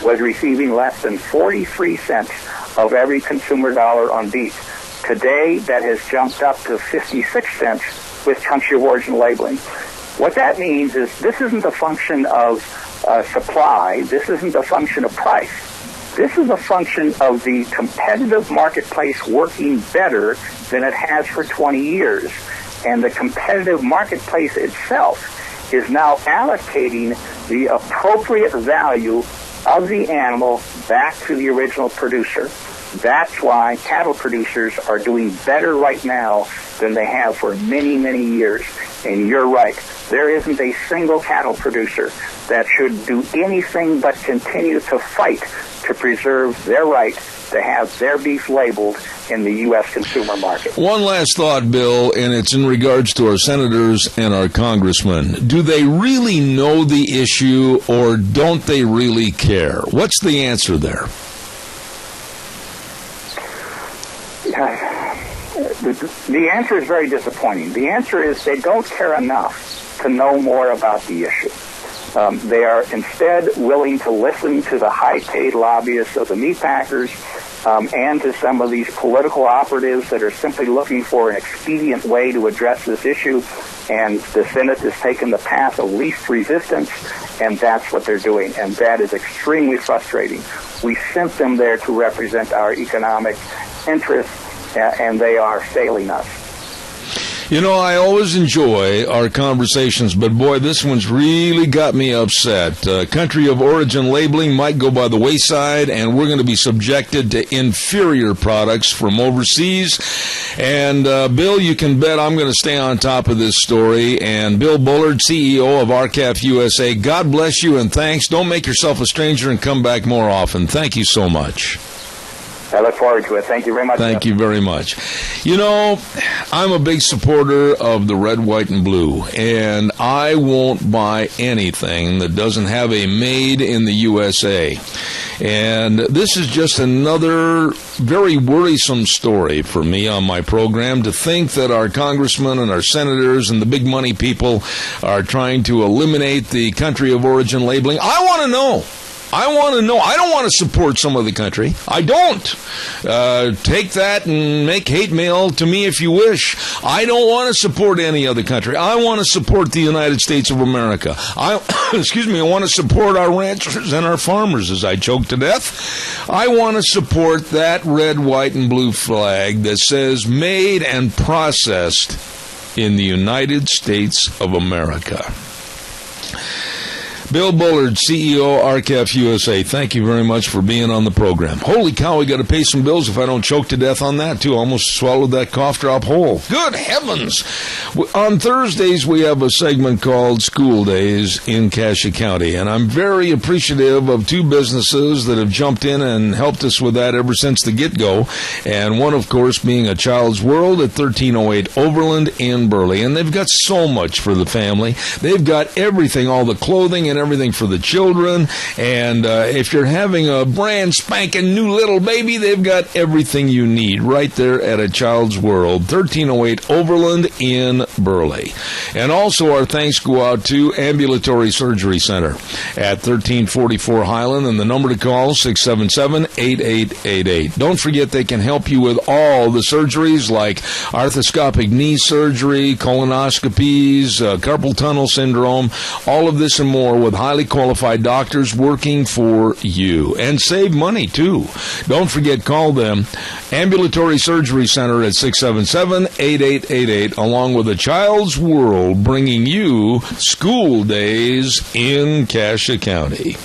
was receiving less than 43 cents of every consumer dollar on beef. Today, that has jumped up to 56 cents with country of origin labeling. What that means is this isn't a function of supply. This isn't a function of price. This is a function of the competitive marketplace working better than it has for 20 years. And the competitive marketplace itself is now allocating the appropriate value of the animal back to the original producer. That's why cattle producers are doing better right now than they have for many, many years. And you're right. There isn't a single cattle producer that should do anything but continue to fight to preserve their right to have their beef labeled in the U.S. consumer market. One last thought, Bill, and it's in regards to our senators and our congressmen. Do they really know the issue, or don't they really care? What's the answer there? The answer is very disappointing. The answer is they don't care enough to know more about the issue. They are instead willing to listen to the high-paid lobbyists of the meatpackers and to some of these political operatives that are simply looking for an expedient way to address this issue. And the Senate has taken the path of least resistance, and that's what they're doing. And that is extremely frustrating. We sent them there to represent our economic interests, and they are failing us. You know, I always enjoy our conversations, but boy, this one's really got me upset. Country of origin labeling might go by the wayside, and we're going to be subjected to inferior products from overseas. And, Bill, you can bet I'm going to stay on top of this story. And Bill Bullard, CEO of RCAF USA, God bless you and thanks. Don't make yourself a stranger and come back more often. Thank you so much. I look forward to it. Thank you very much. Thank you very much. You know, I'm a big supporter of the red, white, and blue, and I won't buy anything that doesn't have a made in the USA. And this is just another very worrisome story for me on my program, to think that our congressmen and our senators and the big money people are trying to eliminate the country of origin labeling. I want to know. I don't want to support some other country. I don't. Take that and make hate mail to me if you wish. I don't want to support any other country. I want to support the United States of America. I want to support our ranchers and our farmers as I choke to death. I want to support that red, white, and blue flag that says made and processed in the United States of America. Bill Bullard, CEO, RCAF USA, thank you very much for being on the program. Holy cow, we got to pay some bills if I don't choke to death on that, too. I almost swallowed that cough drop whole. Good heavens! On Thursdays, we have a segment called School Days in Cassia County, and I'm very appreciative of two businesses that have jumped in and helped us with that ever since the get-go, and one, of course, being A Child's World at 1308 Overland in Burley. And they've got so much for the family. They've got everything, all the clothing and everything for the children, and if you're having a brand spanking new little baby, they've got everything you need right there at A Child's World, 1308 Overland in Burley. And also our thanks go out to Ambulatory Surgery Center at 1344 Highland, and the number to call 677-8888. Don't forget they can help you with all the surgeries like arthroscopic knee surgery, colonoscopies, carpal tunnel syndrome, all of this and more with highly qualified doctors working for you. And save money, too. Don't forget, call them. Ambulatory Surgery Center at 677-8888, along with A Child's World, bringing you School Days in Cassia County.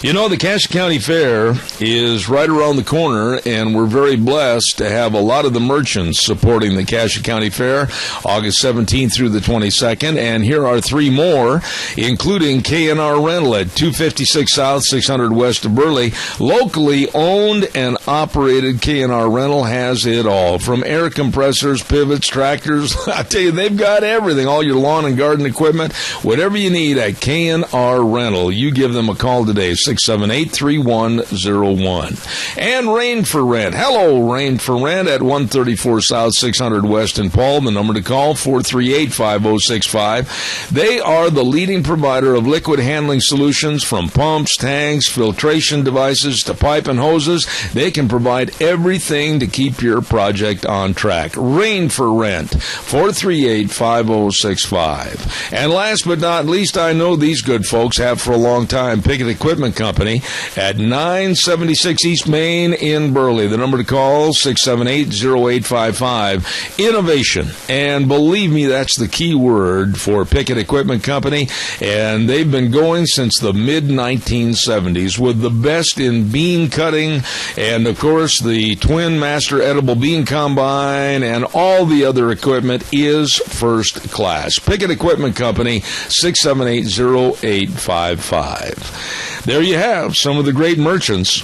You know, the Cassia County Fair is right around the corner, and we're very blessed to have a lot of the merchants supporting the Cassia County Fair, August 17th through the 22nd. And here are three more, including K&R Rental at 256 South, 600 West of Burley. Locally owned and operated K&R Rental has it all, from air compressors, pivots, tractors. I tell you, they've got everything, all your lawn and garden equipment, whatever you need at K&R Rental. You give them a call today, 678-3101. And Rain for Rent. Hello, Rain for Rent at 134 South, 600 West in Paul. The number to call, 438-5065. They are the leading provider of liquid handling solutions, from pumps, tanks, filtration devices to pipe and hoses. They can provide everything to keep your project on track. Rain for Rent, 438-5065. And last but not least, I know these good folks have for a long time, Pickett Equipment Company at 976 East Main in Burley. The number to call, 678-0855. Innovation. And believe me, that's the key word for Pickett Equipment Company. And they've been going since the mid-1970s with the best in bean cutting and, of course, the Twin Master Edible Bean Combine, and all the other equipment is first class. Pickett Equipment Company, 678-0855. There you have some of the great merchants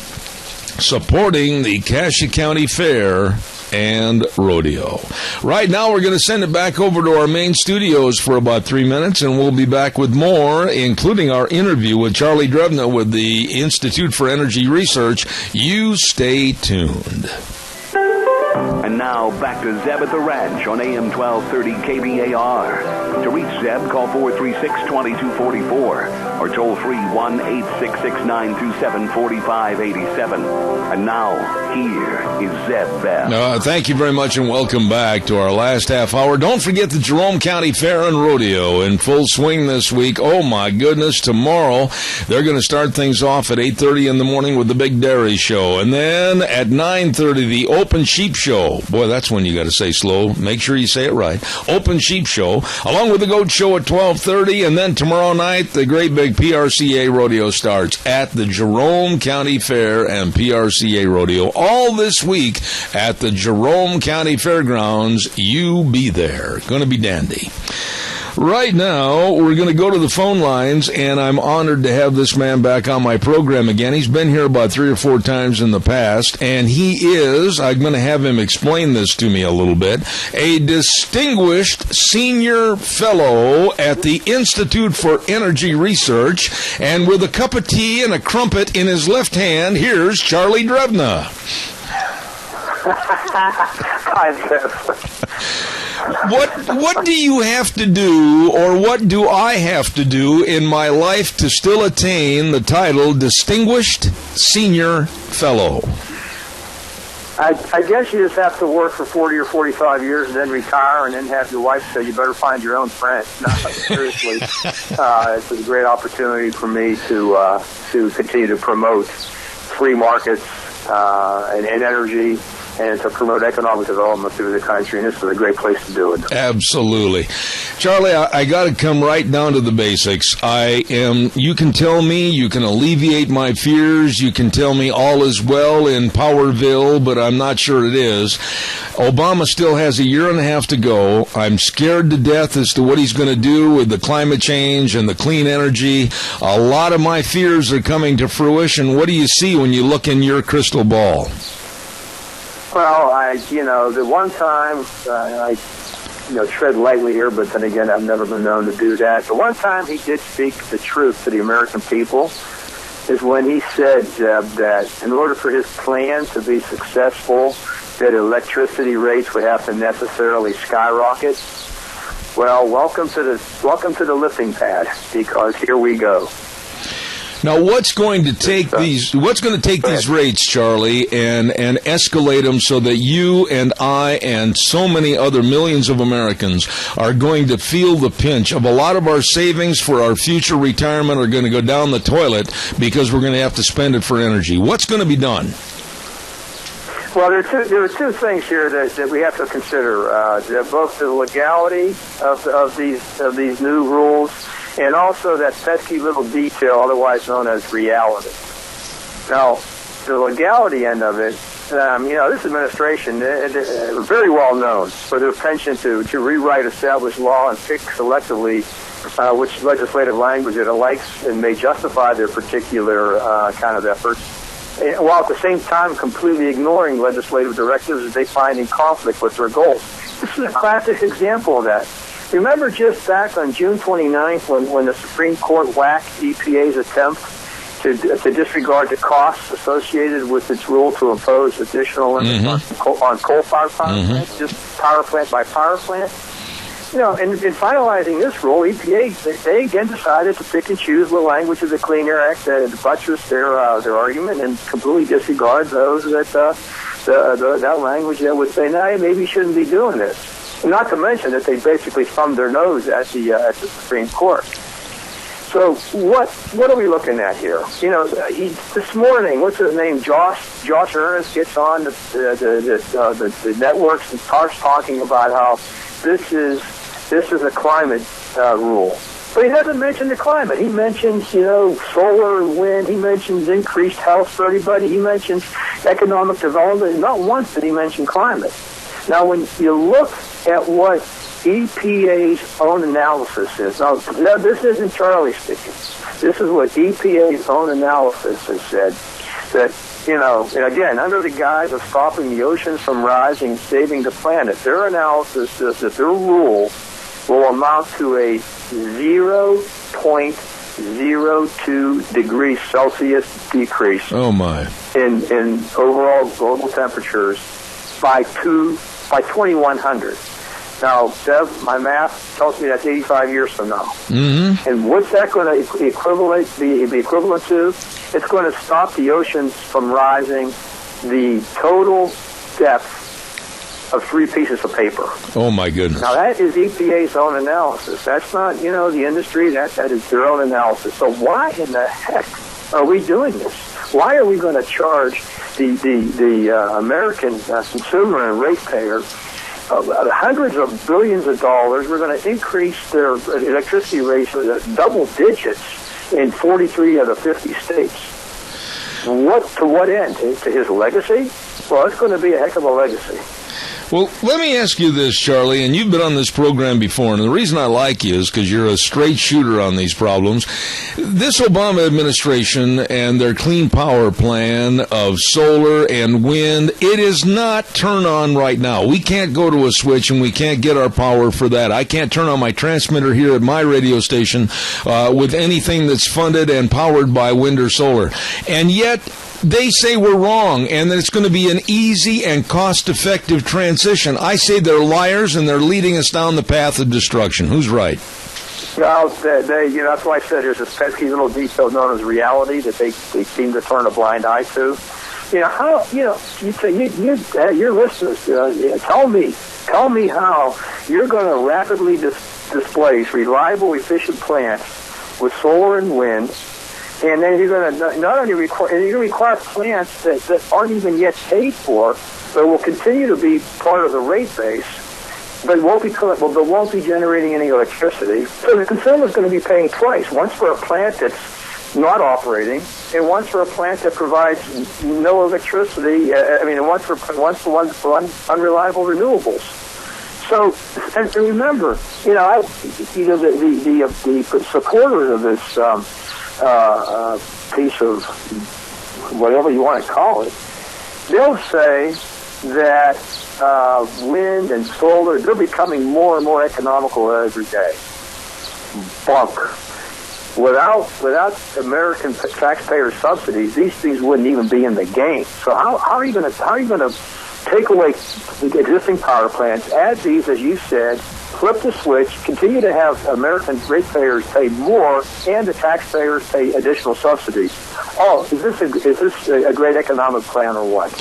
supporting the Cassia County Fair and Rodeo. Right now, we're going to send it back over to our main studios for about 3 minutes, and we'll be back with more, including our interview with Charlie Drevna with the Institute for Energy Research. You stay tuned. And now, back to Zeb at the Ranch on AM 1230 KBAR. To reach Zeb, call 436-2244 or toll free 1-866-927-4587. And now, here is Zeb Bell. Thank you very much and welcome back to our last half hour. Don't forget the Jerome County Fair and Rodeo in full swing this week. Oh, my goodness. Tomorrow, they're going to start things off at 8:30 in the morning with the Big Dairy Show. And then at 9:30, the Open Sheep Show. Boy, that's when you got to say slow. Make sure you say it right. Open Sheep Show, along with the Goat Show at 12:30. And then tomorrow night, the great big PRCA Rodeo starts at the Jerome County Fair and PRCA Rodeo. All this week at the Jerome County Fairgrounds. You be there. Going to be dandy. Right now, we're going to go to the phone lines, and I'm honored to have this man back on my program again. He's been here about 3 or 4 times in the past, and he is, I'm going to have him explain this to me a little bit, a distinguished senior fellow at the Institute for Energy Research, and with a cup of tea and a crumpet in his left hand, here's Charlie Drevna. Hi, Seth. What do you have to do, or what do I have to do in my life to still attain the title Distinguished Senior Fellow? I guess you just have to work for 40 or 45 years and then retire and then have your wife say you better find your own friend. No, seriously, it's a great opportunity for me to continue to promote free markets and energy, and to promote economic development through the country, and this is a great place to do it. Absolutely. Charlie, I got to come right down to the basics. You can tell me, you can alleviate my fears, you can tell me all is well in Powerville, but I'm not sure it is. Obama still has a year and a half to go. I'm scared to death as to what he's going to do with the climate change and the clean energy. A lot of my fears are coming to fruition. What do you see when you look in your crystal ball? Well, the one time, I tread lightly here, but then again, I've never been known to do that. The one time he did speak the truth to the American people is when he said that in order for his plan to be successful, that electricity rates would have to necessarily skyrocket. Well, welcome to the lifting pad, because here we go. Now, what's going to take these rates, Charlie, and escalate them so that you and I and so many other millions of Americans are going to feel the pinch of a lot of our savings for our future retirement are going to go down the toilet because we're going to have to spend it for energy? What's going to be done? Well, there are two things here that we have to consider: both the legality of these new rules, and also that pesky little detail, otherwise known as reality. Now, the legality end of it, this administration, they're very well known for their penchant to rewrite established law and pick selectively which legislative language it likes and may justify their particular kind of efforts, while at the same time completely ignoring legislative directives that they find in conflict with their goals. This is a classic example of that. Remember just back on June 29th when the Supreme Court whacked EPA's attempt to disregard the costs associated with its rule to impose additional limits on coal-fired power plants, just power plant by power plant? In finalizing this rule, EPA, they again decided to pick and choose the language of the Clean Air Act that buttress their argument and completely disregard those that language that would say, no, maybe you shouldn't be doing this. Not to mention that they basically thumbed their nose at the Supreme Court. So what are we looking at here? This morning, what's his name? Josh Ernest gets on the networks and starts talking about how this is a climate rule. But he doesn't mention the climate. He mentions, solar and wind. He mentions increased health for everybody. He mentions economic development. Not once did he mention climate. Now, when you look at what EPA's own analysis is, now this isn't Charlie speaking. This is what EPA's own analysis has said, that, and again, under the guise of stopping the oceans from rising, saving the planet, their analysis says that their rule will amount to a 0.02 degrees Celsius decrease. Oh, my. In overall global temperatures by 2100. Now, Dev, my math tells me that's 85 years from now. Mm-hmm. And what's that going to be equivalent to? It's going to stop the oceans from rising the total depth of 3 pieces of paper. Oh, my goodness. Now, that is EPA's own analysis. That's not, the industry. That is their own analysis. So why in the heck are we doing this? Why are we going to charge the American consumer and ratepayer hundreds of billions of dollars? We're going to increase their electricity rates to double digits in 43 of the 50 states. To what end? To his legacy? Well, it's going to be a heck of a legacy. Well, let me ask you this, Charlie, and you've been on this program before, and the reason I like you is because you're a straight shooter on these problems. This Obama administration and their clean power plan of solar and wind, it is not turn on right now. We can't go to a switch and we can't get our power for that. I can't turn on my transmitter here at my radio station with anything that's funded and powered by wind or solar. And yet, they say we're wrong and that it's going to be an easy and cost-effective transition. I say they're liars and they're leading us down the path of destruction. Who's right? Well, that's why I said there's this pesky little detail known as reality that they seem to turn a blind eye to. Your listeners, tell me how you're going to rapidly displace reliable, efficient plants with solar and wind. And then you're going to not only require plants that aren't even yet paid for, but will continue to be part of the rate base, but won't be generating any electricity. So the consumer is going to be paying twice: once for a plant that's not operating, and once for a plant that provides no electricity. Once for unreliable renewables. So, and remember, the supporters of this. Piece of whatever you want to call it, they'll say that wind and solar, they're becoming more and more economical every day. Bunk. Without American taxpayer subsidies, these things wouldn't even be in the game. So how are you going to take away the existing power plants, add these, as you said, flip the switch, continue to have American ratepayers pay more, and the taxpayers pay additional subsidies? Oh, is this a great economic plan or what?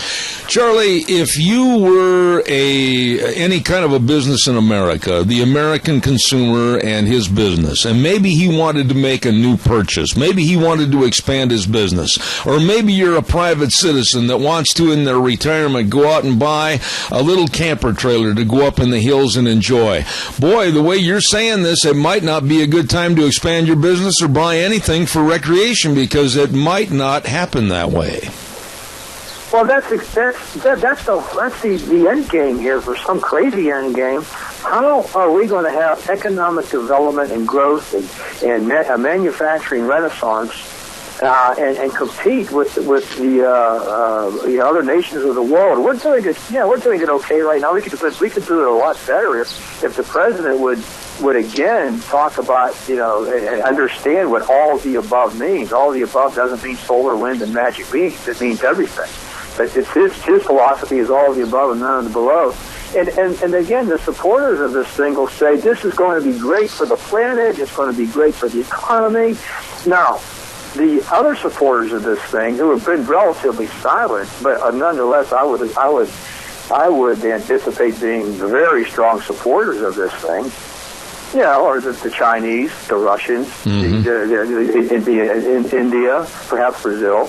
Charlie, if you were any kind of a business in America, the American consumer and his business, and maybe he wanted to make a new purchase, maybe he wanted to expand his business, or maybe you're a private citizen that wants to, in their retirement, go out and buy a little camper trailer to go up in the hills and enjoy. Boy, the way you're saying this, it might not be a good time to expand your business or buy anything for recreation, because it might not happen that way. Well, that's the end game here, for some crazy end game. How are we going to have economic development and growth and a manufacturing renaissance and compete with the other nations of the world? We're doing it. We're doing it okay right now. We could do it a lot better if the president would again talk about, and understand what all of the above means. All of the above doesn't mean solar, wind, and magic beans. It means everything. But it's his philosophy is all of the above and none of the below. And again, the supporters of this thing will say this is going to be great for the planet. It's going to be great for the economy. Now, the other supporters of this thing, who have been relatively silent, but nonetheless, I would anticipate being very strong supporters of this thing. Or the Chinese, the Russians, India, perhaps Brazil.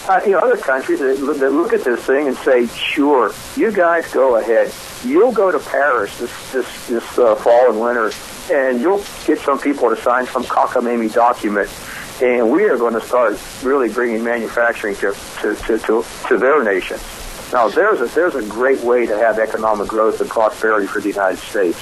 Other countries that look at this thing and say, sure, you guys go ahead. You'll go to Paris this fall and winter, and you'll get some people to sign some cockamamie document, and we are going to start really bringing manufacturing to their nation. Now, there's a great way to have economic growth and prosperity for the United States.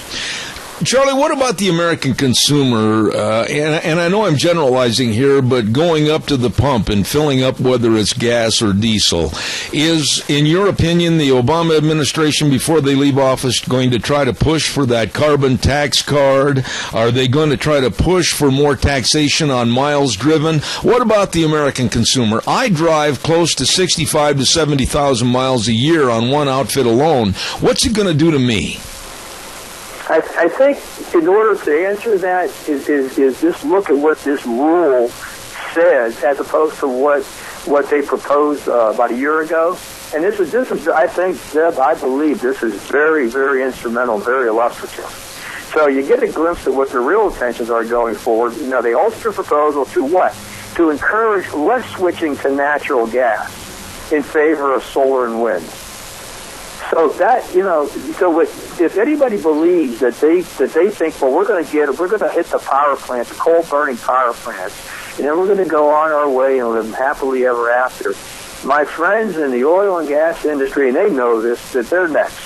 Charlie, what about the American consumer? And I know I'm generalizing here, but going up to the pump and filling up, whether it's gas or diesel, is, in your opinion, the Obama administration, before they leave office, going to try to push for that carbon tax card? Are they going to try to push for more taxation on miles driven? What about the American consumer? I drive close to 65 to 70,000 miles a year on one outfit alone. What's it going to do to me? I think in order to answer that is just look at what this rule says as opposed to what they proposed about a year ago. And this is I think, Zeb, I believe this is very, very instrumental, very illustrative. So you get a glimpse of what their real intentions are going forward. You know, they alter the proposal to what? To encourage less switching to natural gas in favor of solar and wind. So that, you know, if anybody believes that they think, well, we're going to hit the power plants, the coal burning power plants, and then we're going to go on our way and live happily ever after. My friends in the oil and gas industry, and they know this, that they're next.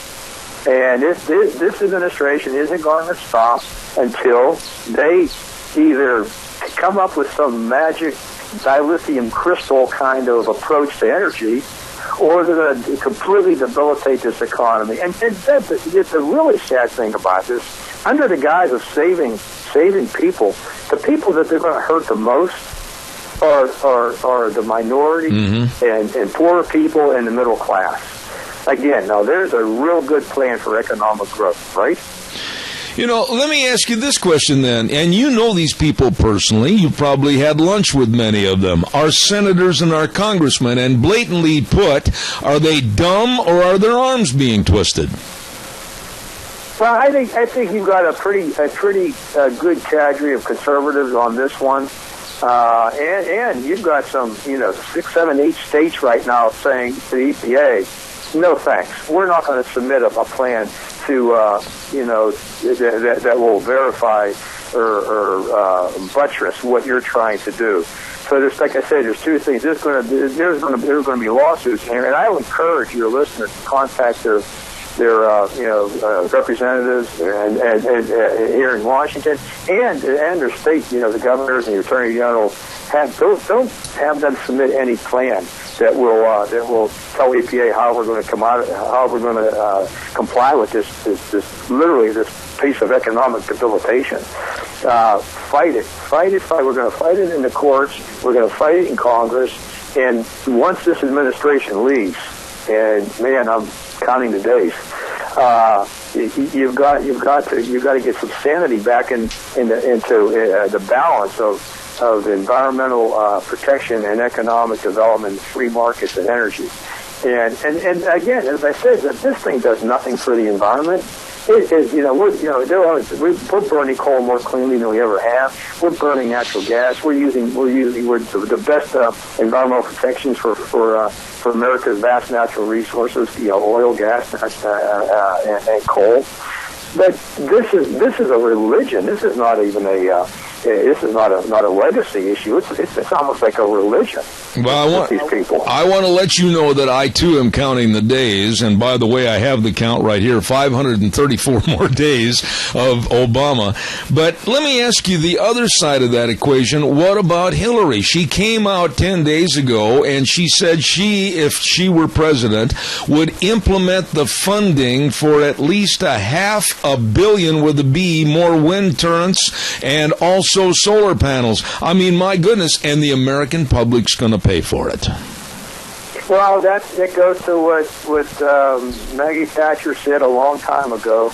And if this administration isn't going to stop until they either come up with some magic dilithium crystal kind of approach to energy, or they're going to completely debilitate this economy. And the really sad thing about this, under the guise of saving people, the people that they're going to hurt the most are the minority and poorer people and the middle class. Again, now there's a real good plan for economic growth, right? You know, let me ask you this question then, and you know these people personally. You probably had lunch with many of them. Our senators and our congressmen, and blatantly put, are they dumb or are their arms being twisted? Well, I think you've got a pretty good cadre of conservatives on this one, and you've got some 6, 7, 8 states right now saying to the EPA, no thanks, we're not going to submit a plan to that will verify or buttress what you're trying to do. So there's, like I said, there's two things. There's going to be lawsuits here, and I would encourage your listeners to contact their representatives and here in Washington and their state, the governors and the attorney general. Don't have them submit any plan that will tell EPA how we're going to comply with this piece of economic debilitation. Fight it. We're going to fight it in the courts. We're going to fight it in Congress. And once this administration leaves, and man, I'm counting the days. You've got to get some sanity back into the balance of environmental protection and economic development, free markets, and energy. And again, as I said, this thing does nothing for the environment. We're burning coal more cleanly than we ever have. We're burning natural gas. We're the best environmental protections for America's vast natural resources, oil, gas, and coal. But this is a religion. This is not even this is not a legacy issue. It's almost like a religion. Well, I want to let you know that I too am counting the days, and by the way, I have the count right here: 534 more days of Obama. But let me ask you the other side of that equation. What about Hillary? She came out 10 days ago, and she said if she were president, would implement the funding for at least $500 million with a B more wind turrets and also solar panels. I mean, my goodness, and the American public's going to pay for it. Well, that goes to what Maggie Thatcher said a long time ago.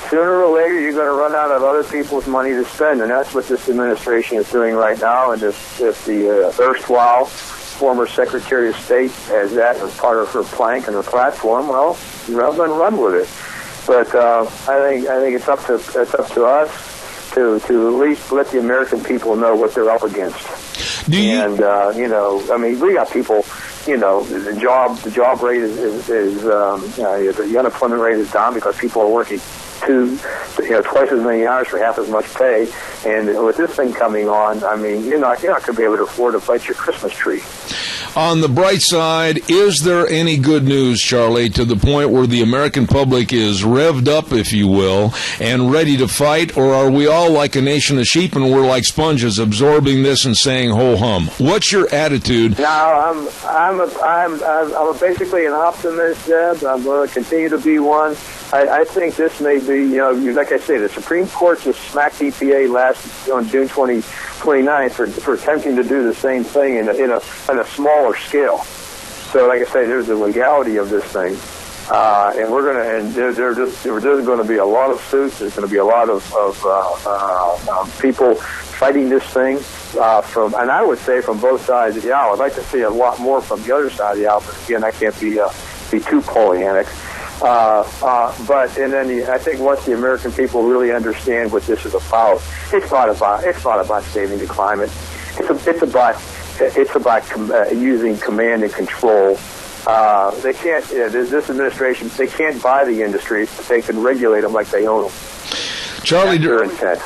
Sooner or later, you're going to run out of other people's money to spend, and that's what this administration is doing right now. And if the erstwhile former Secretary of State has that as part of her plank and her platform, well, then run with it. But I think it's up to us to at least let the American people know what they're up against. We got people. The job rate is the unemployment rate is down because people are working twice as many hours for half as much pay. And with this thing coming on, I mean, you're not going to be able to afford to light your Christmas tree. On the bright side, is there any good news, Charlie, to the point where the American public is revved up, if you will, and ready to fight, or are we all like a nation of sheep and we're like sponges absorbing this and saying ho hum? What's your attitude? No, I'm basically an optimist, Zeb. I'm going to continue to be one. I think this may be, like I say, the Supreme Court just smacked EPA on June 29th for attempting to do the same thing in a smaller scale. So, like I say, there's the legality of this thing, and we're going to, and there's going to be a lot of suits. There's going to be a lot of people fighting this thing and I would say from both sides of the aisle. I'd like to see a lot more from the other side of the aisle, but again, I can't be too Pollyannic. I think once the American people really understand what this is about, it's not about saving the climate. It's about using command and control. They can't. This administration, they can't buy the industries, but they can regulate them like they own them. Charlie,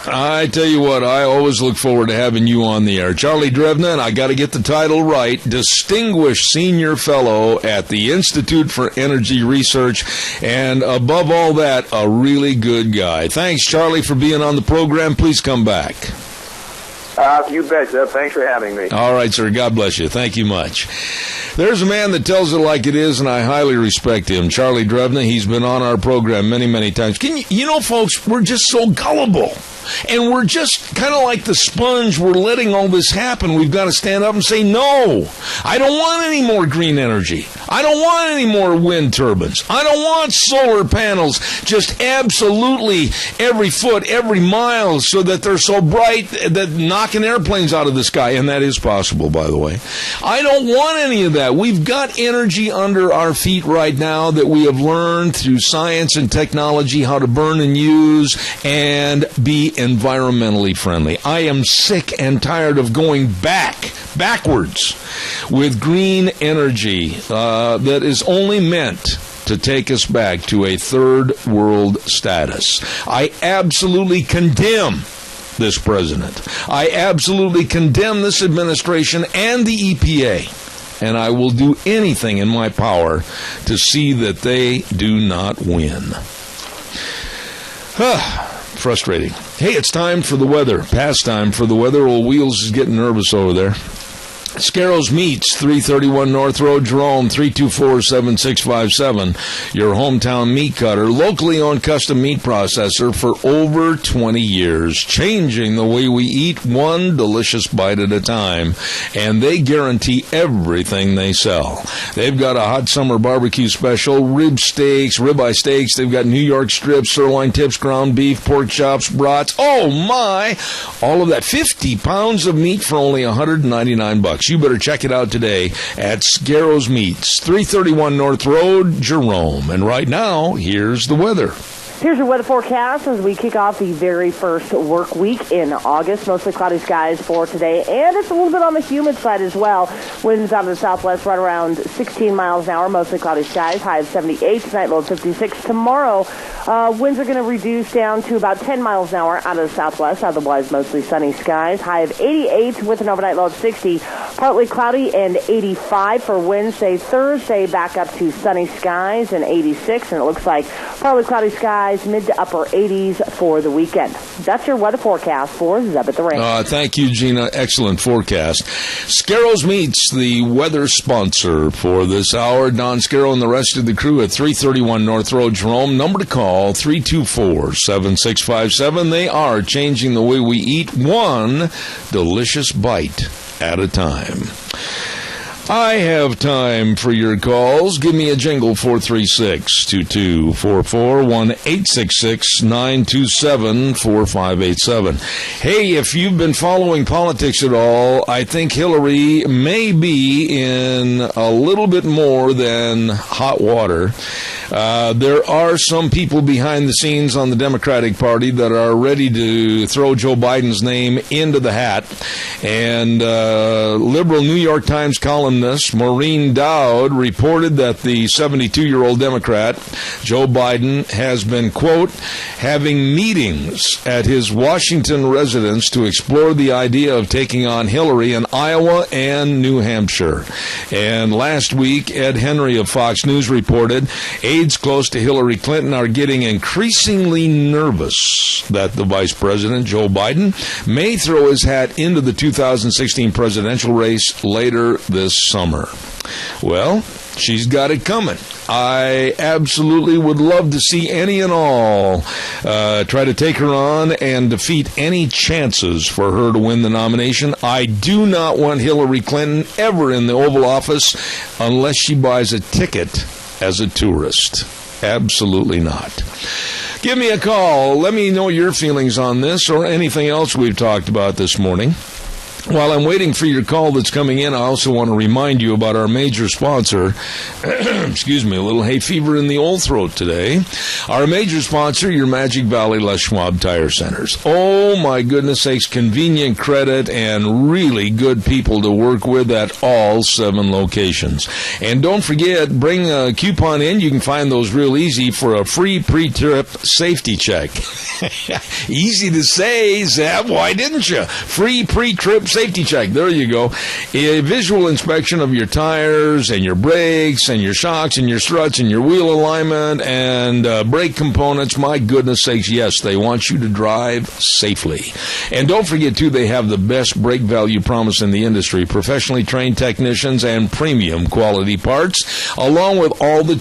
I tell you what, I always look forward to having you on the air. Charlie Drevna, and I got to get the title right, Distinguished Senior Fellow at the Institute for Energy Research, and above all that, a really good guy. Thanks, Charlie, for being on the program. Please come back. You bet, Zeb. Thanks for having me. All right, sir. God bless you. Thank you much. There's a man that tells it like it is, and I highly respect him. Charlie Drevna, he's been on our program many, many times. You know, folks, we're just so gullible. And we're just kind of like the sponge. We're letting all this happen. We've got to stand up and say, no, I don't want any more green energy. I don't want any more wind turbines. I don't want solar panels just absolutely every foot, every mile, so that they're so bright that knocking airplanes out of the sky. And that is possible, by the way. I don't want any of that. We've got energy under our feet right now that we have learned through science and technology how to burn and use and be environmentally friendly. I am sick and tired of going backwards with green energy that is only meant to take us back to a third world status. I absolutely condemn this president. I absolutely condemn this administration and the EPA. And I will do anything in my power to see that they do not win. Frustrating. Hey, it's time for the weather. Past time for the weather. Old Wheels is getting nervous over there. Scarrows Meats, 331 North Road, Jerome, 324-7657. Your hometown meat cutter, locally owned custom meat processor for over 20 years, changing the way we eat one delicious bite at a time. And they guarantee everything they sell. They've got a hot summer barbecue special, rib steaks, ribeye steaks. They've got New York strips, sirloin tips, ground beef, pork chops, brats. Oh, my! All of that. 50 pounds of meat for only $199. You better check it out today at Scarrows Meats, 331 North Road, Jerome. And right now, here's the weather. Here's your weather forecast as we kick off the very first work week in August. Mostly cloudy skies for today, and it's a little bit on the humid side as well. Winds out of the southwest right around 16 miles an hour. Mostly cloudy skies, high of 78 tonight, low of 56. Tomorrow, winds are going to reduce down to about 10 miles an hour out of the southwest. Otherwise, mostly sunny skies, high of 88 with an overnight low of 60. Partly cloudy and 85 for Wednesday. Thursday, back up to sunny skies and 86, and it looks like partly cloudy skies, mid to upper 80s for the weekend. That's your weather forecast for Zeb at the Range. Thank you, Gina. Excellent forecast. Scarrows Meats, the weather sponsor for this hour. Don Scarrow and the rest of the crew at 331 North Road, Jerome. Number to call, 324-7657. They are changing the way we eat one delicious bite at a time. I have time for your calls. Give me a jingle, 436-2244, 1-866-927-4587. Hey, if you've been following politics at all, I think Hillary may be in a little bit more than hot water. There are some people behind the scenes on the Democratic Party that are ready to throw Joe Biden's name into the hat. And liberal New York Times columnist Eyewitness Maureen Dowd reported that the 72-year-old Democrat, Joe Biden, has been, quote, having meetings at his Washington residence to explore the idea of taking on Hillary in Iowa and New Hampshire. And last week, Ed Henry of Fox News reported aides close to Hillary Clinton are getting increasingly nervous that the Vice President, Joe Biden, may throw his hat into the 2016 presidential race later this summer. Well, she's got it coming. I absolutely would love to see any and all try to take her on and defeat any chances for her to win the nomination. I do not want Hillary Clinton ever in the Oval Office unless she buys a ticket as a tourist. Absolutely not. Give me a call. Let me know your feelings on this or anything else we've talked about this morning. While I'm waiting for your call that's coming in, I also want to remind you about our major sponsor. Excuse me, a little hay fever in the old throat today. Our major sponsor, your Magic Valley Les Schwab Tire Centers. Oh, my goodness sakes, convenient credit and really good people to work with at all 7 locations. And don't forget, bring a coupon in. You can find those real easy for a free pre-trip safety check. Easy to say, Zeb. Why didn't you? Free pre-trip safety check. There you go. A visual inspection of your tires and your brakes and your shocks and your struts and your wheel alignment and brake components. My goodness sakes, yes, they want you to drive safely. And don't forget, too, they have the best brake value promise in the industry. Professionally trained technicians and premium quality parts, along with all the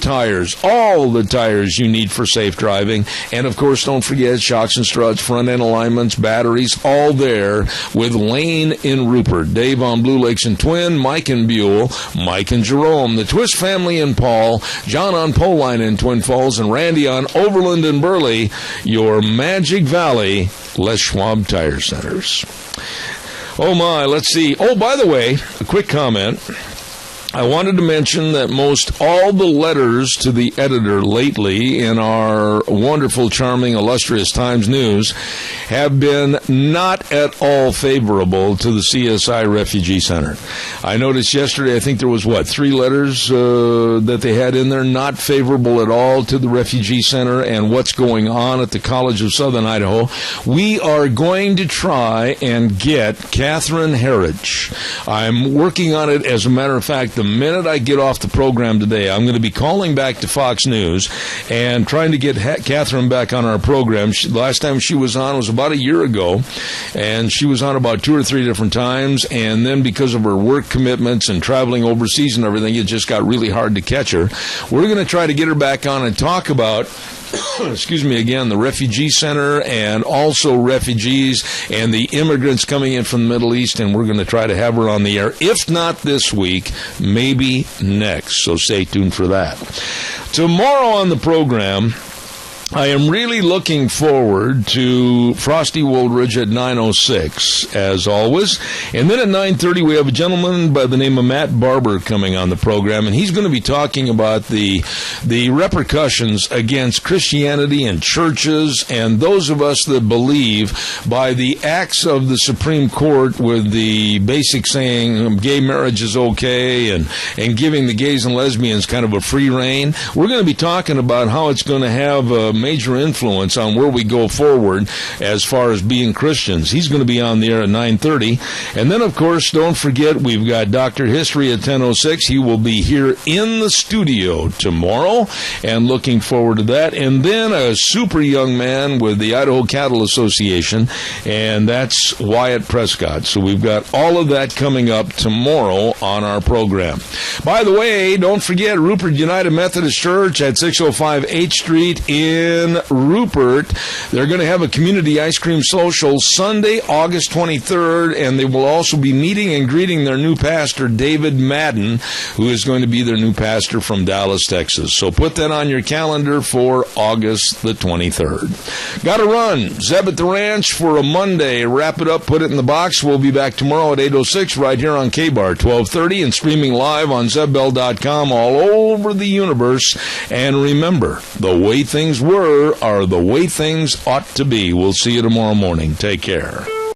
tires you need for safe driving. And, of course, don't forget shocks and struts, front end alignments, batteries, all there with Lane in Rupert, Dave on Blue Lakes and Twin, Mike in Buell, Mike and Jerome, the Twist family in Paul, John on Poline in Twin Falls, and Randy on Overland and Burley, your Magic Valley Les Schwab Tire Centers. Oh my, let's see. Oh, by the way, a quick comment. I wanted to mention that most all the letters to the editor lately in our wonderful, charming, illustrious Times News have been not at all favorable to the CSI Refugee Center. I noticed yesterday, I think there was, 3 letters that they had in there, not favorable at all to the Refugee Center and what's going on at the College of Southern Idaho. We are going to try and get Catherine Herridge. I'm working on it. As a matter of fact, the minute I get off the program today, I'm going to be calling back to Fox News and trying to get Catherine back on our program. Last time she was on was about a year ago, and she was on about 2 or 3 different times, and then because of her work commitments and traveling overseas and everything, it just got really hard to catch her. We're going to try to get her back on and talk about excuse me, again, the refugee center and also refugees and the immigrants coming in from the Middle East, and we're going to try to have her on the air. If not this week, maybe next, so stay tuned for that. Tomorrow on the program, I am really looking forward to Frosty Woldridge at 9:06, as always. And then at 9:30, we have a gentleman by the name of Matt Barber coming on the program, and he's going to be talking about the repercussions against Christianity and churches and those of us that believe by the acts of the Supreme Court with the basic saying gay marriage is okay and giving the gays and lesbians kind of a free rein. We're going to be talking about how it's going to have a major influence on where we go forward as far as being Christians. He's going to be on the air at 9:30. And then, of course, don't forget, we've got Dr. History at 10:06. He will be here in the studio tomorrow, and looking forward to that. And then a super young man with the Idaho Cattle Association, and that's Wyatt Prescott. So we've got all of that coming up tomorrow on our program. By the way, don't forget Rupert United Methodist Church at 605 H Street in Rupert. They're going to have a community ice cream social Sunday, August 23rd, and they will also be meeting and greeting their new pastor, David Madden, who is going to be their new pastor from Dallas, Texas. So put that on your calendar for August the 23rd. Got to run. Zeb at the Ranch for a Monday. Wrap it up, put it in the box. We'll be back tomorrow at 8:06 right here on K-Bar 1230 and streaming live on ZebBell.com all over the universe. And remember, the way things were are the way things ought to be. We'll see you tomorrow morning. Take care.